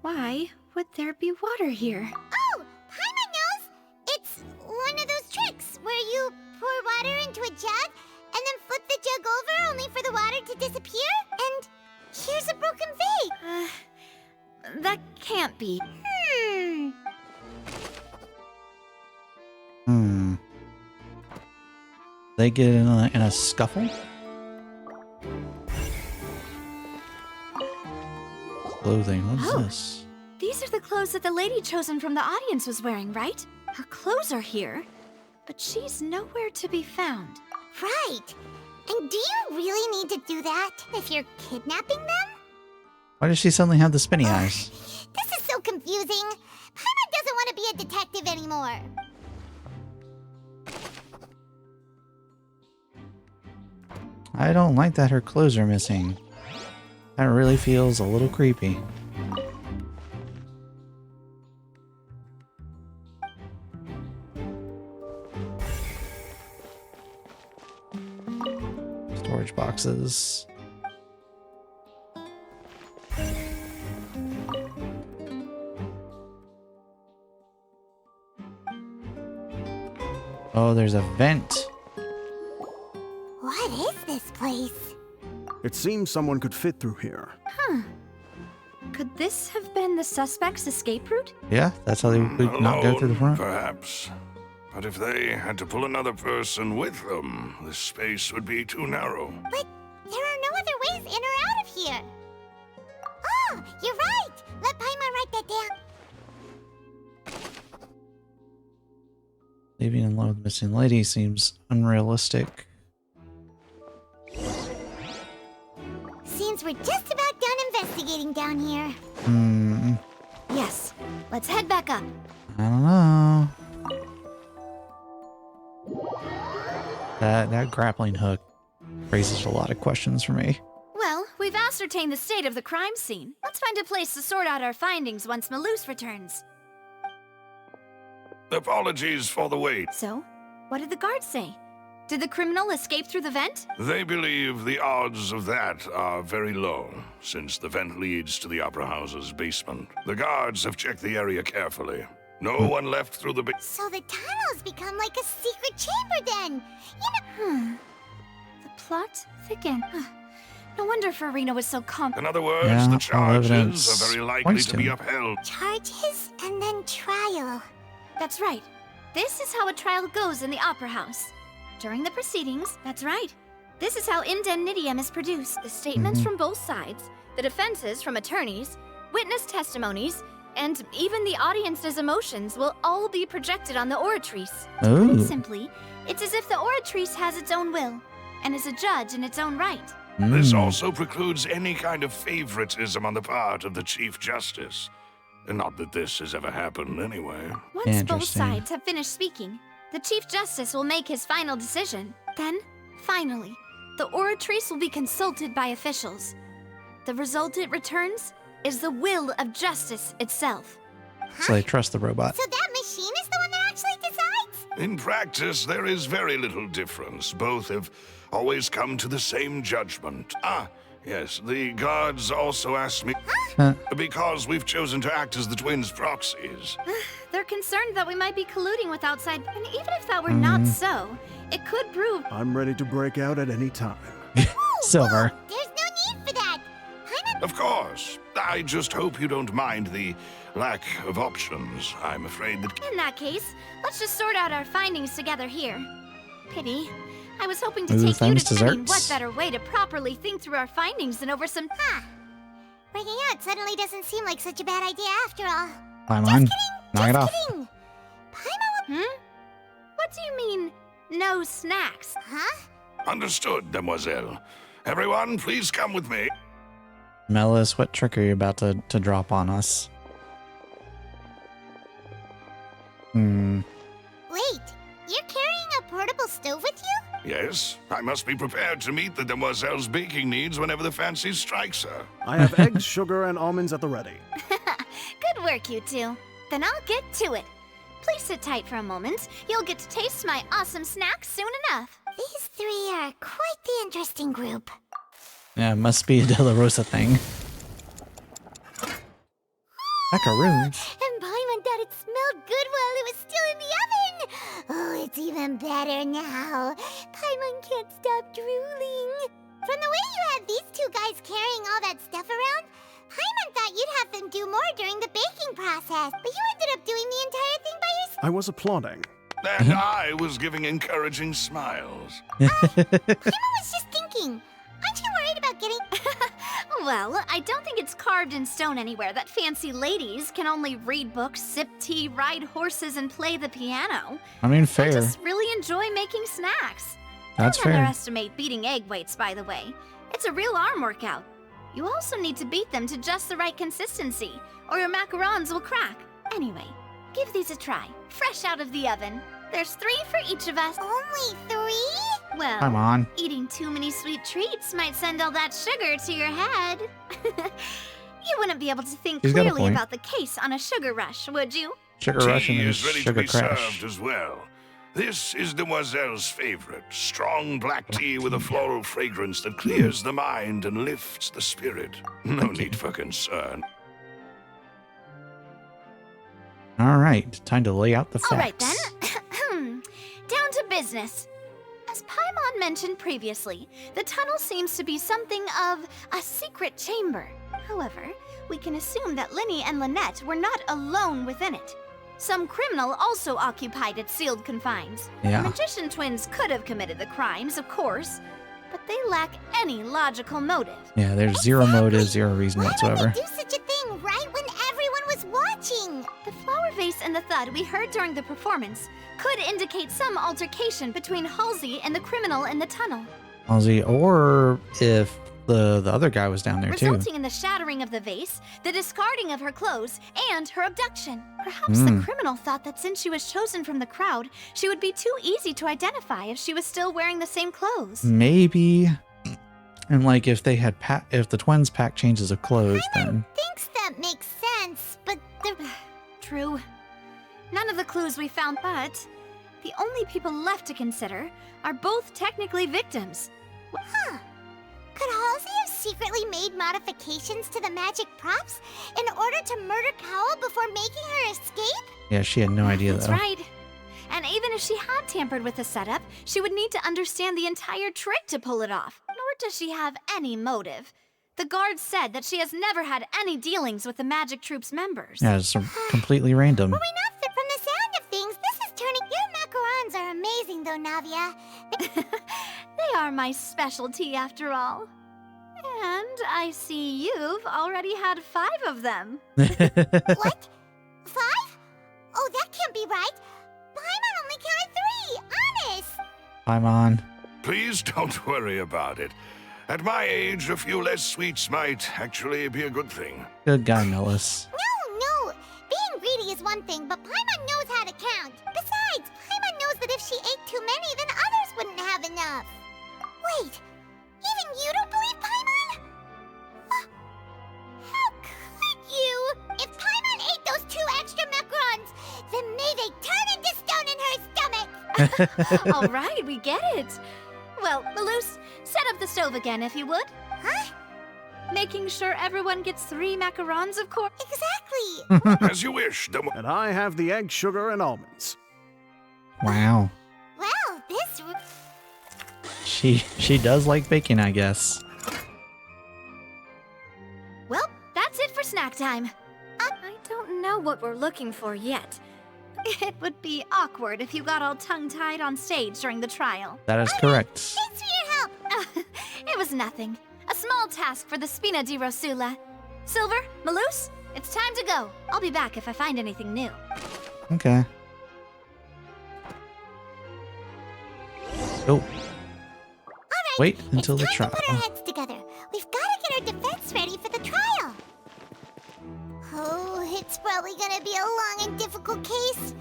why would there be water here? Oh, Paimon knows! It's one of those tricks where you pour water into a jug and then flip the jug over only for the water to disappear. And here's a broken vase. That can't be. They get in a scuffle? Clothing, what is this? These are the clothes that the lady chosen from the audience was wearing, right? Her clothes are here, but she's nowhere to be found. Right. And do you really need to do that if you're kidnapping them? Why does she suddenly have the spinny eyes? This is so confusing. Paimon doesn't want to be a detective anymore. I don't like that her clothes are missing. That really feels a little creepy. Storage boxes. Oh, there's a vent. What is this place? It seems someone could fit through here. Huh. Could this have been the suspect's escape route? Yeah, that's how they would not go through the front. Perhaps. But if they had to pull another person with them, the space would be too narrow. But there are no other ways in or out of here. Oh, you're right. Let Paimon write that down. Leaving alone with the missing lady seems unrealistic. Seems we're just about done investigating down here. Yes. Let's head back up. I don't know. That grappling hook raises a lot of questions for me. Well, we've ascertained the state of the crime scene. Let's find a place to sort out our findings once Malus returns. Apologies for the wait. So, what did the guards say? Did the criminal escape through the vent? They believe the odds of that are very low, since the vent leads to the Opera House's basement. The guards have checked the area carefully. No one left through the So the tunnels become like a secret chamber then. The plot thickens. No wonder Farina was so confident. In other words, Yeah, the all charges evidence are very likely points to to be him. upheld. Charges and then trial. That's right. This is how a trial goes in the Opera House. During the proceedings, that's right. This is how indemnitium is produced. The statements from both sides, the defenses from attorneys, witness testimonies, and even the audience's emotions will all be projected on the oratrice. To put Ooh. it simply, it's as if the oratrice has its own will, and is a judge in its own right. This also precludes any kind of favoritism on the part of the Chief Justice. And not that this has ever happened anyway. Once both Interesting. sides have finished speaking, the Chief Justice will make his final decision. Then, finally, the oratrice will be consulted by officials. The result it returns is the will of justice itself. So they trust the robot. So that machine is the one that actually decides? In practice, there is very little difference. Both have always come to the same judgment. Yes, the guards also asked me... Because we've chosen to act as the twins' proxies. They're concerned that we might be colluding with outside, and even if that were not so, it could prove... I'm ready to break out at any time. Silver. There's no need for that. Of course. I just hope you don't mind the lack of options. I'm afraid that... In that case, let's just sort out our findings together here. Pity. I was hoping to Ooh, take you to thanks, I mean, desserts. what better way to properly think through our findings than over some... Breaking out suddenly doesn't seem like such a bad idea after all. Paimon, knock it off. Kidding. What do you mean, no snacks? Huh? Understood, demoiselle. Everyone, please come with me. Melis, what trick are you about to drop on us? Wait, you're carrying a portable stove with you? Yes, I must be prepared to meet the demoiselle's baking needs whenever the fancy strikes her. I have eggs, sugar, and almonds at the ready. Good work, you two. Then I'll get to it. Please sit tight for a moment. You'll get to taste my awesome snacks soon enough. These three are quite the interesting group. Yeah, it must be a De La Rosa thing. Macaroons. And Paimon thought it smelled good while it was still in the oven. Oh, it's even better now. Paimon can't stop drooling. From the way you had these two guys carrying all that stuff around, Paimon thought you'd have them do more during the baking process, but you ended up doing the entire thing by yourself. I was applauding. And I was giving encouraging smiles. Paimon was just thinking, aren't you worried about getting... Well, I don't think it's carved in stone anywhere that fancy ladies can only read books, sip tea, ride horses, and play the piano. I mean, I fair. just really enjoy making snacks. That's Don't fair. underestimate beating egg weights, by the way. It's a real arm workout. You also need to beat them to just the right consistency, or your macarons will crack. Anyway, give these a try, fresh out of the oven. There's 3 for each of us. Only 3? Well, Come on. eating too many sweet treats might send all that sugar to your head. You wouldn't be able to think He's got a clearly point. about the case on a sugar rush, would you? Sugar rush and Tea then is ready to sugar be crash. served as well. This is Demoiselle's favorite. Strong black tea with a floral fragrance that clears the mind and lifts the spirit. No need for concern. All right, time to lay out the facts. All right then. Down to business. As Paimon mentioned previously, the tunnel seems to be something of a secret chamber. However, we can assume that Linny and Lynette were not alone within it. Some criminal also occupied its sealed confines. Yeah. The magician twins could have committed the crimes, of course, but they lack any logical motive. Yeah, there's zero motive, zero reason whatsoever. Do such a thing right when everyone was watching. The flower vase and the thud we heard during the performance could indicate some altercation between Halsey and the criminal in the tunnel, Ozzy, or if the other guy was down there too. resulting in the shattering of the vase, the discarding of her clothes, and her abduction. Perhaps the criminal thought that since she was chosen from the crowd, she would be too easy to identify if she was still wearing the same clothes. Maybe. And like if they had if the twins pack changes of clothes, then Thinks that makes sense, but the... True. None of the clues we found, but the only people left to consider are both technically victims. Huh. Could Halsey have secretly made modifications to the magic props in order to murder Cowell before making her escape? yeah, she had no idea That's though. right. And even if she had tampered with the setup, she would need to understand the entire trick to pull it off. Nor does she have any motive. The guards said that she has never had any dealings with the magic troop's members. Yeah, it's completely random. Were we not fit from the sound of things? This is turning... Your macarons are amazing though, Navia. They are my specialty after all. And I see you've already had 5 of them. What? 5? Oh, that can't be right. Paimon only counted 3, honest. Paimon. Please don't worry about it. At my age, a few less sweets might actually be a good thing. Good guy, Melis. No. Being greedy is one thing, but Paimon knows how to count. Besides, Paimon knows that if she ate too many, then others wouldn't have enough. Wait, even you don't believe Paimon? How could you? If Paimon ate those 2 extra macarons, then may they turn into stone in her stomach. All right, we get it. Well, Malus, set up the stove again if you would. Huh? Making sure everyone gets 3 macarons, of course. Exactly. As you wish. And I have the egg, sugar, and almonds. Wow. Well, this... She does like baking, I guess. Well, that's it for snack time. I don't know what we're looking for yet. It would be awkward if you got all tongue-tied on stage during the trial. That is correct. Thanks for your help. It was nothing. A small task for the Spina di Rosula. Silver, Malus, it's time to go. I'll be back if I find anything new. Okay. Oh. Wait until the trial. Put our heads together. We've got to get our defense ready for the trial. Oh, it's probably gonna be a long and difficult case.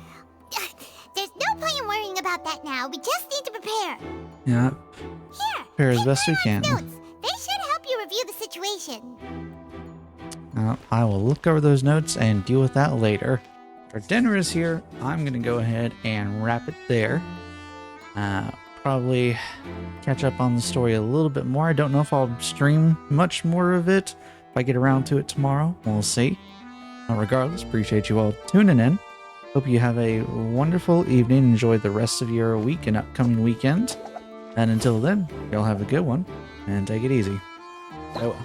There's no point in worrying about that now. We just need to prepare. Yeah. Here. Prepare as best we can. Notes. They should help you review the situation. I will look over those notes and deal with that later. Our dinner is here. I'm going to go ahead and wrap it there. Probably catch up on the story a little bit more. I don't know if I'll stream much more of it. If I get around to it tomorrow, we'll see. Regardless, appreciate you all tuning in. Hope you have a wonderful evening. Enjoy the rest of your week and upcoming weekend. And until then, y'all have a good one and take it easy. Farewell.